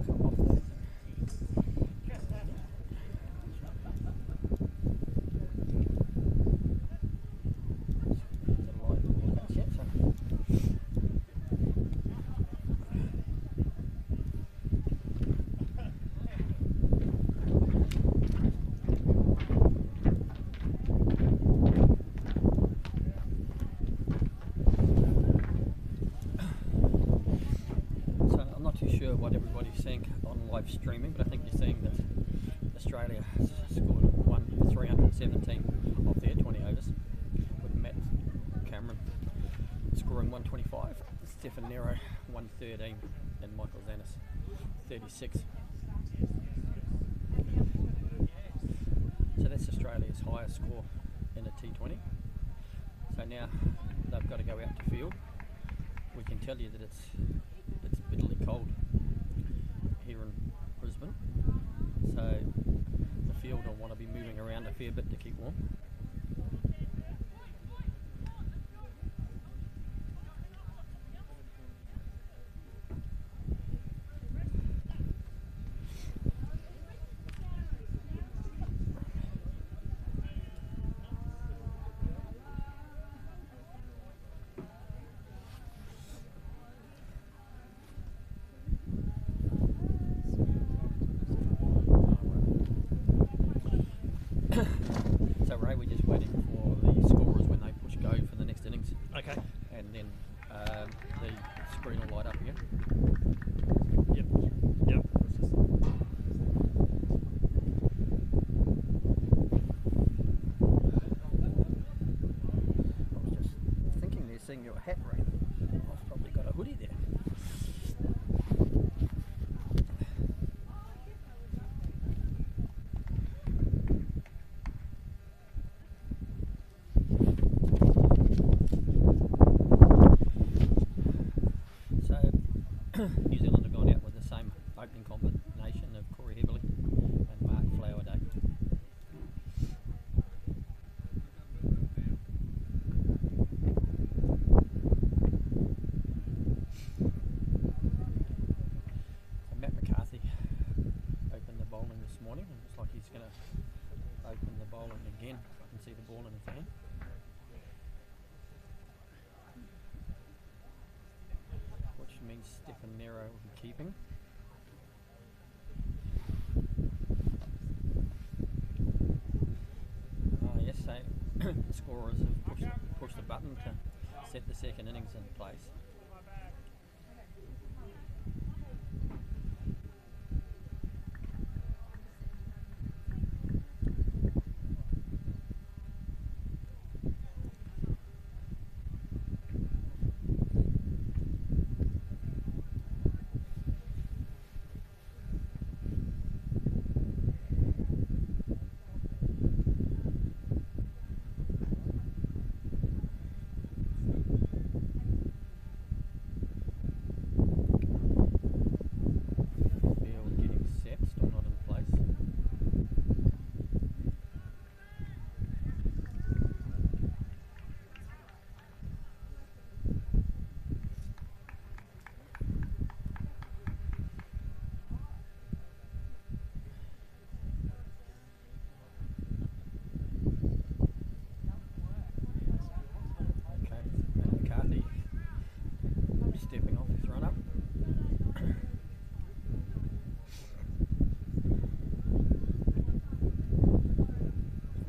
Come off there. So I'm not too sure what everybody's seeing on live streaming, but I think you're seeing that Australia has scored 317 off their 20 overs, with Matt Cameron scoring 125, Stefan Nero 113, and Michael Zanis 36. So that's Australia's highest score in a T20. So now they've got to go out to field. We can tell you that it's bitterly cold here in Brisbane, so the field will want to be moving around a fair bit to keep warm. So Ray, we're just waiting for the scorers when they push go for the next innings, Okay. and then the screen will light up again. Yep. Yep. I was just thinking there, seeing your hat, Ray. I've probably got a hoodie there. So New Zealand have gone out with the same opening combination of Corey Heberley and Mark Flowerday. So Matt McCarthy opened the bowling this morning, and looks like he's going to open the bowling again. I can see the ball in his hand. Which means Stefan Nero will be keeping. Yes, so the scorers have pushed the button to set the second innings in place. Field getting set, still not in place. Okay, McCarthy stepping off his run up.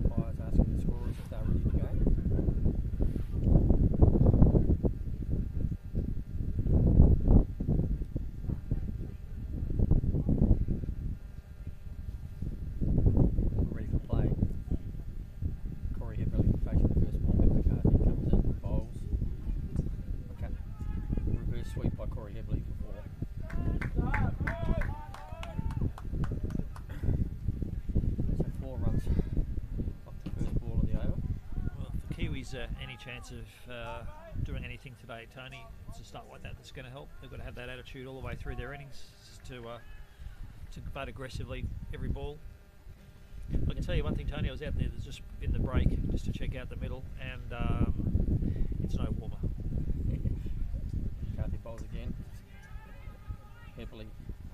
Umpire's asking the scorers if they're ready to go. We're ready for play. Corey Heberley facing the first ball. Matt McCarthy comes in, bowls. Okay. Reverse sweep by Corey Heberley for 4. So 4 runs off the first ball of the over. Well, if the Kiwis any chance of doing anything today, Tony, it's a start like that that's going to help. They've got to have that attitude all the way through their innings to bat aggressively every ball. Look, can tell you one thing, Tony. I was out there just in the break just to check out the middle, and it's no warmer. McCarthy bowls again. Heavily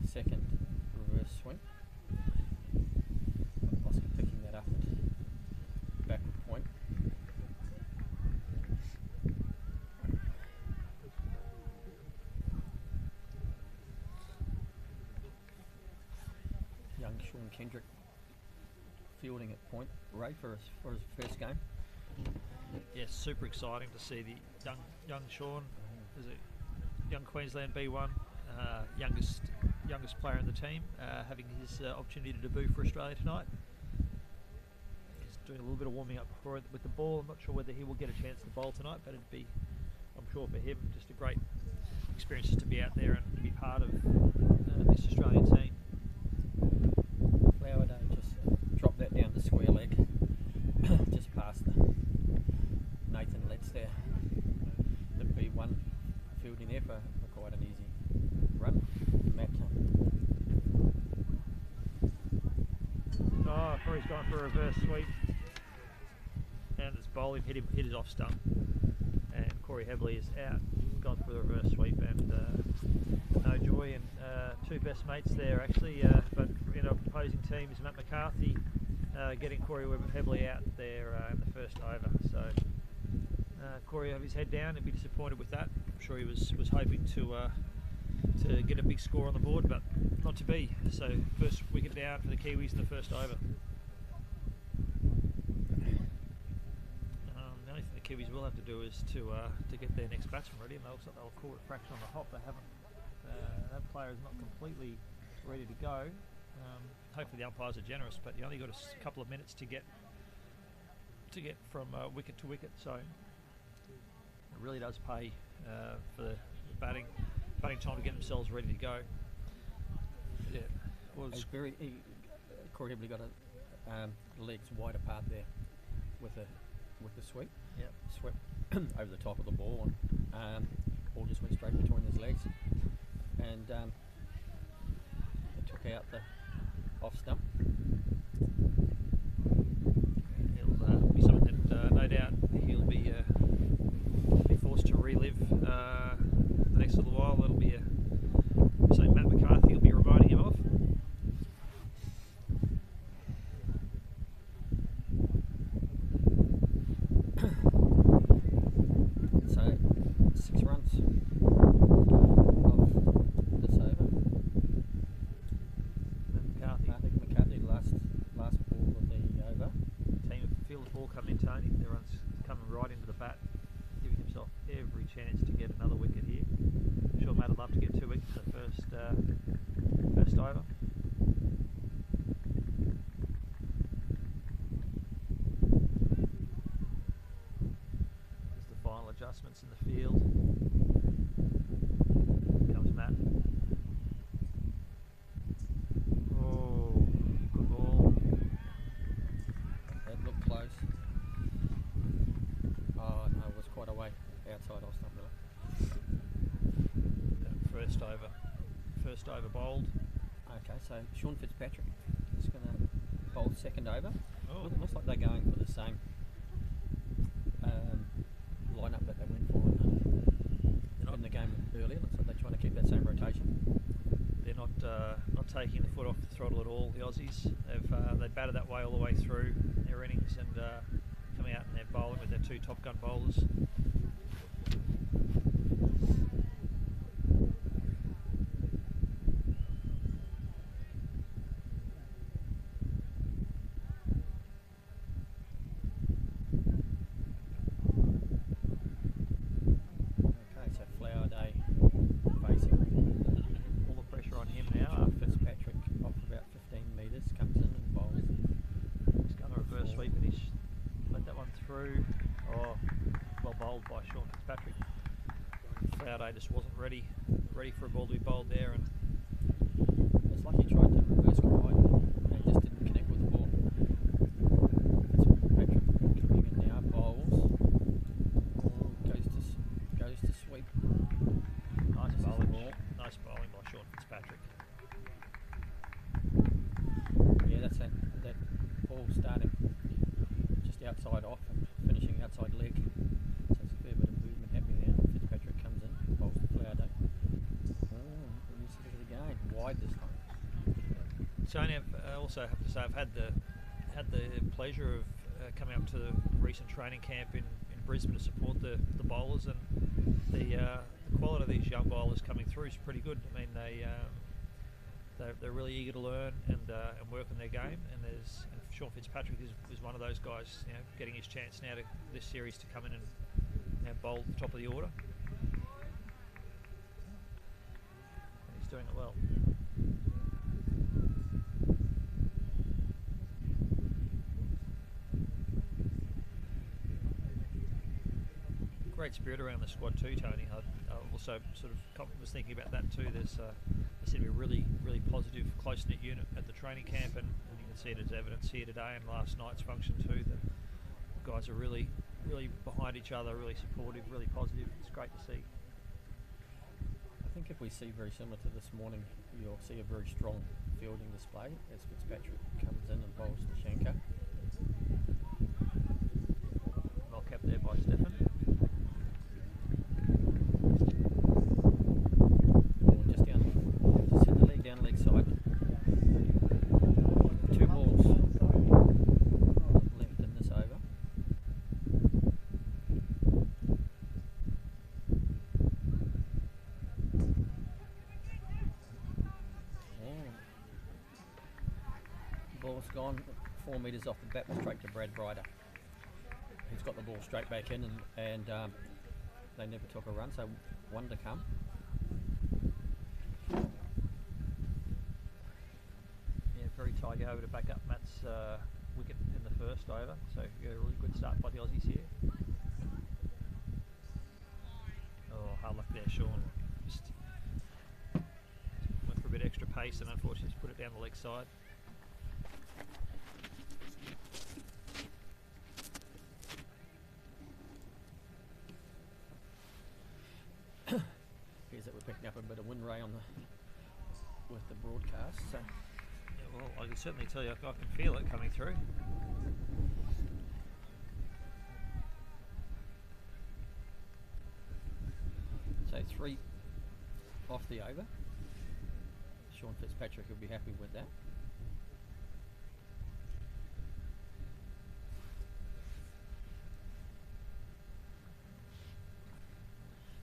second reverse swing. Oscar picking that up at backward point. Young Sean Kendrick fielding at point, Ray, for his first game. Yes, super exciting to see the young Sean, is it young Queensland B1, youngest player in the team, having his opportunity to debut for Australia tonight. He's doing a little bit of warming up with the ball. I'm not sure whether he will get a chance to bowl tonight, but it'd be, I'm sure for him, just a great experience just to be out there and be part of this Australian team. Flower Day just dropped that down the square leg, just past Nathan Letts there. The B1 fielding there for quite an easy run. Matt. Oh, Corey's gone for a reverse sweep, and it's bowling hit his off stump, and Corey Hebley is out. Gone for the reverse sweep, and no joy. And two best mates there actually, but in opposing teams, Matt McCarthy getting Corey Hebley out there in the first over. So Corey have his head down and be disappointed with that. I'm sure he was hoping to get a big score on the board, but not to be. So first wicket down for the Kiwis in the first over. The only thing the Kiwis will have to do is to get their next batsman ready, and looks like they'll call it a fraction on the hop. They haven't. That player is not completely ready to go. Hopefully the umpires are generous, but you only got a couple of minutes to get from wicket to wicket. So it really does pay for the batting time to get themselves ready to go. Yeah, Was Corey Hebley got legs wide apart there with the sweep. Yep. Swept over the top of the ball, and ball just went straight between his legs, and it took out the off stump. It'll be something that no doubt he'll be forced to relive the next little while. That'll be something Matt McCarthy will be reminding him of. So 6 runs of this over. McCarthy last ball of the over. Team feel the ball coming in, Tony. Everyone's coming right into the bat, giving himself every chance to get another wicket here. I'm sure Matt would love to get 2 wickets in the first over. There's the final adjustments in the field. Here comes Matt. Oh, good ball. That looked close. Oh no, it was quite a way outside off stump really. First over bowled. Okay, so Sean Fitzpatrick is going to bowl second over. Oh. Looks like they're going for the same lineup that they went for in the game earlier. Looks like they're trying to keep that same rotation. They're not taking the foot off the throttle at all. The Aussies, they batted that way all the way through their innings, and coming out and they're bowling with their 2 top gun bowlers. Okay, so Flower Day facing All the pressure on him now. Fitzpatrick off about 15 metres, comes in and bowls. He's going to reverse sweep, and he's let that one through. Oh, well bowled by Sean Fitzpatrick. Flower just wasn't ready for a ball to be bowled there, and It's like he tried to reverse wide and just didn't connect with the ball. Fitzpatrick coming in now, bowls. Goes to sweep. nice Misses bowling. the ball. Nice bowling by Sean Fitzpatrick. Yeah, that's that ball stayed Tony, I also have to say I've had the pleasure of coming up to the recent training camp in Brisbane to support the bowlers, and the quality of these young bowlers coming through is pretty good. I mean, they're really eager to learn and work on their game, and Sean Fitzpatrick is one of those guys, you know, getting his chance now to this series to come in and, you know, bowl at the top of the order. And he's doing it well. Great spirit around the squad too, Tony. I also sort of was thinking about that too. There seemed to be a really, really positive, close-knit unit at the training camp, and you can see it as evidence here today and last night's function too. The guys are really, really behind each other, really supportive, really positive. It's great to see. I think if we see very similar to this morning, you'll see a very strong fielding display as Fitzpatrick comes in and bowls to Shankar. Well kept there by Stefan. Down leg side. 2 balls left in this over. Ball's gone 4 metres off the bat, straight to Brad Ryder. He's got the ball straight back in, and they never took a run, so 1 to come. Very tidy over to back up Matt's wicket in the first over, so a really good start by the Aussies here. Oh, hard luck there, Sean. Just went for a bit extra pace and unfortunately just put it down the leg side. Here's that we're picking up a bit of wind ray with the broadcast. So. Well, I can certainly tell you I can feel it coming through. So 3 off the over. Sean Fitzpatrick will be happy with that.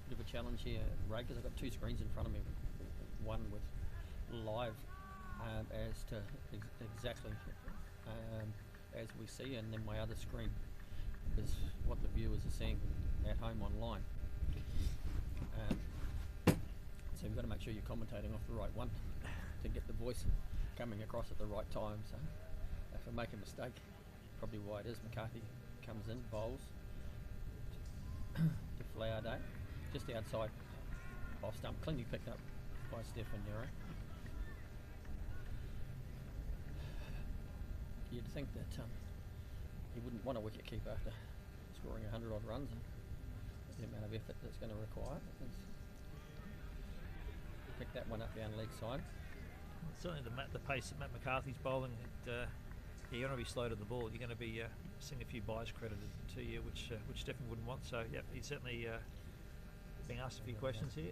Bit of a challenge here, Ray, because I've got 2 screens in front of me. One with live as to exactly as we see, and then my other screen is what the viewers are seeing at home online. So you've got to make sure you're commentating off the right one to get the voice coming across at the right time. So if I make a mistake, probably why it is, McCarthy comes in, bowls to Flowerday, just outside off stump, cleanly picked up by Stefan Nero. You'd think that he wouldn't want a wicket keeper after scoring 100 odd runs and the amount of effort that's going to require. Pick that one up down leg side. Certainly the pace that Matt McCarthy's bowling, you're going to be slow to the ball. You're going to be seeing a few byes credited to you, which Stefan wouldn't want. So yeah, he's certainly being asked a few questions here.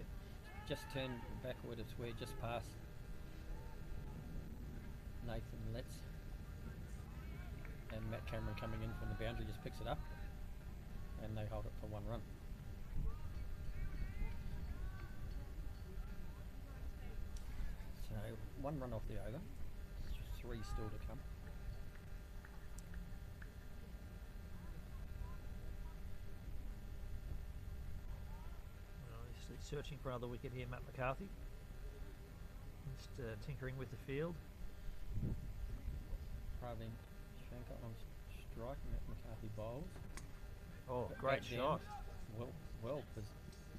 Just turn backward of square, just past Nathan Letts. And Matt Cameron coming in from the boundary just picks it up, and they hold it for 1 run. So 1 run off the over, 3 still to come. Well, he's searching for another wicket here, Matt McCarthy. Just tinkering with the field. Praveen Shankar on strike, Matt McCarthy bowls. Oh, great shot. Well.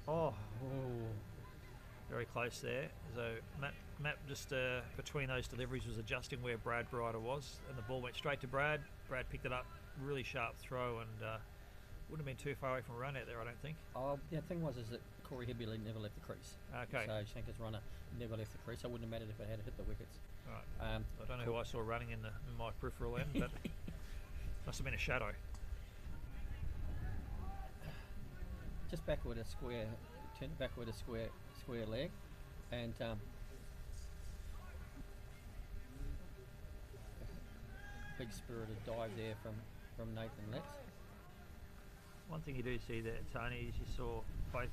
Oh, very close there. So Matt just between those deliveries was adjusting where Brad Ryder was, and the ball went straight to Brad. Brad picked it up, really sharp throw, and wouldn't have been too far away from a run out there, I don't think. Oh, the thing was that Corey Hibbeley never left the crease. Okay. So Shankar's runner never left the crease. So it wouldn't have mattered if it had hit the wickets. Right. I don't know who I saw running in my peripheral end, but must have been a shadow. Just backward a square, turn it backward a square leg, and big spirited dive there from Nathan Letts. One thing you do see there, Tony, is you saw both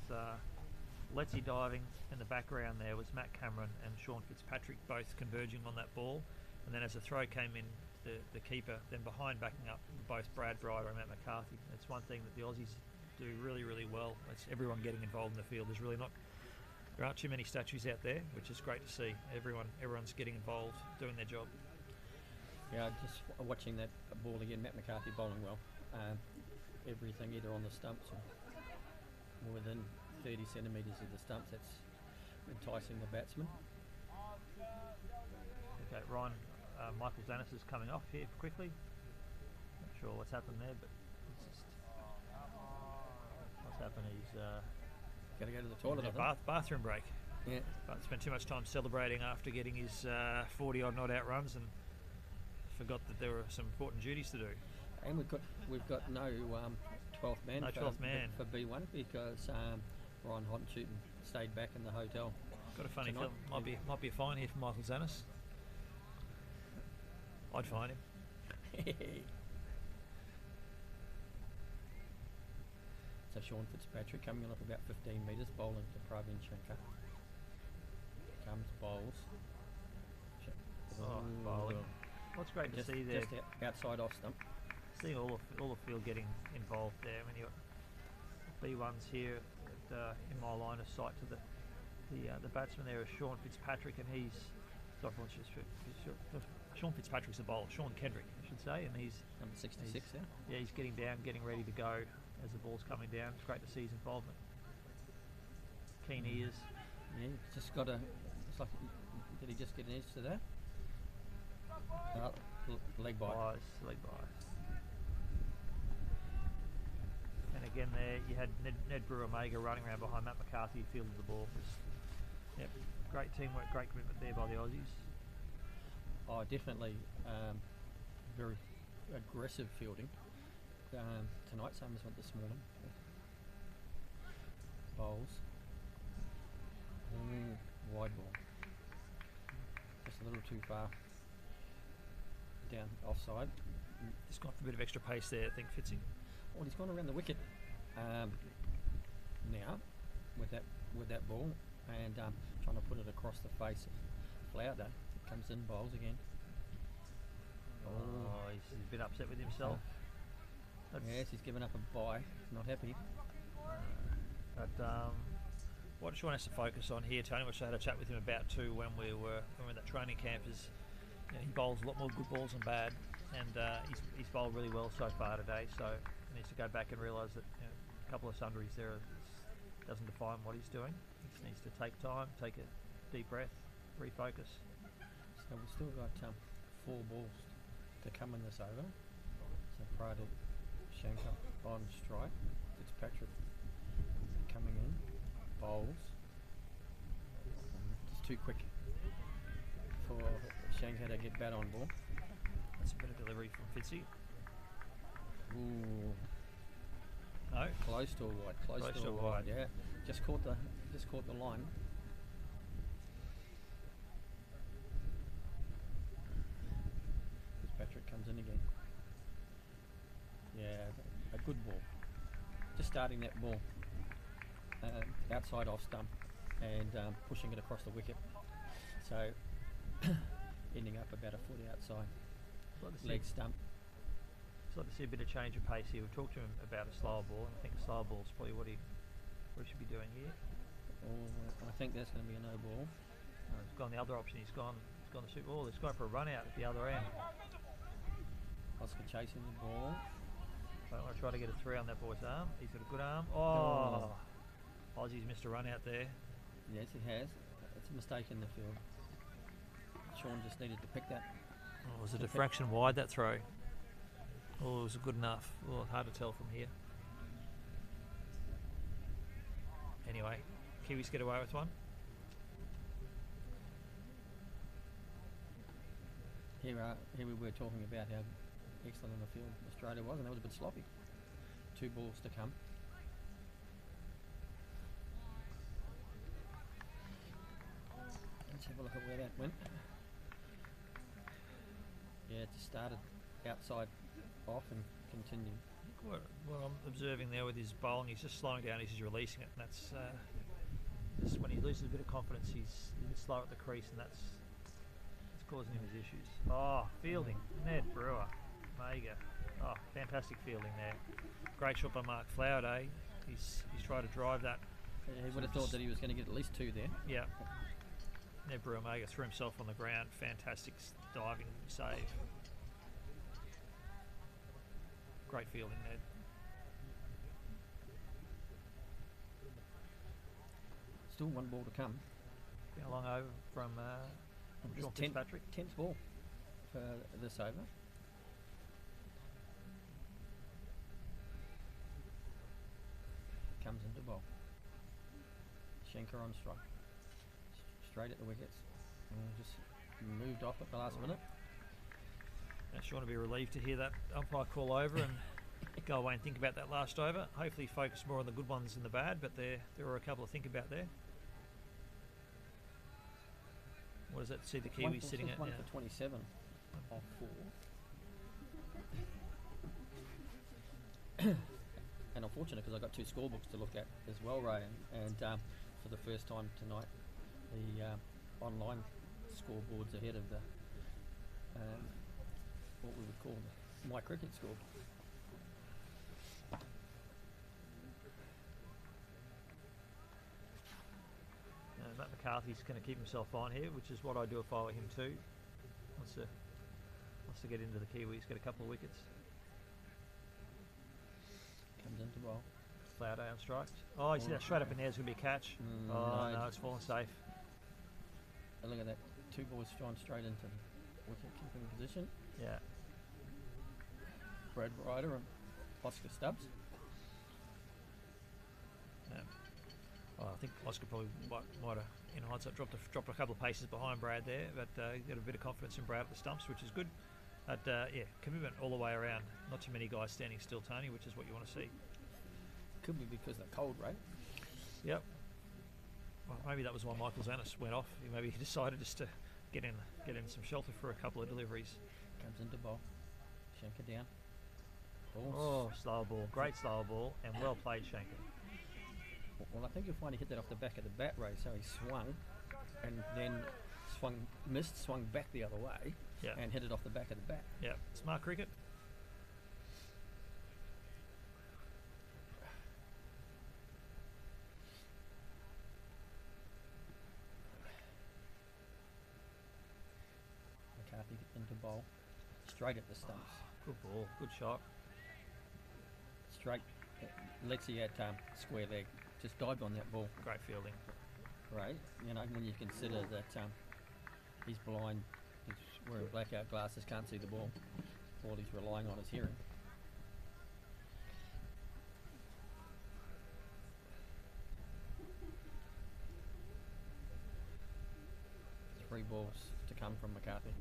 Letzy diving in the background. There was Matt Cameron and Sean Fitzpatrick both converging on that ball, and then as the throw came in, the keeper then behind backing up both Brad Bryder and Matt McCarthy. It's one thing that the Aussies do really, really well. It's everyone getting involved in the field. There aren't too many statues out there, which is great to see. Everyone's getting involved, doing their job. Yeah, just watching that ball again, Matt McCarthy bowling well. Everything either on the stumps or within 30 centimetres of the stumps, that's enticing the batsman. Okay, Ryan, Michael Zanis is coming off here quickly. Not sure what's happened there, but it's just what's happened. He's Got to go to the toilet, I think. bathroom break. Yeah. But spent too much time celebrating after getting his 40-odd not out runs and forgot that there were some important duties to do. And we've got no 12th man, No 12th man. for B1 because Ryan Hottenshooten stayed back in the hotel. Got a funny Tonight. feeling might be a fine here for Michael Zanis. I'd fine him. So Sean Fitzpatrick coming off about 15 metres, bowling to Praveen Shankar. Comes bowls. Bowling. What's great to Just, see there, just outside off stump. seeing all the field getting involved there. I mean, you got B1s here in my line of sight to the batsman there is Sean Fitzpatrick, and he's Sean Fitzpatrick's the bowler, Sean Kendrick, I should say, and he's Number 66 there. yeah, he's getting down, getting ready to go as the ball's coming down. It's great to see his involvement. Keen ears. Yeah, he's just got a. It's like, did he just get an edge to that? Leg bite. Leg bias. And again there, you had Ned Brewer-Mager running around behind Matt McCarthy, who fielded the ball. Yep, great teamwork, great commitment there by the Aussies. Oh, definitely very aggressive fielding tonight, same as what this morning. Bowls. Wide ball. Just a little too far down offside. He's gone for a bit of extra pace there, I think, Fitzy. Well, he's gone around the wicket now with that ball and trying to put it across the face of Flower. Comes in, bowls again. Oh, he's a bit upset with himself. Yes, he's given up a bye. Not happy. But what Sean has to focus on here, Tony, which I had a chat with him about too when we were in that training camp, is he bowls a lot more good balls than bad, and he's bowled really well so far today. So he needs to go back and realise that a couple of sundries there doesn't define what he's doing. He just needs to take time, take a deep breath, refocus. So we've still got 4 balls to come in this over. So Prada, Shankar on strike. Fitzpatrick coming in. Bowls. Just too quick for Shankar to get bat on ball. That's a bit of delivery from Fitzy. Ooh. No. Close to a wide. Close to a wide. Yeah. Just caught the line. Fitzpatrick comes in again. Yeah, a good ball. Just starting that ball outside off stump and pushing it across the wicket. So ending up about a foot outside. Leg stump. I'd like to see a bit of change of pace here. We've talked to him about a slower ball, and I think a slower ball is probably what he should be doing here. I think that's going to be a no ball. He's gone the other option. He's gone the shoot ball. He's gone for a run out at the other end. Oscar chasing the ball. I want to try to get a 3 on that boy's arm. He's got a good arm. Oh. Aussie's missed a run out there. Yes, he has. It's a mistake in the field. Sean just needed to pick that. Oh, was it a fraction wide, that throw? Oh, it was good enough. Oh, hard to tell from here. Anyway, Kiwis get away with one. Here we were talking about how excellent in the field Australia was, and that was a bit sloppy. 2 balls to come. Let's have a look at where that went. Yeah, it just started outside off and continue. What I'm observing there with his bowling, he's just slowing down as he's releasing it, and that's just when he loses a bit of confidence, he's a bit slow at the crease, and that's causing him his issues. Oh, fielding, Ned Brewer, mega. Oh, fantastic fielding there. Great shot by Mark Flowerday. He's tried to drive that. He would have thought that he was going to get at least 2 there. Yeah. Ned Brewer mega threw himself on the ground. Fantastic diving save. Great fielding, Ned. Still 1 ball to come. Been a long over from John Fitzpatrick. 10th ball for this over. Comes into bowl. Schenker on strike. Straight at the wickets. Just moved off at the last minute. Now, Sean will be relieved to hear that umpire call over and go away and think about that last over. Hopefully focus more on the good ones than the bad, but there were a couple to think about there. What does that see the Kiwis sitting at now? 1 for 27 off 4. And unfortunate because I got 2 scorebooks to look at as well, Ray, and for the first time tonight, the online scoreboards ahead of the what we would call my cricket score. Matt McCarthy's going to keep himself on here, which is what I do if I were him too. Wants to get into the Kiwis, get a couple of wickets. Comes into bowl. Flowerday on strike. Oh, you see that straight up in there is going to be a catch. No, it's fallen safe. And look at that. 2 balls gone straight into the wicket keeping position. Yeah. Brad Ryder and Oscar Stubbs. Yeah. Well, I think Oscar probably might have, in hindsight, dropped a couple of paces behind Brad there, but got a bit of confidence in Brad at the stumps, which is good. But yeah, commitment all the way around. Not too many guys standing still, Tony, which is what you want to see. Could be because of the cold, right? Yep. Well, maybe that was why Michael Zanis went off. Maybe he decided just to get in some shelter for a couple of deliveries. Comes into bowl. Schenker down. Oh, slow ball. Great slow ball, and well played, Schenker. Well, I think you'll find he hit that off the back of the bat, Ray, so he swung and then swung back the other way, and hit it off the back of the bat. Yeah, smart cricket. McCarthy into bowl, straight at the stumps. Good ball, good shot. Straight, let's see at square leg. Just dived on that ball. Great fielding. Right, you know, when you consider that he's blind, he's wearing blackout glasses, can't see the ball. All he's relying on is hearing. Three balls to come from McCarthy.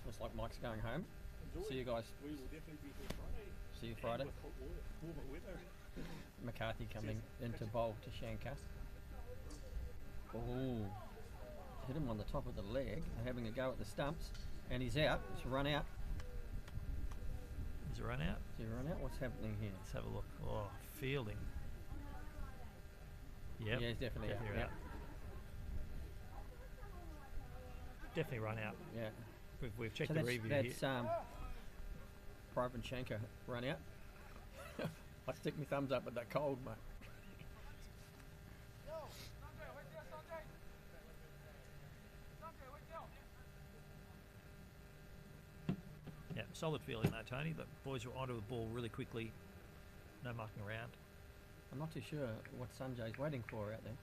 Looks like Mike's going home. See you guys. We will definitely be here Friday. See you Friday. Warmer weather. McCarthy coming into bowl to Shankar. Oh, hit him on the top of the leg, having a go at the stumps, and he's out. He's run out. Is he run out? Is he run out? What's happening here? Let's have a look. Oh, fielding. Yep. Yeah, he's definitely out. out. Definitely run out. Yeah. We've checked So the review that's here. Pravin Shankar run out. I stick my thumbs up at that cold, mate. Yeah, solid fielding though, Tony. The boys were onto the ball really quickly. No mucking around. I'm not too sure what Sanjay's waiting for out there.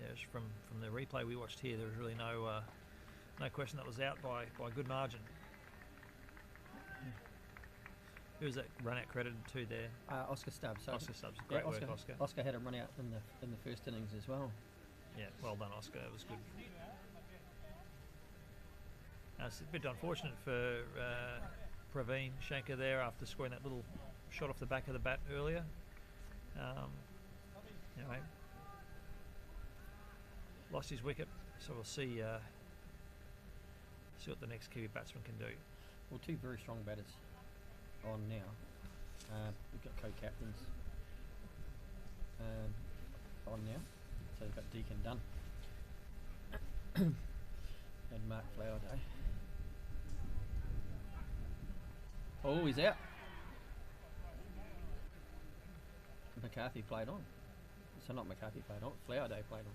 Yeah, from the replay we watched here, there was really no question that was out by good margin. Who was that run out credited to there? Oscar Stubbs. So Oscar Stubbs. Great work, Oscar. Oscar had a run out in the first innings as well. Yeah, well done, Oscar. It was good. It's a bit unfortunate for Praveen Shankar there after scoring that little shot off the back of the bat earlier. Anyway. lost his wicket. So we'll see what the next Kiwi batsman can do. Well, two very strong batters on now. We've got co-captains on now. So we've got Deacon Dunn and Mark Flowerday. Oh, he's out. McCarthy played on. So not McCarthy played on, Flowerday played on.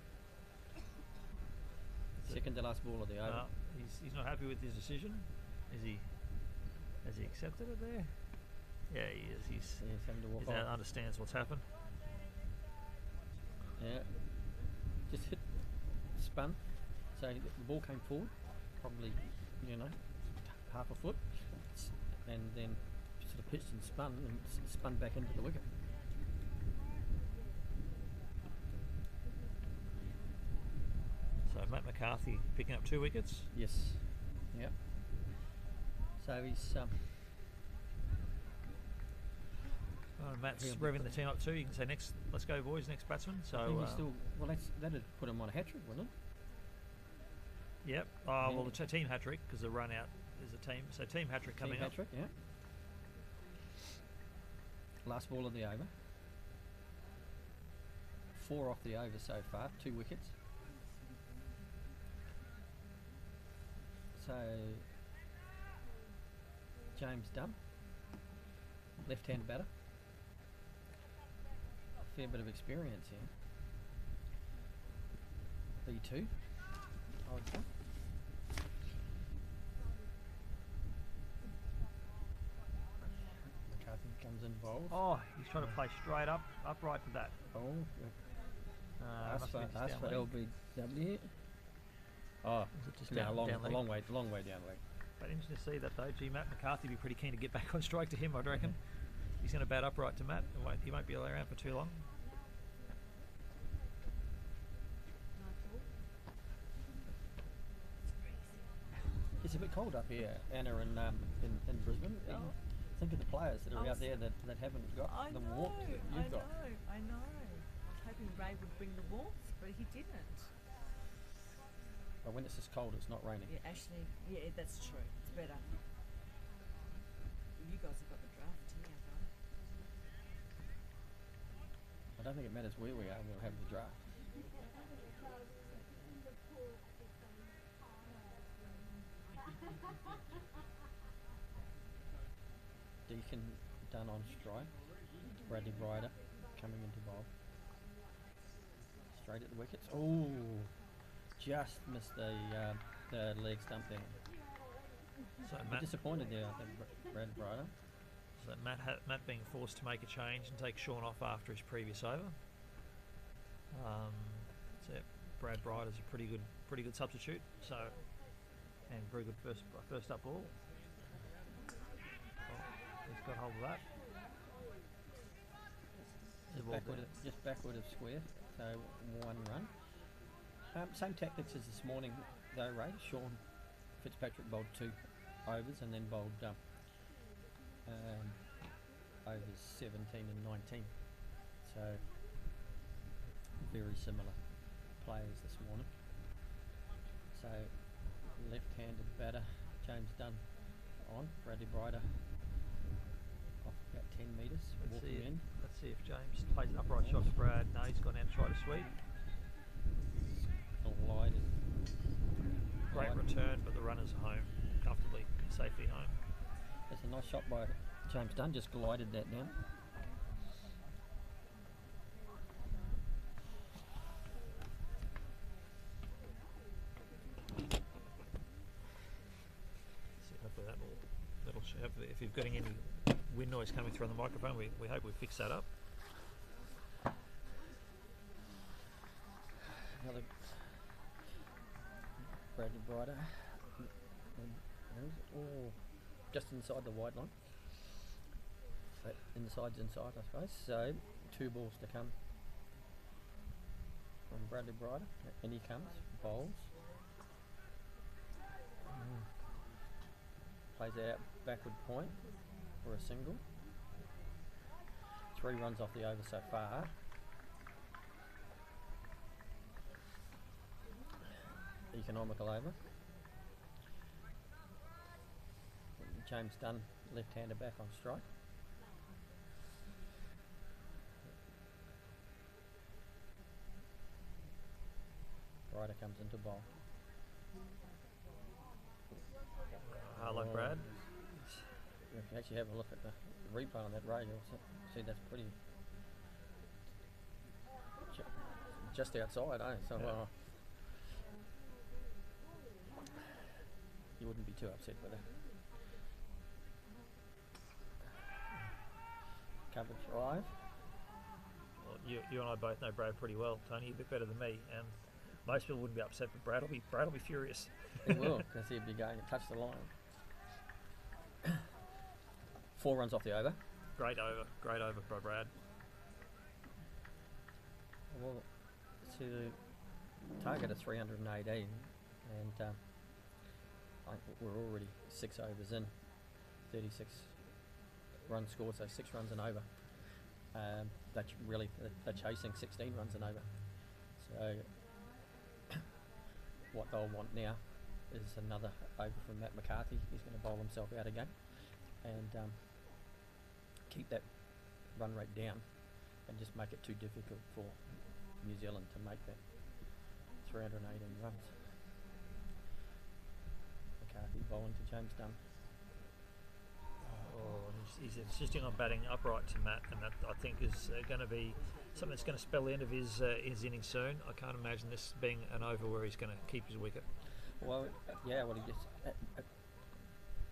Second to last ball of the over. He's not happy with his decision. Has he accepted it there? Yeah, he is. He's having to walk he off. understands what's happened. Yeah. Just hit, spun. So the ball came forward, probably, half a foot, and then sort of pitched and spun back into the wicket. So Matt McCarthy picking up 2 wickets. Yes. Yep. So he's Matt's he'll be revving the team up too. You can say next. Let's go, boys. Next batsman. I So think he's still that'd put him on a hat trick, wouldn't it? yep. Oh well, the team hat trick because the run out is a team. So team hat trick coming Team up. hat trick, yeah. Last ball of the over. 4 off the over so far, 2 wickets. So James Dunn, left-hand batter. Fair bit of experience here. B2, I would say. McCarthy comes involved. Oh, he's trying to play straight upright to that. Oh, Must ask be for just down leg. LBW. Oh, Is it just no, down, long down leg? way down leg. But interesting to see that though. Gee, Matt McCarthy would be pretty keen to get back on strike to him, I'd reckon. He's going to bat upright to Matt. He won't be around for too long. It's a bit cold up here, Anna, in Brisbane. Oh. Think of the players that are I out was- there that haven't got I the know, warmth that I you've got. know. I was hoping Ray would bring the warmth, but he didn't. But when it's this cold, it's not raining. Yeah, actually, yeah, that's true. It's better. You guys have got the draft here, though. I don't think it matters where we are, we'll have the draft. Deacon done on strike. Bradley Ryder coming into bowl. Straight at the wickets. Oh, just missed the leg stump there. So I'm Matt, disappointed there, I think, Brad Ryder. so Matt being forced to make a change and take Sean off after his previous over. So Brad Ryder's a pretty good substitute. So and very good first up ball. He's got hold of that. The ball down. Just backward of square, so 1 run. Same tactics as this morning though, Ray. Sean Fitzpatrick bowled 2 overs and then bowled overs 17 and 19. So very similar players this morning. So left-handed batter James Dunn on, Bradley Ryder off about 10 metres, walking in. Let's see if James plays an upright shot to Brad. No, he's gone out to try to sweep. Glided. Great return, but the runner's home comfortably, safely home. That's a nice shot by James Dunn, just glided that down. So hopefully that'll if you're getting any wind noise coming through on the microphone, we hope we fix that up. Another Bradley Ryder. Oh, just inside the wide line. But inside's inside, I suppose. So 2 balls to come from Bradley Ryder. And he comes, bowls. Plays out backward point for a single. 3 runs off the over so far. economical over. James Dunn, left-hander, back on strike. Ryder comes into bowl. Like Brad. If you actually have a look at the replay on that Ray, you'll see that's pretty just outside, eh? So you wouldn't be too upset with it. Cover drive. Well, you and I both know Brad pretty well, Tony. You're a bit better than me, and most people wouldn't be upset, but Brad will be furious. He will, because he'd be going to touch the line. 4 runs off the over. Great over by Brad. Well, to target of 318, and I think we're already 6 overs in, 36 runs scored, so 6 runs and over. They're chasing 16 runs and over. So what they'll want now is another over from Matt McCarthy. He's going to bowl himself out again and keep that run rate down and just make it too difficult for New Zealand to make that 318 runs. McCarthy bowling to James Dunn. He's insisting on batting upright to Matt, and that I think is going to be something that's going to spell the end of his innings soon. I can't imagine this being an over where he's going to keep his wicket. Well, he just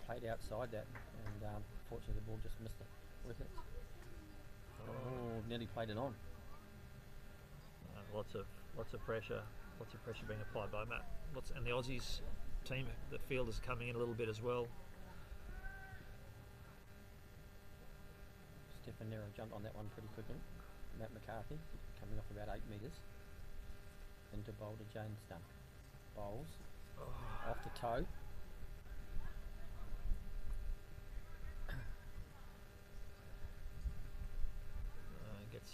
played outside that, and fortunately the ball just missed the wicket. Nearly played it on. Lots of pressure being applied by Matt. And the Aussies team, the field is coming in a little bit as well. Nero jumped on that one pretty quickly. Matt McCarthy coming off about 8 metres into bowl to James Dunn. Bowls off the toe.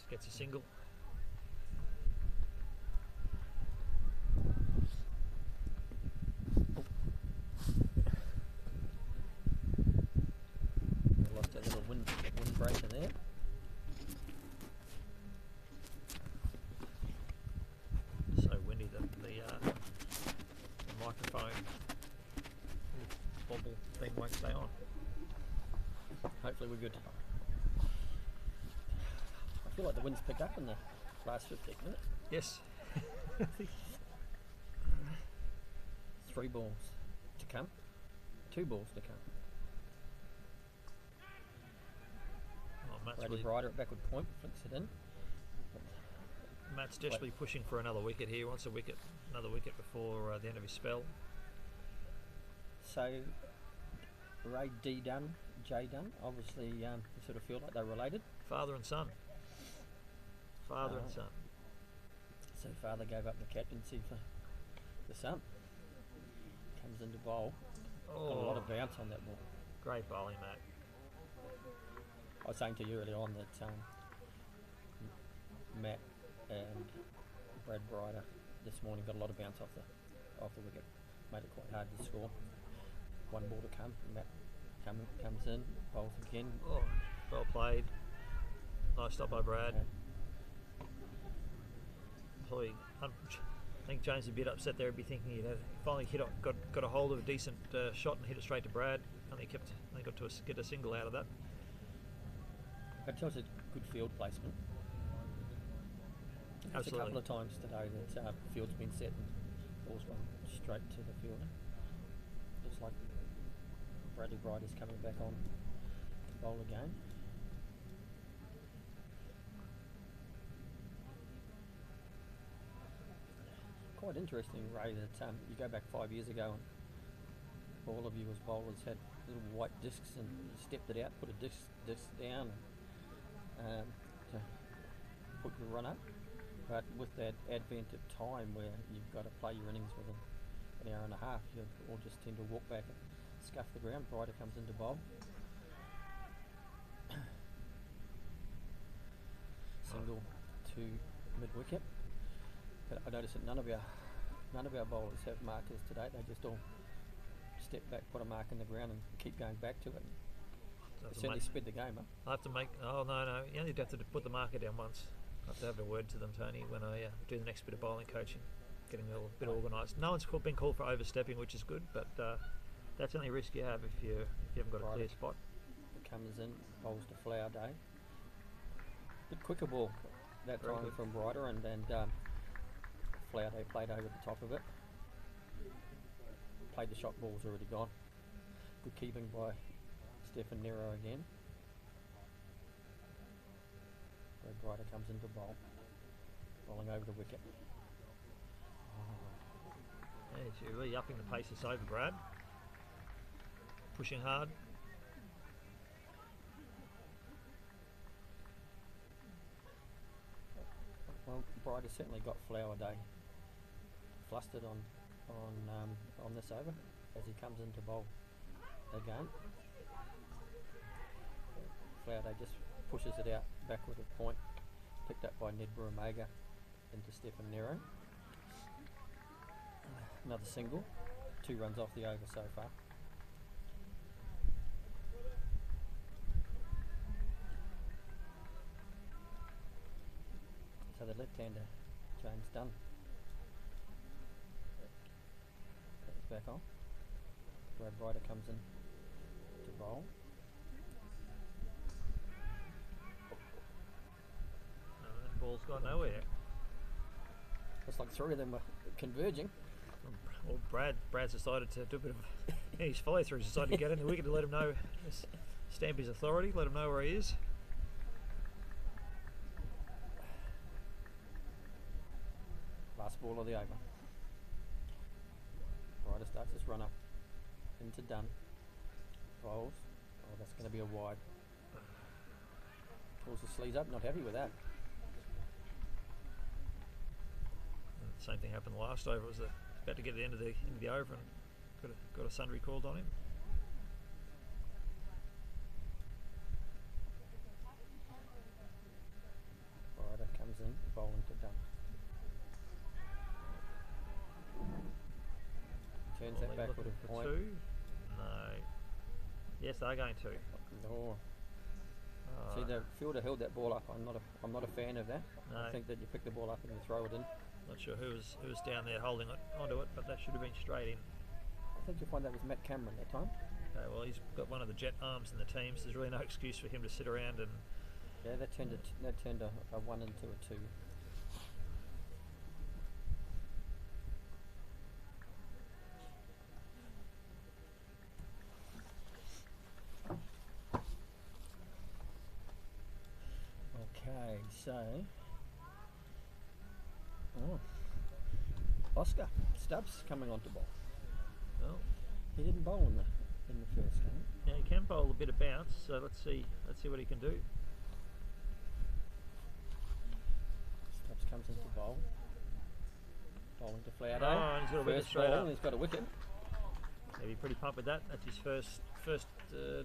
Gets a single. Lost a little windbreaker there. So windy that the microphone bobble thing won't stay on. Hopefully we're good. I feel like the wind's picked up in the last 15 minutes. Yes. 3 balls to come. 2 balls to come. Matt's Brady really, Ryder at backward point, flicks it in. Matt's desperately pushing for another wicket here. He wants another wicket before the end of his spell. So, Ray D Dunn, J Dunn, obviously you sort of feel like they're related. Father and son. Father and son. So father gave up the captaincy for the son. Comes into bowl. Got a lot of bounce on that ball. Great bowling, Matt. I was saying to you earlier on that Matt and Brad Ryder this morning got a lot of bounce off the wicket. Made it quite hard to score. 1 ball to come. Matt comes in, bowls again. Oh, well played. Nice stop by Brad. I think James is a bit upset there. He'd be thinking he'd finally got a hold of a decent shot and hit it straight to Brad. Only got to get a single out of that. It was a good field placement. There's a couple of times today that field's been set and ball's gone straight to the fielder. Looks like Bradley Ryder's coming back on to bowl again. Quite interesting, Ray, that you go back 5 years ago and all of you as bowlers had little white discs and you stepped it out, put a disc down to put your run up. But with that advent of time where you've got to play your innings within an hour and a half, you all just tend to walk back and scuff the ground. Ryder comes into bowl. Single to mid-wicket. But I noticed that none of our none of our bowlers have markers today. They just all step back, put a mark in the ground, and keep going back to it. So It certainly sped the game up. I have to make. Oh no, you only have to put the marker down once. I have to have a word to them, Tony, when I do the next bit of bowling coaching, getting a bit organised. No one's been called for overstepping, which is good, but that's the only risk you have if you haven't got a clear spot. It comes in, bowls to Flower Day. Bit quicker ball that Very time good. from Ryder, and Flower Day played over the top of it. Played the shot, ball's already gone. Good keeping by Stephen Nero again. Brad Ryder comes into bowl, bowling over the wicket. Yeah, you're really upping the pace this over, Brad. Pushing hard. Well, Ryder certainly got Flower Day flustered on this over as he comes into bowl again. Flower Day just pushes it out backward of point, picked up by Ned Burumega into Stephen Nero. Another single, 2 runs off the over so far. So the left-hander, James Dunn, is back on. Brad Ryder comes in to bowl. That ball's gone nowhere. Looks like 3 of them were converging. Well, Brad's decided to do a bit of his follow through. He's decided to get in the wicket to let him know, stamp his authority, let him know where he is. Last ball of the over. Ryder starts his run up into Dunn. Bowls. Oh, that's going to be a wide. Pulls the sleeves up. Not happy with that. And the same thing happened last over. It was about to get to the end of the over and got a sundry called on him. Ryder comes in, bowling to Dunn. Turns that backward of point. 2. No. Yes, they're going to. No. See, the fielder held that ball up. I'm not a fan of that. No. I think that you pick the ball up and you throw it in. Not sure who was down there holding it onto it, but that should have been straight in. I think you'll find that was Matt Cameron that time. Okay, well, he's got one of the jet arms in the team, so there's really no excuse for him to sit around and. Yeah, that turned a 1 into a 2. Okay, so Oscar Stubbs coming on to bowl. Well, He didn't bowl in the first game. yeah, he can bowl a bit of bounce, so let's see what he can do. Stubbs comes into bowl. Bowling to Flower Day. Oh, and he's got a wicket First straight ball, up. and he's got a wicket. He'll be pretty pumped with that. That's his first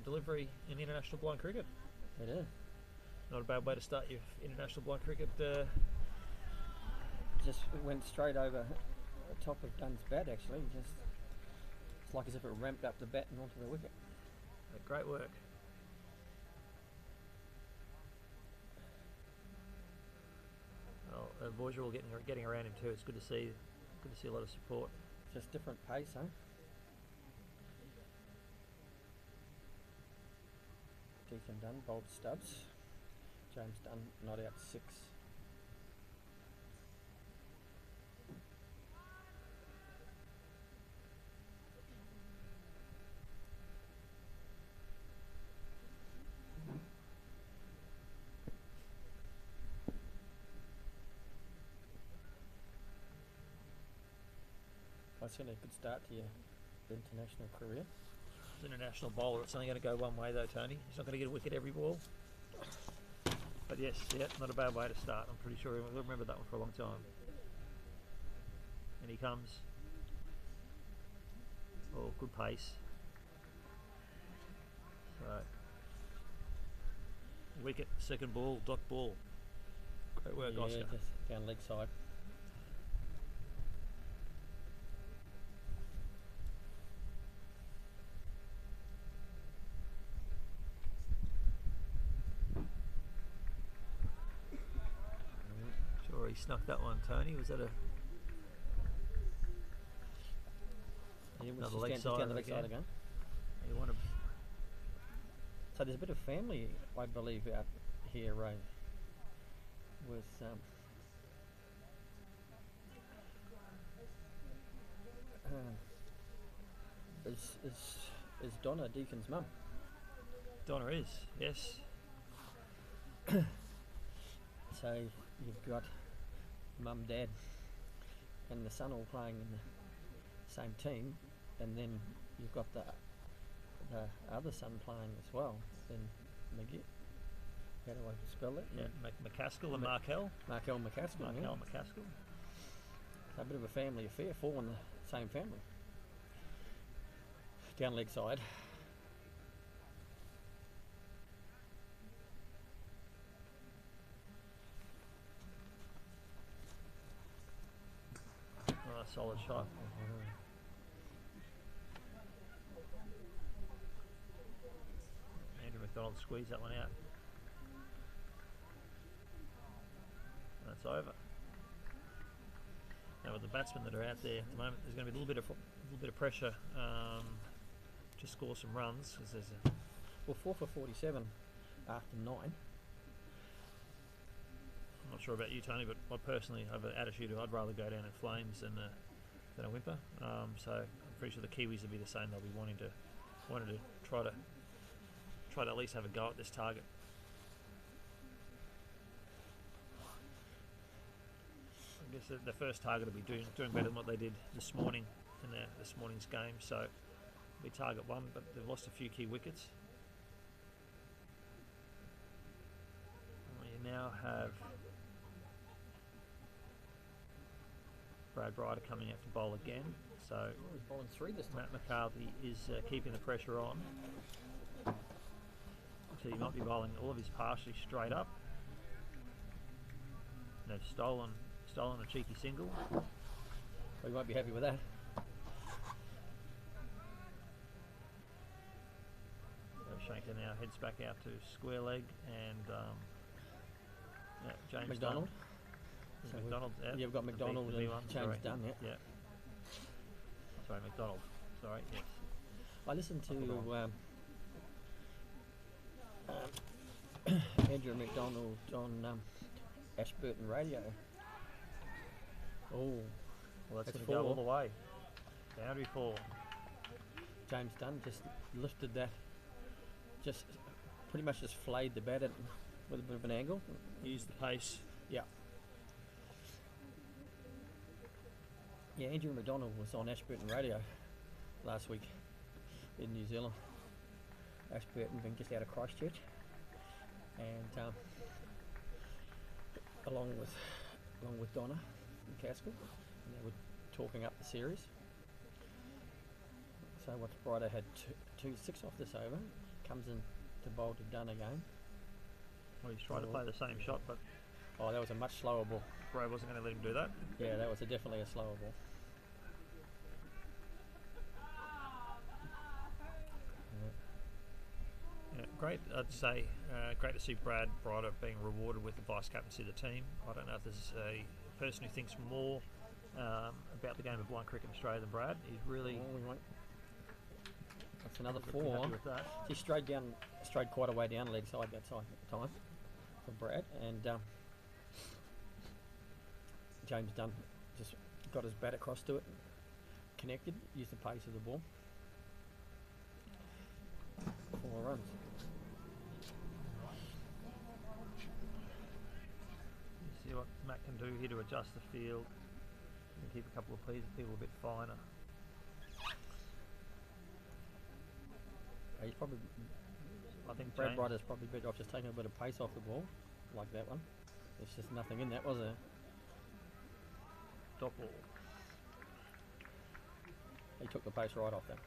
delivery in international blind cricket. It is. Not a bad way to start your international blind cricket. Just went straight over the top of Dunn's bat actually. It's like as if it ramped up the bat and onto the wicket. Great work. Well, boys are all getting around him too. It's good to see a lot of support. Just different pace, huh? Deacon Dunn, bowled Stubbs. James Dunn not out 6. That's certainly a good start to your international career. As an international bowler, it's only going to go one way though, Tony. He's not going to get a wicket every ball. But yes, yeah, not a bad way to start. I'm pretty sure we'll remember that one for a long time. And he comes. Oh, good pace. So, wicket, second ball, dot ball. Great work, Yeah, Oscar. just down leg side. he snuck that one, Tony. Was that a Yeah, Another just leg just side down the leg side again. again. you want to? So there's a bit of family, I believe, out here, Ray, with is Donna Deacon's mum. Donna is, yes. So you've got mum, dad, and the son all playing in the same team, and then you've got the other son playing as well in McGee. How do I spell it? Yeah, McCaskill and Markel. Markel McCaskill. Markel Yeah. McCaskill. So a bit of a family affair, four in the same family. Down leg side. Oh, solid shot. Andrew McDonald squeezed that one out. That's over. Now with the batsmen that are out there at the moment, there's going to be a little bit of pressure to score some runs, because there's a Well, 4 for 47 after 9. I'm not sure about you, Tony, but I personally have an attitude of I'd rather go down in flames than a whimper. So I'm pretty sure the Kiwis will be the same. They'll be wanting to try to at least have a go at this target. I guess the first target will be doing better than what they did this morning in this morning's game. So it'll be target 1, but they've lost a few key wickets. We now have Brad Ryder coming out to bowl again. So Oh, he's bowling 3 this time. Matt McCarthy is keeping the pressure on. So he might be bowling all of his partially straight up. And they've stolen a cheeky single. Well, he won't be happy with that. Shankar now heads back out to square leg, and James McDonald. Dunn. So we've- McDonald. Yeah, we've got McDonald the B and one, James sorry. Dunn, yeah. Yeah. Sorry, McDonald. Sorry, yes. I listened to Andrew McDonald on Ashburton Radio. Oh, Well, that's That's going to go all 4. the way. Boundary 4. James Dunn just lifted that, just pretty much just flayed the bat at, with a bit of an angle. Use the pace. Yeah. Yeah, Andrew McDonald was on Ashburton Radio last week in New Zealand. Ashburton been just out of Christchurch, and along with Donna and Caskill, and they were talking up the series. So what's Friday had 2-6 off this over, comes in to bowl to Dunn again. Well, he's trying to play the same shot, but Oh, that was a much slower ball. Bray wasn't going to let him do that. Yeah, that was definitely a slower ball. Yeah, great. I'd say great to see Brad Ryder being rewarded with the vice captaincy of the team. I don't know if there's a person who thinks more about the game of blind cricket in Australia than Brad. He's really Oh, we won't. That's another pretty 4. happy with that. He strayed quite a way down leg side that time for Brad, and James Dunn just got his bat across to it, connected, used the pace of the ball. 4 runs. See what Matt can do here to adjust the field and keep a couple of people a bit finer. He's probably I think Brad James, Ryder's probably better off just taking a bit of pace off the ball, like that one. There's just nothing in that, was there? dot ball. He took the pace right off that.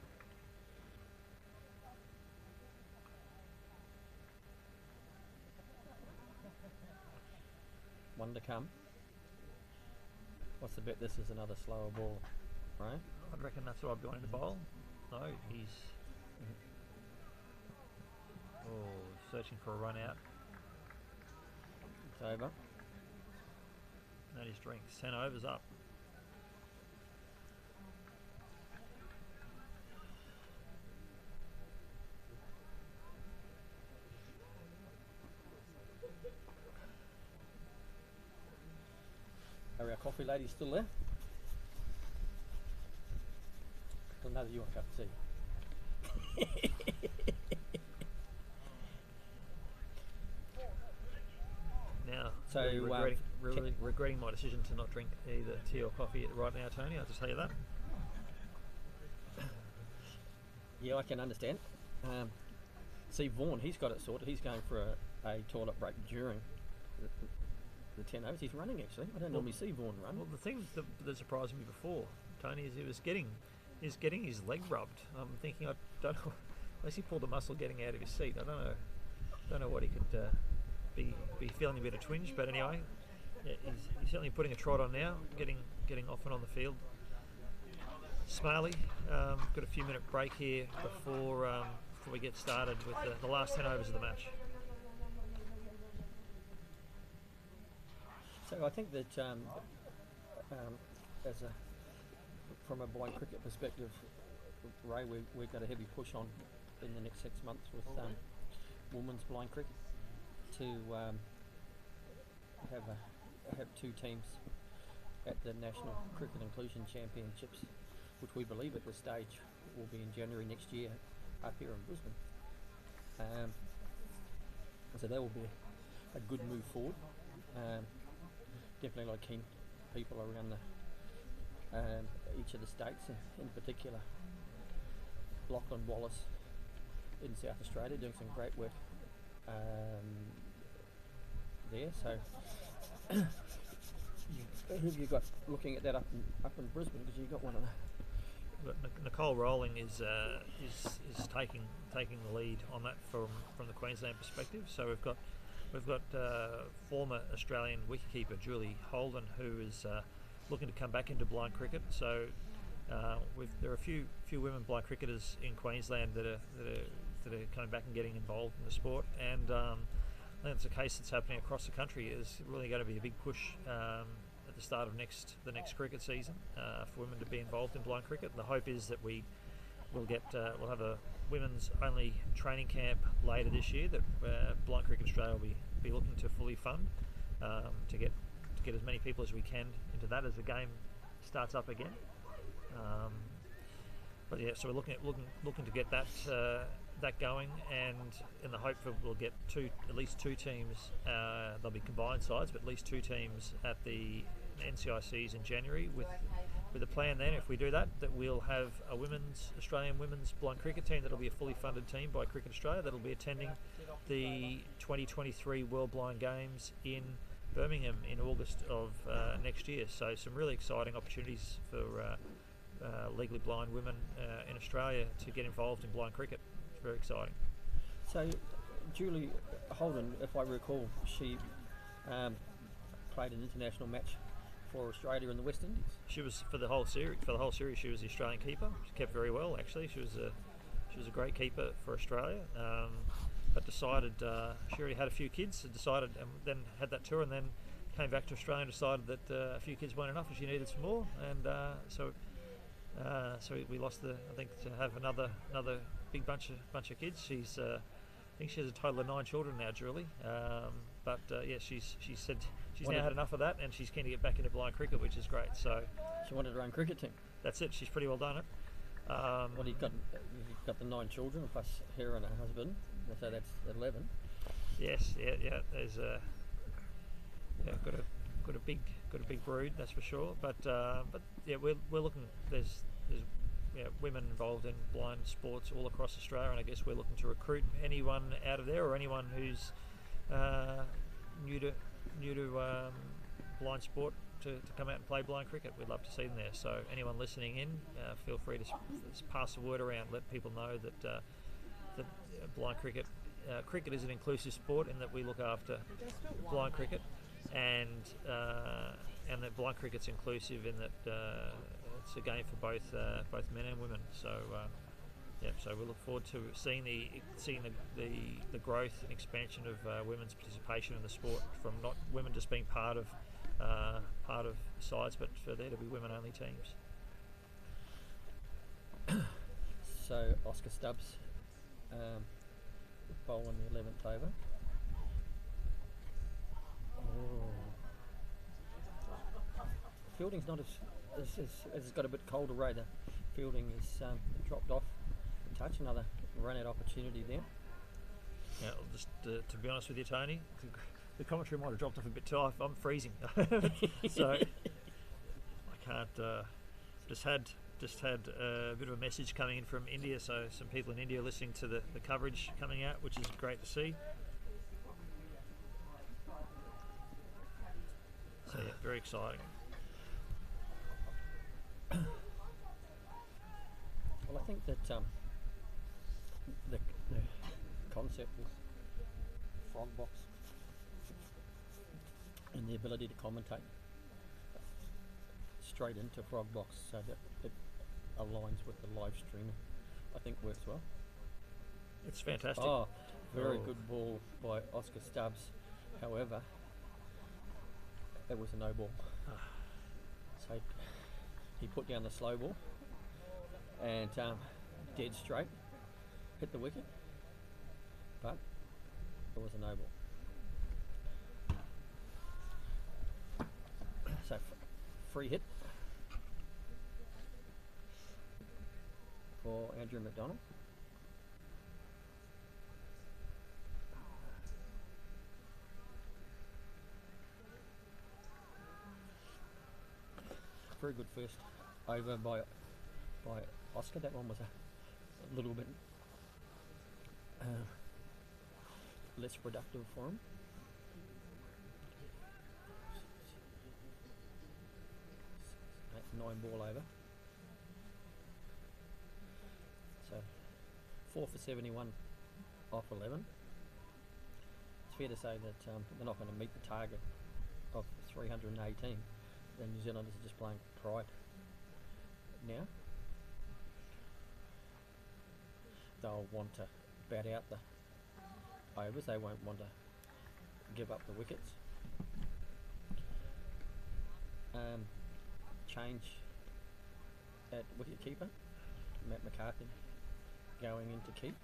One to come. What's the bet? This is another slower ball, right? I'd reckon that's what I've gone in the bowl. No, he's searching for a run out. It's over. That is drinks. 10 overs up. Are our coffee ladies still there? I know that you want a cup of tea. Now, So, really regretting my decision to not drink either tea or coffee right now, Tony. I'll just tell you that. Yeah, I can understand. See, Vaughan, he's got it sorted. He's going for a toilet break during the 10 overs. He's running, actually. I don't normally see Vaughan run. Well, the thing that surprised me before, Tony, is he was getting his leg rubbed. I'm thinking, I don't know, unless he pulled a muscle getting out of his seat. I don't know what he could be feeling a bit of twinge, but anyway, yeah, he's certainly putting a trot on now, getting off and on the field. Smiley, got a few minute break here before we get started with the last 10 overs of the match. So I think that from a blind cricket perspective, Ray, we've got a heavy push on in the next 6 months with women's blind cricket to have 2 teams at the National Cricket Inclusion Championships, which we believe at this stage will be in January next year up here in Brisbane. So that will be a good move forward. Definitely a lot of keen people around each of the states, in particular Lachlan Wallace in South Australia doing some great work there. So who have you got looking at that up in Brisbane? Because you got one of the Nicole Rowling is taking the lead on that from the Queensland perspective. So we've got former Australian wicketkeeper Julie Holden, who is looking to come back into blind cricket. So there are a few women blind cricketers in Queensland that are coming back and getting involved in the sport, and I think it's a case that's happening across the country. Is really going to be a big push at the start of the next cricket season for women to be involved in blind cricket. The hope is that we'll have a women's only training camp later this year that Blind Cricket Australia will be looking to fully fund to get as many people as we can into that as the game starts up again. But yeah, so we're looking to get that going, and in the hope that we'll get at least two teams. They'll be combined sides, but at least 2 teams at the NCICs in January with the plan then, if we do that we'll have a Australian women's blind cricket team that'll be a fully funded team by Cricket Australia that'll be attending the 2023 World Blind Games in Birmingham in August of next year. So some really exciting opportunities for legally blind women in Australia to get involved in blind cricket. It's very exciting. So Julie Holden, if I recall, she played an international match for Australia in the West Indies. She was for the whole series. She was the Australian keeper. She kept very well, actually. She was a great keeper for Australia. But decided she already had a few kids. And then had that tour, and then came back to Australia and decided that a few kids weren't enough, and she needed some more. And so we lost I think to have another big bunch of kids. I think she has a total of 9 children now, Julie. But she said she's now had enough of that, and she's keen to get back into blind cricket, which is great. So she wanted her own cricket team. That's it. She's pretty well done it. Well, you've got the 9 children plus her and her husband, so that's 11. Yes, yeah. There's got a big brood, that's for sure. But yeah, we're looking. There's women involved in blind sports all across Australia, and I guess we're looking to recruit anyone out of there or anyone who's new to blind sport to come out and play blind cricket. We'd love to see them there. So anyone listening in, feel free to pass the word around. Let people know that blind cricket is an inclusive sport, in that we look after blind cricket, and that blind cricket's inclusive in that it's a game for both men and women. So so we look forward to seeing the growth and expansion of women's participation in the sport, from not women just being part of part of sides, but for there to be women-only teams. So Oscar Stubbs bowling the 11th over. Fielding's not as it's got a bit colder, Ray. The fielding is dropped off a touch. Another run-out opportunity there. Yeah, just to be honest with you, Tony, the commentary might have dropped off a bit too. I'm freezing, so I can't. Just had a bit of a message coming in from India, so some people in India listening to the coverage coming out, which is great to see. So yeah, very exciting. Well, I think that the concept with frog box and the ability to commentate straight into frog box so that it aligns with the live streaming, I think works well. It's fantastic. Oh, very good ball by Oscar Stubbs. However, it was a no ball. So he put down the slow ball and dead straight hit the wicket, but it was a no ball. So free hit for Andrew McDonald. Very good first over by Oscar. That one was a little bit less productive for him. That's 9 ball over. So 4 for 71 off 11. It's fair to say that they're not going to meet the target of 318. The New Zealanders are just playing pride now. They'll want to bat out the overs. They won't want to give up the wickets. Change at wicketkeeper. Matt McCarthy going into keep.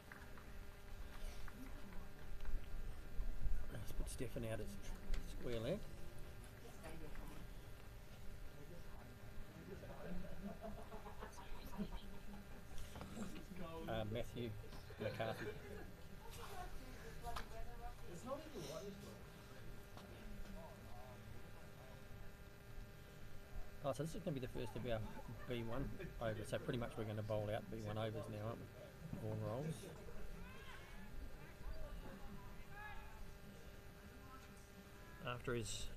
Let's put Stephen out as square leg. Matthew McCarthy. Oh, so this is going to be the first of our B1 overs. So pretty much we're going to bowl out B1 overs now, aren't we? Vaughan rolls. After his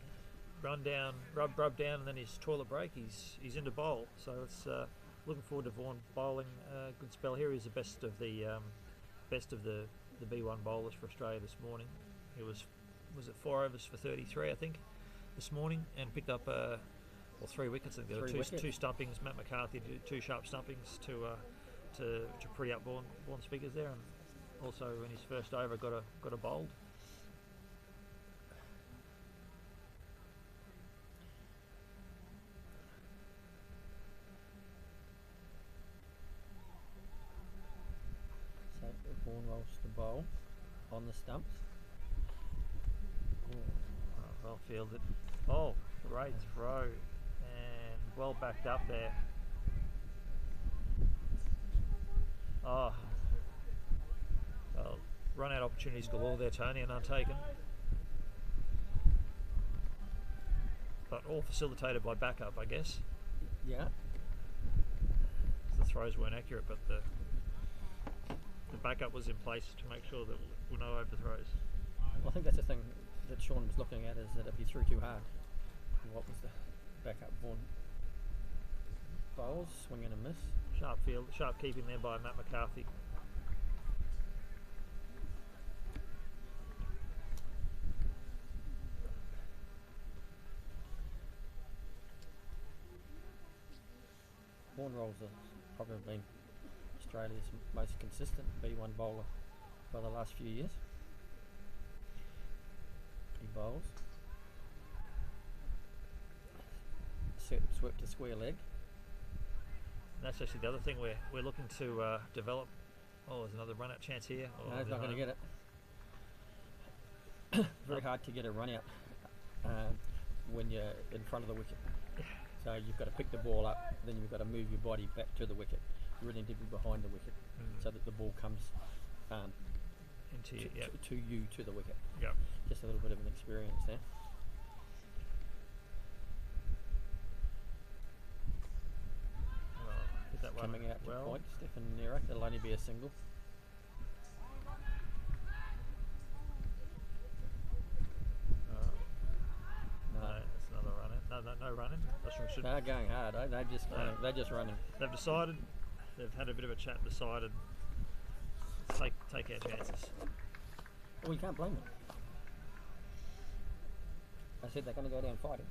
rub down, and then his toilet break, he's into bowl. So it's looking forward to Vaughan bowling a good spell here. He's the best of the B1 bowlers for Australia this morning. He was it 4 overs for 33, I think, this morning, and picked up 3 wickets. I think there were two stumpings. Matt McCarthy did 2 sharp stumpings to pretty up Vaughan's figures there, and also in his first over got a bowled. So Vaughan rolls the bowl on the stumps. Well fielded. Oh, great throw, and well backed up there. Oh, well, run out opportunities galore there, Tony, and untaken. But all facilitated by backup, I guess. Yeah. The throws weren't accurate, but the backup was in place to make sure that there were no overthrows. Well, I think that's the thing that Sean was looking at, is that if he threw too hard, what was the backup Vaughan bowls, swing and a miss. Sharp keeping there by Matt McCarthy. Vaughan rolls have probably been Australia's most consistent B1 bowler for the last few years. He bowls. swept to square leg. And that's actually the other thing we're looking to develop. Oh, there's another run out chance here. Oh, No, he's not going to get it. Very hard to get a run out when you're in front of the wicket. So you've got to pick the ball up, then you've got to move your body back to the wicket. You really need to be behind the wicket so that the ball comes into you. Yep. to you to the wicket. Yep. Just a little bit of an experience there. Hit that one Coming out to well. point, Stefan Nero. It'll only be a single. No, that's another run in. No running. They're going hard, eh? They're just running. They've decided. They've had a bit of a chat and decided. Let's take our chances. Well, you can't blame them. I said they're going to go down fighting.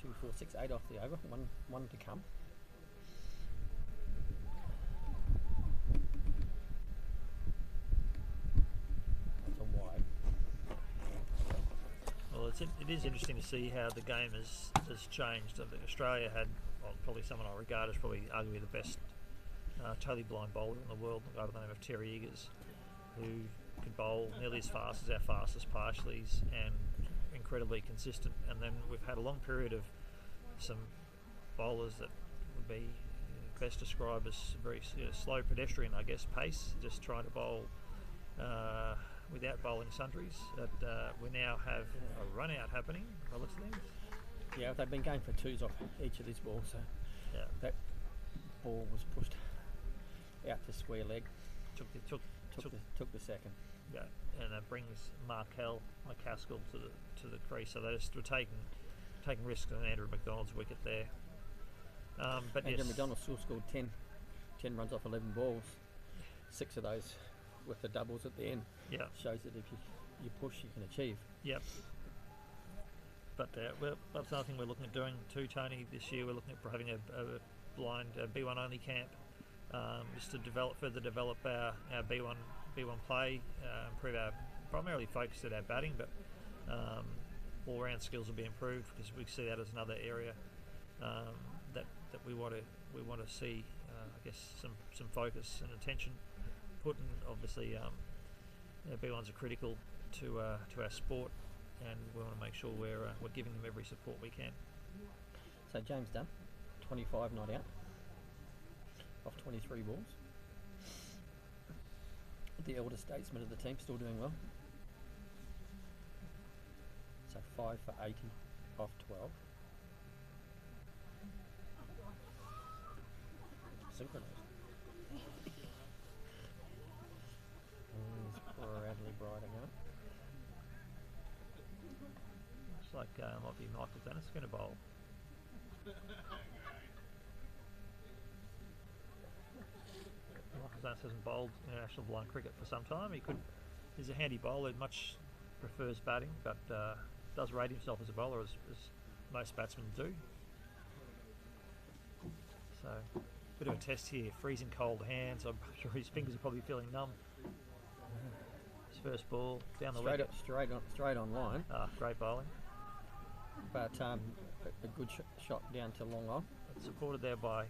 2, 4, 6, 8 off the over. One to come. That's a wide. Well, it is interesting to see how the game has changed. I think Australia had probably someone I regard as probably arguably the best totally blind bowler in the world, a guy by the name of Terry Eagers, who could bowl nearly as fast as our fastest partialies and incredibly consistent. And then we've had a long period of some bowlers that would be best described as very slow pedestrian, I guess, pace, just trying to bowl without bowling sundries. That we now have a run out happening by the looks of things. Yeah, they've been going for twos off each of these balls, so Yeah, that ball was pushed out to square leg. took Took the second. yeah, and that brings McCaskill to the crease. So they just were taking risks on Andrew McDonald's wicket there. But Andrew yes, McDonald still scored 10 runs off 11 balls. 6 of those with the doubles at the end. yeah, Shows that if you push, you can achieve. yep. But that's another thing we're looking at doing too, Tony. This year we're looking at having a blind B1 only camp, just to further develop our B1 play, improve our primarily focused at our batting, but all round skills will be improved because we see that as another area that we want to see. I guess some focus and attention put in. Obviously, B1s are critical to our sport, and we want to make sure we're giving them every support we can. So James Dunn, 25 not out, off 23 balls. The elder statesman of the team, still doing well. So 5 for 80 off 12. Synchronised. Bradley Briding up. Looks like might be Michael Dennis going to bowl. Michael Dennis hasn't bowled international blind cricket for some time. He's a handy bowler. Much prefers batting, but does rate himself as a bowler, as most batsmen do. So, bit of a test here. Freezing cold hands. I'm sure his fingers are probably feeling numb. His first ball down the wicket. Straight on line. Great bowling. But a good shot down to long on. Supported there by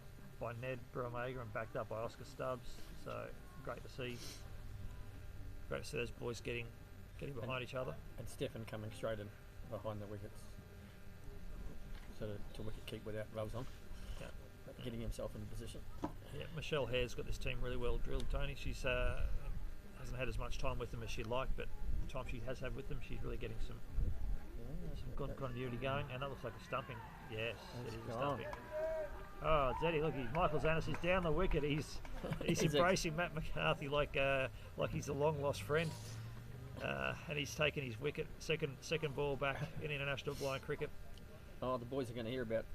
Ned Bromega and backed up by Oscar Stubbs. So great to see. Great to see those boys getting behind each other. And Stefan coming straight in behind the wickets. So to wicket keep without gloves on. Yeah. But getting himself in position. Yeah, Michelle Hare's got this team really well drilled, Tony. She's hasn't had as much time with them as she'd like, but the time she has had with them, she's really getting some continuity going, and that looks like a stumping. Yes, it is a stumping. Oh, Zeddy, look, Michael Zanis is down the wicket. He's embracing Matt McCarthy like he's a long lost friend, and he's taken his wicket, second ball back in international blind cricket. Oh, the boys are going to hear about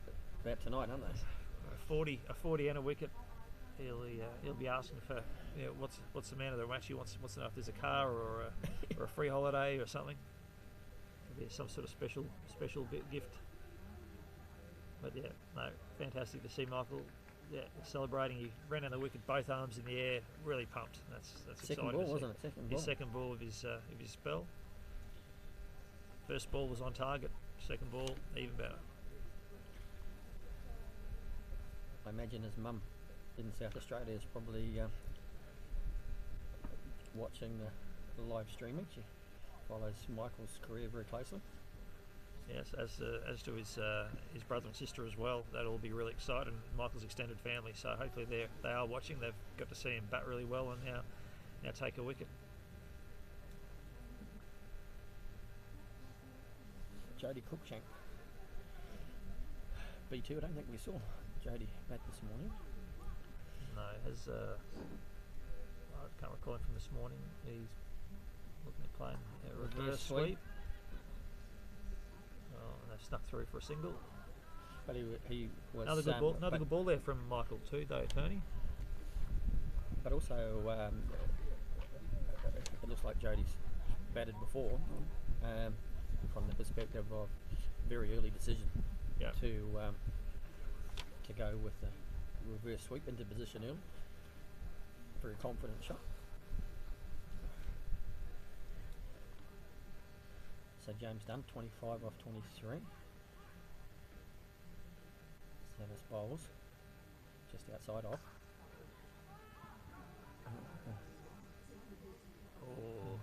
tonight, aren't they? A 40 and a wicket. He'll be asking for what's the man of the match. He wants to know if there's a car or a free holiday or something. There'll be some sort of special gift. But yeah, no, fantastic to see Michael. Yeah, celebrating. He ran down the wicket, both arms in the air, really pumped. That's second exciting. Ball, to see. wasn't it? Second ball. His second ball of his spell. First ball was on target. Second ball, even better. I imagine his mum in South Australia is probably watching the live streaming. She follows Michael's career very closely. Yes, as to his brother and sister as well. That'll be really exciting. Michael's extended family, so hopefully they are watching. They've got to see him bat really well and now take a wicket. Jody Cruikshank. B2, I don't think we saw Jody bat this morning. No, I can't recall him from this morning. He's looking at playing a reverse sweep. Oh, and they've snuck through for a single. But he was another good ball there from Michael too, though, Tony. But also, it looks like Jody's batted before, from the perspective of very early decision to go with the reverse sweep into position early. Very confident shot. So James Dunn, 25 off 23. Service bowls just outside off. Oh,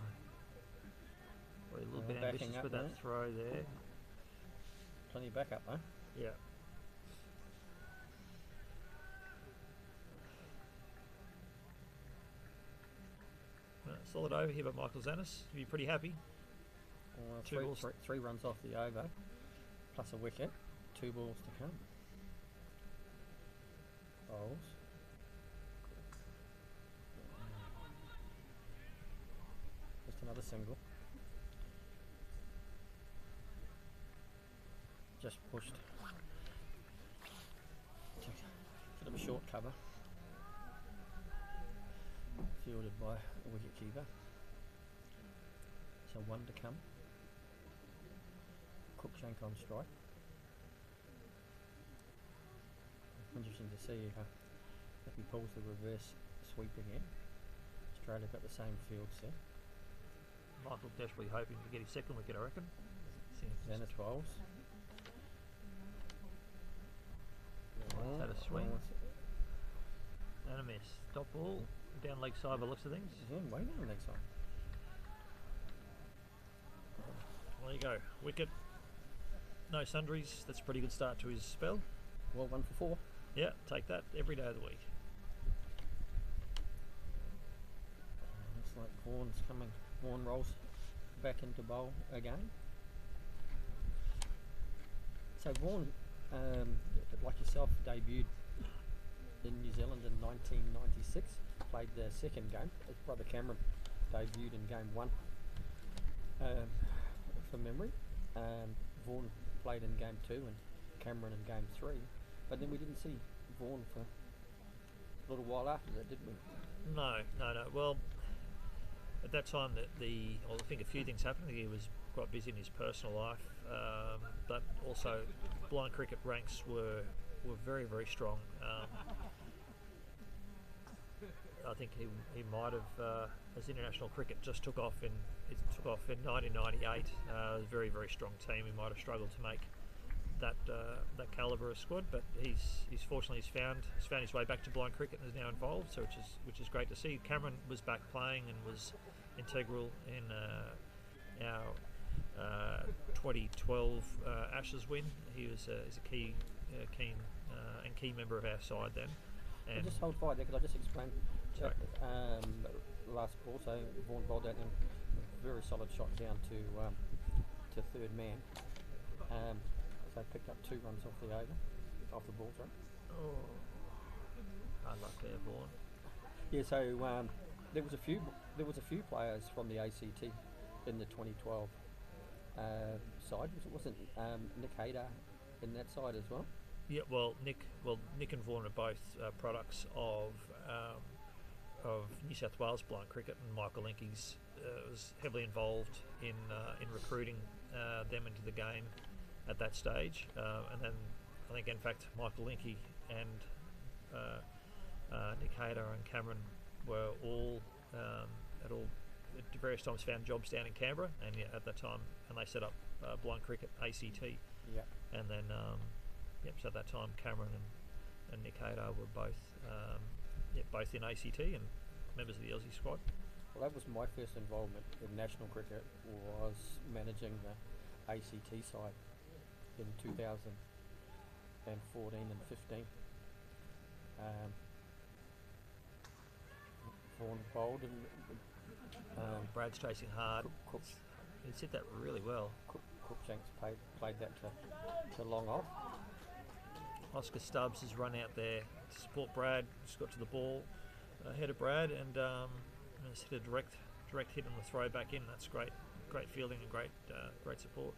we're a little bit Backing ambitious up with that there. throw there. Plenty of backup though. Yeah. Solid over here by Michael Zanis. You'd be pretty happy. Two balls. Three runs off the over, plus a wicket. 2 balls to come. Bowls. Just another single. Just pushed. Bit of a short cover. Fielded by a wicket keeper. So 1 to come. Cruikshank on strike. Interesting to see if he pulls the reverse sweep again. Australia got the same field set. Michael desperately hoping to get his second wicket, I reckon. Zenith bowls. Had a swing. And a miss. Top ball. Down leg side by looks of things. Yeah, way down leg side. There you go. Wicket. No sundries. That's a pretty good start to his spell. Well, 1 for 4. Yeah, take that every day of the week. Looks like Vaughan's coming. Vaughan rolls back into bowl again. So Vaughan, like yourself, debuted in New Zealand in 1996. Played the second game. His brother Cameron debuted in game 1. From memory, Vaughan played in game 2 and Cameron in game 3. But then we didn't see Vaughan for a little while after that, did we? No. Well, at that time, I think a few things happened. I think he was quite busy in his personal life, but also blind cricket ranks were very, very strong. I think he might have, as international cricket just took off in 1998. It was a very, very strong team. He might have struggled to make that calibre of squad, but he's fortunately found his way back to blind cricket and is now involved. So which is great to see. Cameron was back playing and was integral in our 2012 Ashes win. He's a key member of our side then. And Just hold fire there, because I just explained Sorry. last ball. So Vaughan bowled out in a very solid shot down to third man. So picked up 2 runs off the over, off the ball, sorry. oh, hard luck there, Vaughan. Yeah, so there was a few players from the ACT in the 2012 side. Wasn't Nick Hayter in that side as well? Yeah, Nick and Vaughan are both products of New South Wales blind cricket, and Michael Linky's was heavily involved in recruiting them into the game at that stage, and then I think in fact Michael Linky and Nick Hayter and Cameron were all at various times found jobs down in Canberra, and at that time, and they set up blind cricket ACT, Yeah. and then so at that time Cameron and Nick Hader were both both in ACT and members of the Aussie squad. Well, that was my first involvement in national cricket, was managing the ACT side in 2014 and 15. Vaughan bowled and Brad's chasing hard. Cook He's hit that really well. Cruikshanks played that to long off. Oscar Stubbs has run out there to support Brad. Just got to the ball ahead of Brad and just hit a direct hit on the throw back in. That's great fielding and great support.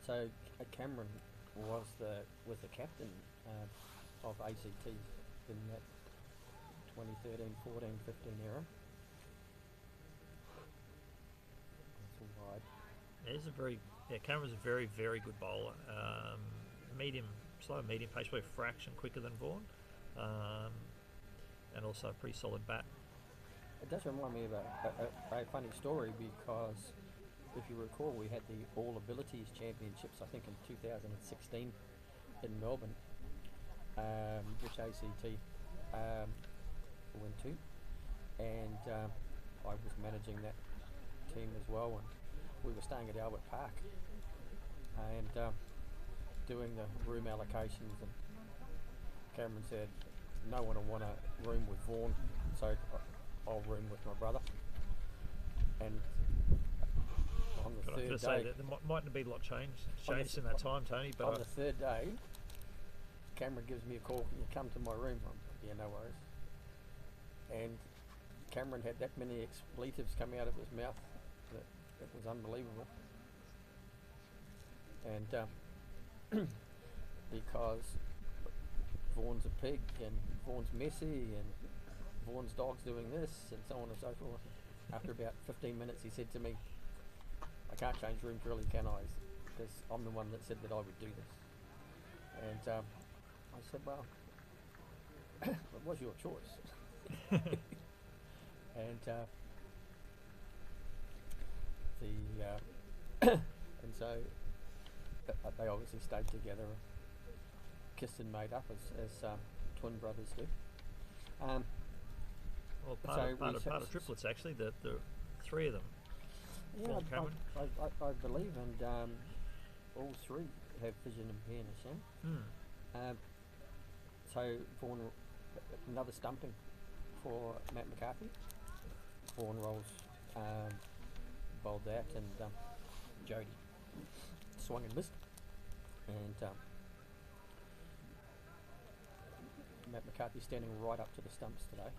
So Cameron was the captain of ACT in that 2013, 14, 15 era. That's all right. Cameron's a very, very good bowler. Slow medium pace, probably a fraction quicker than Vaughan, and also a pretty solid bat. It does remind me of a funny story, because if you recall, we had the All Abilities Championships, I think in 2016 in Melbourne, which ACT went to, and I was managing that team as well, and we were staying at Albert Park and doing the room allocations, and Cameron said no one will want a room with Vaughan, so I'll room with my brother. And on the But I third could day, say that there mightn't be a lot changed in that time, Tony. But on the third day, Cameron gives me a call. Can you come to my room? Yeah, no worries. And Cameron had that many expletives come out of his mouth that it was unbelievable. And because Vaughan's a pig, and Vaughan's messy, and Vaughan's dog's doing this, and so on and so forth. After about 15 minutes, he said to me, I can't change rooms really, can I? Because I'm the one that said that I would do this. And I said, well, it was your choice. And and so they obviously stayed together, kissed and made up as twin brothers do. well, part of triplets actually. The three of them. Yeah, Vaughan, Cameron. I believe, and all three have vision impairments. Yeah. So Vaughan, another stumping for Matt McCarthy. Vaughan rolls, bowled that, and Jody swung and missed. And Matt McCarthy standing right up to the stumps today.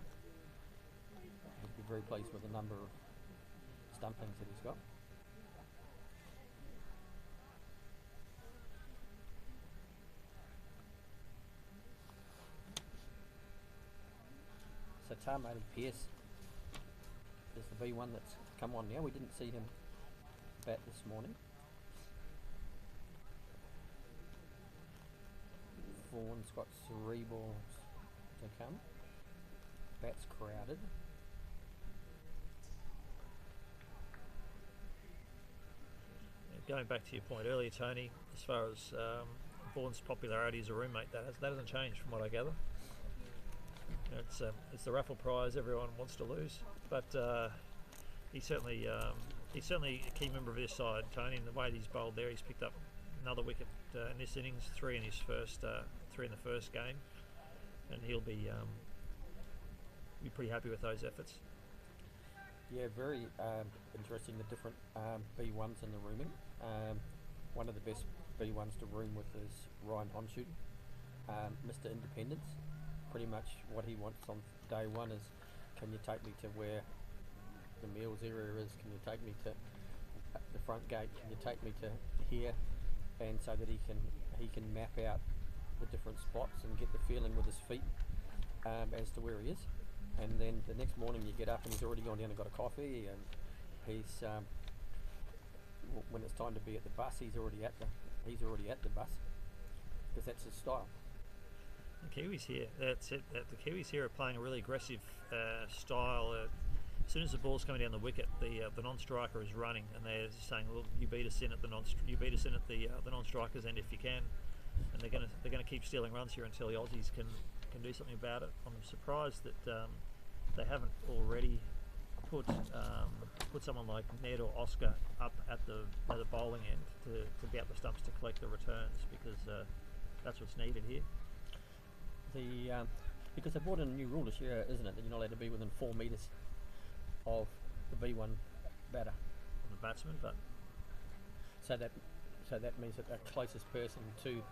He'd be very pleased with the number of stumpings that he's got. So Tarmati Pierce is the B1 that's come on now. We didn't see him bat this morning. Vaughan's got 3 balls to come. Bat's crowded. Going back to your point earlier, Tony, as far as Vaughan's popularity as a roommate, that hasn't changed from what I gather. It's the raffle prize everyone wants to lose, but he's certainly a key member of this side, Tony. And the way he's bowled there, he's picked up another wicket in this innings, 3 in his first 3 in the first game, and he'll be pretty happy with those efforts. Yeah, very interesting, the different B1s in the rooming. One of the best B1s to room with is Ryan Honshu, Mr. Independence. Pretty much what he wants on day one is, can you take me to where the meals area is? Can you take me to the front gate? Can you take me to here? And so that he can map out the different spots and get the feeling with his feet as to where he is. And then the next morning you get up and he's already gone down and got a coffee, and he's when it's time to be at the bus, he's already at the bus, because that's his style. The Kiwis here, that's it. The Kiwis here are playing a really aggressive style. as soon as the ball's coming down the wicket, the non-striker is running, and they're saying, "Well, you beat us in at the non-strikers end if you can," and they're gonna keep stealing runs here until the Aussies can do something about it. I'm surprised that they haven't already put someone like Ned or Oscar up at the bowling end to be at the stumps to collect the returns, because that's what's needed here. Because they brought in a new rule this year, isn't it? That you're not allowed to be within 4 metres of the B1 batter. On the batsman, but So that means that the closest person to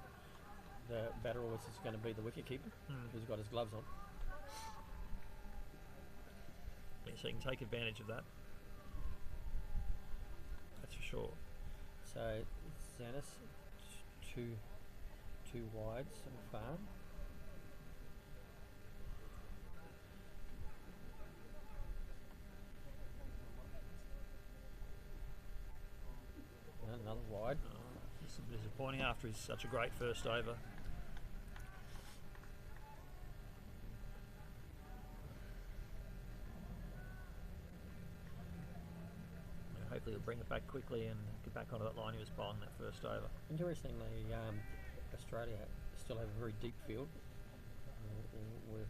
the batter always is going to be the wicket keeper, who's got his gloves on. yeah, so you can take advantage of that. That's for sure. So Zanis, two wide so far. And another wide. It's disappointing after he's such a great first over. Hopefully he'll bring it back quickly and get back onto that line he was bowling that first over. Interestingly, Australia still have a very deep field. We've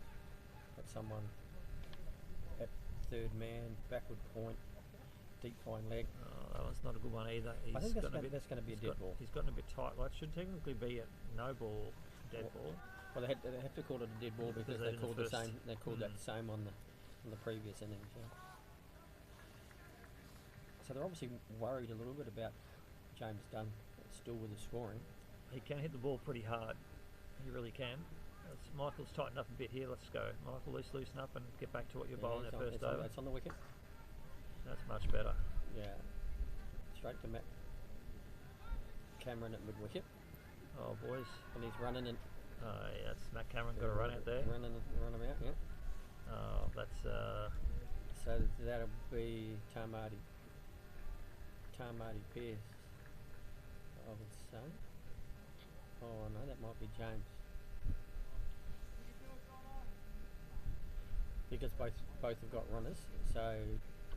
got someone at third man, backward point, deep fine leg. That one's not a good one either. I think that's going to be a dead ball. He's gotten a bit tight. Well, it should technically be a no ball, dead ball. Well, they have to call it a dead ball because they they did called the the first. same. They called that the same on the previous innings. Yeah. So they're obviously worried a little bit about James Dunn still with the scoring. He can hit the ball pretty hard. He really can. Michael's tightened up a bit here. Let's go. Michael, loosen up and get back to what you're bowling that first over. It's on the wicket. That's much better. Yeah. Straight to Matt Cameron at mid wicket. Oh, boys. And he's running in. Oh, yeah, that's Matt Cameron got a run out there. Run him out, yeah. Oh, that's... So that'll be Tamati Pierce, I would say. Oh no, that might be James. Because both have got runners, so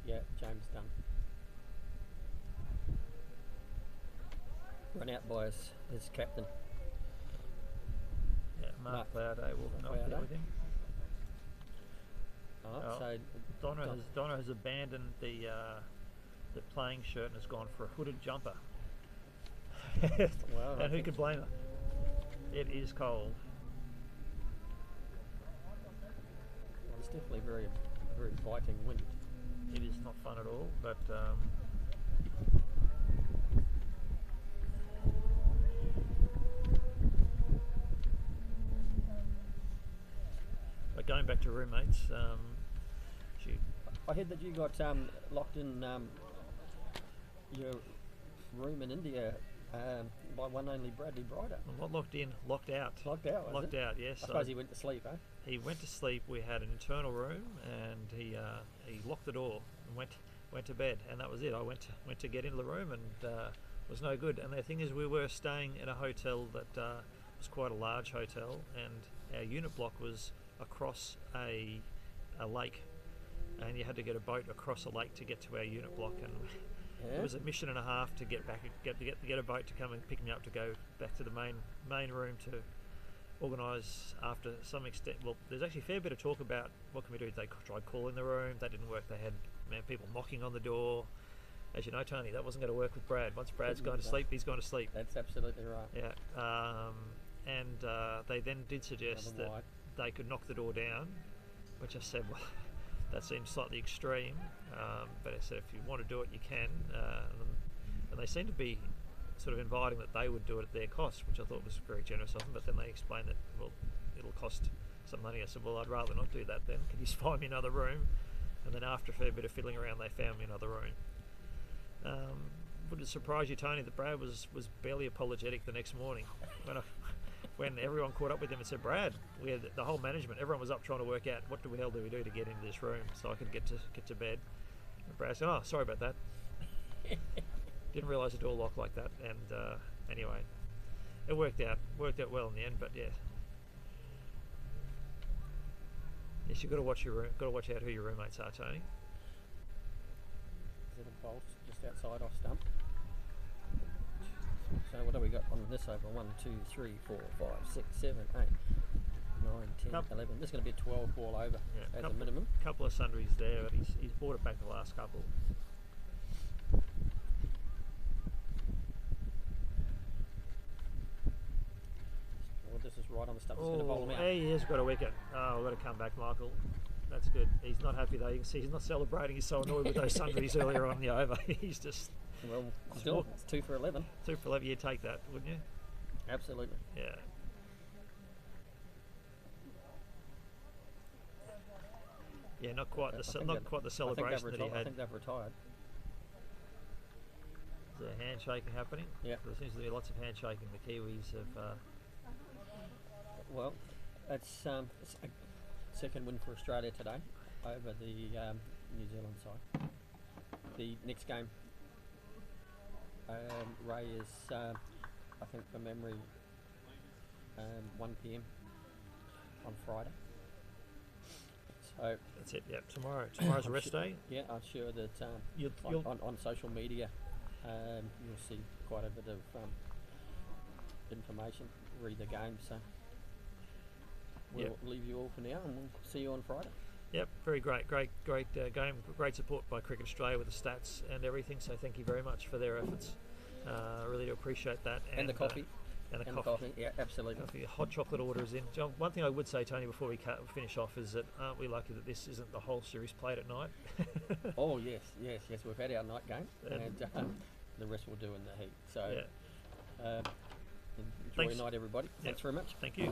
yeah, James Dunn. Run out by his captain. Yeah, Mark Clouday walking off there with him. So Donna has abandoned the playing shirt and has gone for a hooded jumper. Well, and who could blame her? It is cold. Well, it's definitely very, very biting wind. It is not fun at all, but going back to roommates, I heard that you got locked in your room in India by one only Bradley Bryder. not locked in, locked out. Locked out, Locked out, yes. I suppose he went to sleep, eh? He went to sleep. We had an internal room, and he locked the door and went to bed, and that was it. I went to get into the room, and was no good. And the thing is, we were staying in a hotel that was quite a large hotel, and our unit block was across a lake, and you had to get a boat across a lake to get to our unit block, and it was a mission and a half to get back, get a boat to come and pick me up to go back to the main room to organise after some extent. Well, there's actually a fair bit of talk about what can we do. They tried calling the room, that didn't work. They had people knocking on the door. As you know, Tony, that wasn't going to work with Brad. Once Brad's gone to sleep, he's gone to sleep. That's absolutely right. Yeah, and they then did suggest that they could knock the door down, which I said, well, that seems slightly extreme, but I said if you want to do it, you can. And they seemed to be sort of inviting that they would do it at their cost, which I thought was very generous of them. But then they explained that, well, it'll cost some money. I said, well, I'd rather not do that then. Can you find me another room? And then after a fair bit of fiddling around, they found me another room. Would it surprise you, Tony, that Brad was barely apologetic the next morning when everyone caught up with him and said, Brad, we had the whole management, everyone was up trying to work out what the hell do we do to get into this room so I could get to bed. And Brad said, oh, sorry about that. Didn't realise the door locked like that. And anyway, it worked out well in the end. But yeah, yes, you've got to watch out who your roommates are, Tony. Little bolt just outside off stump. So what do we got on this over? 1, 2, 3, 4, 5, 6, 7, 8, 9, 10, 11. This is going to be a 12 ball over as a minimum. Couple of sundries there, but he's brought it back the last couple. Well, this is right on the stump. It's going to bowl him out. He has got a wicket. Oh, we've got to come back, Michael. That's good. He's not happy though. You can see he's not celebrating. He's so annoyed with those sundries earlier on the over. He's just... Well, still, it's 2 for 11. 2 for 11. You'd take that, wouldn't you? Absolutely. Yeah. Yeah, not quite the celebration that he had. I think they've retired. Is there handshaking happening? Yeah. There seems to be lots of handshaking. The Kiwis have... Well, it's a second win for Australia today over the New Zealand side. The next game, Ray is, I think from memory, 1 p.m. on Friday. So that's it. Yep. Tomorrow's a rest day. Yeah, I'm sure that you'll on social media, you'll see quite a bit of information. Read the game. So we'll leave you all for now, and we'll see you on Friday. Yep, very great game. Great support by Cricket Australia with the stats and everything. So thank you very much for their efforts. I really do appreciate that. And the coffee. And the coffee. Yeah, absolutely. Coffee, hot chocolate order is in. John, one thing I would say, Tony, before we finish off, is that aren't we lucky that this isn't the whole series played at night? Oh yes. We've had our night game, and the rest we'll do in the heat. So enjoy your night, everybody. Thanks very much. Thank you.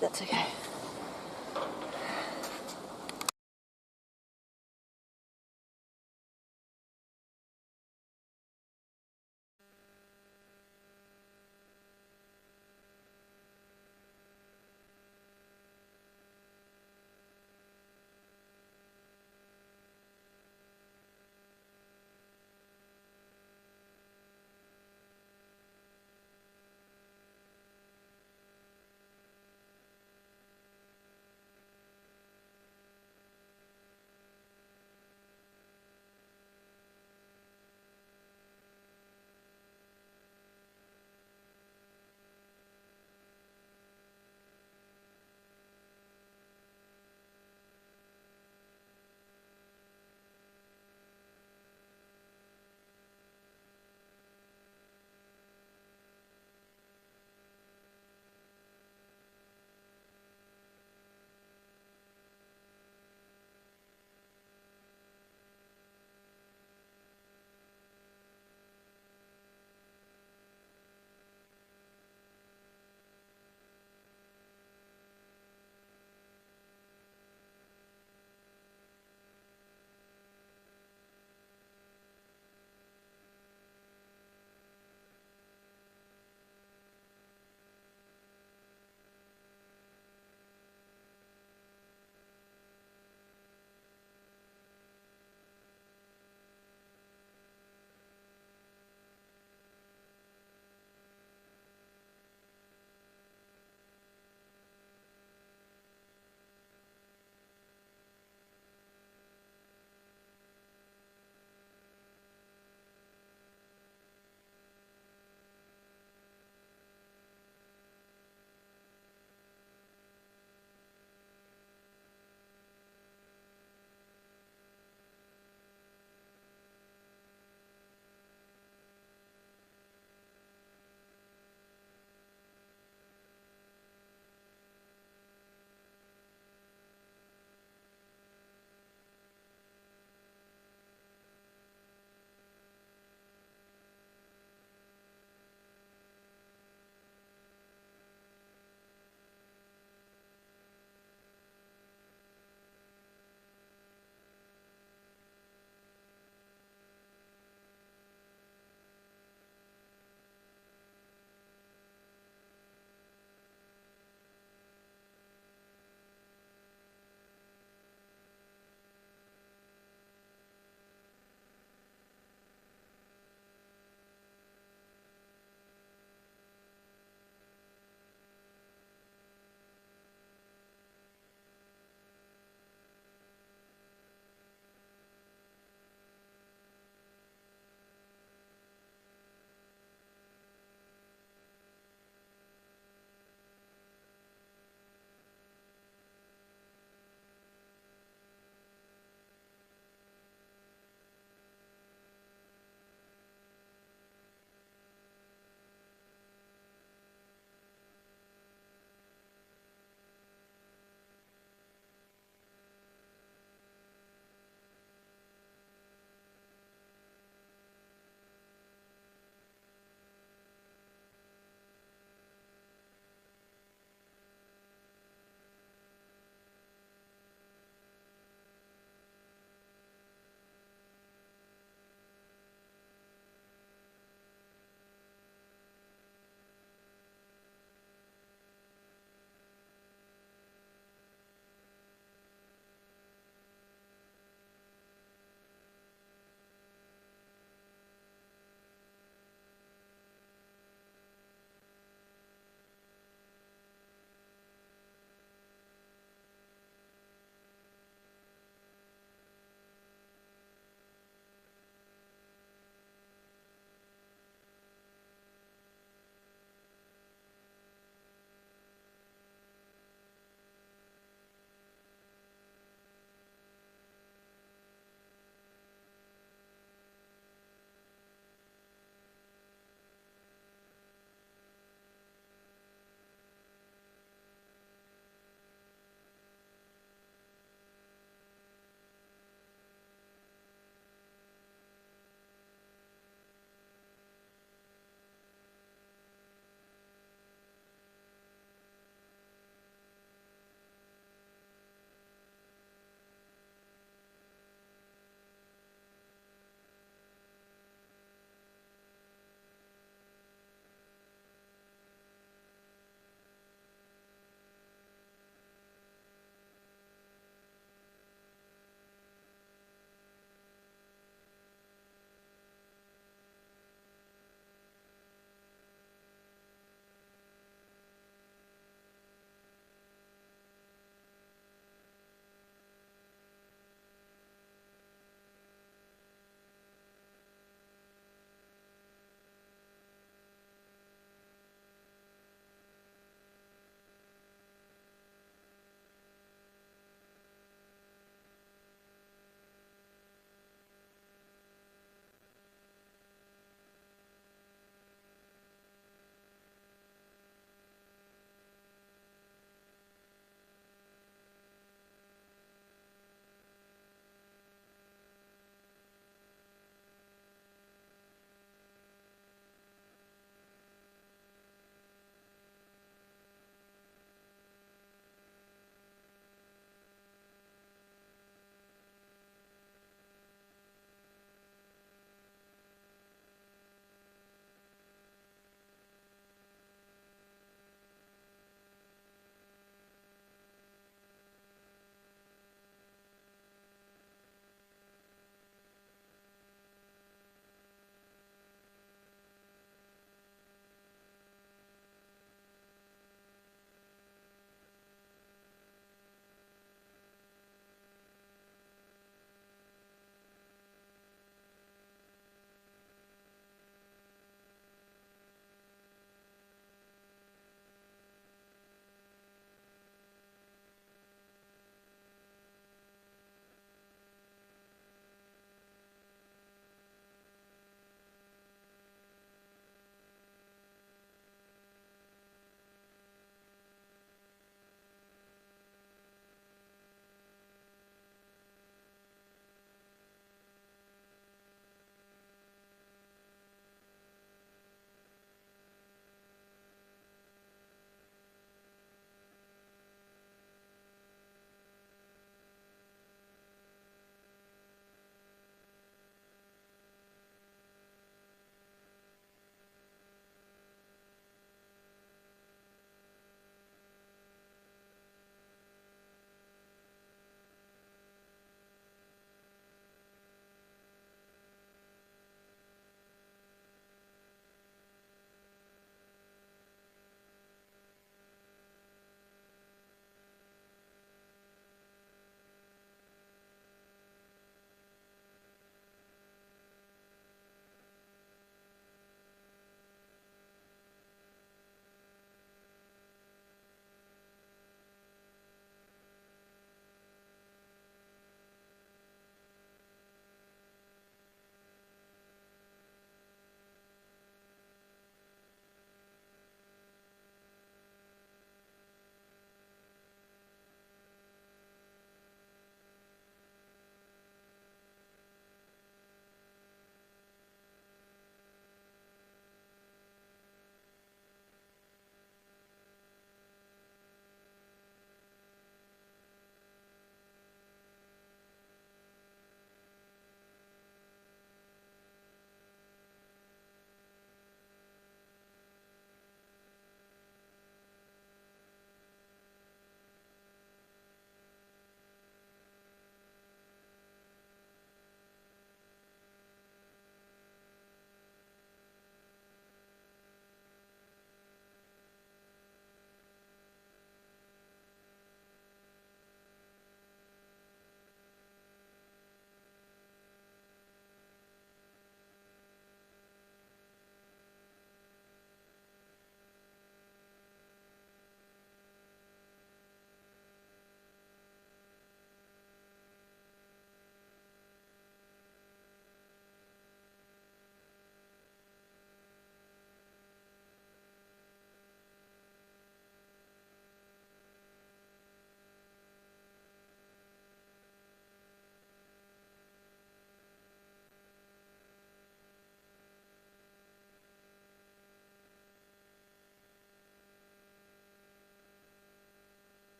That's okay.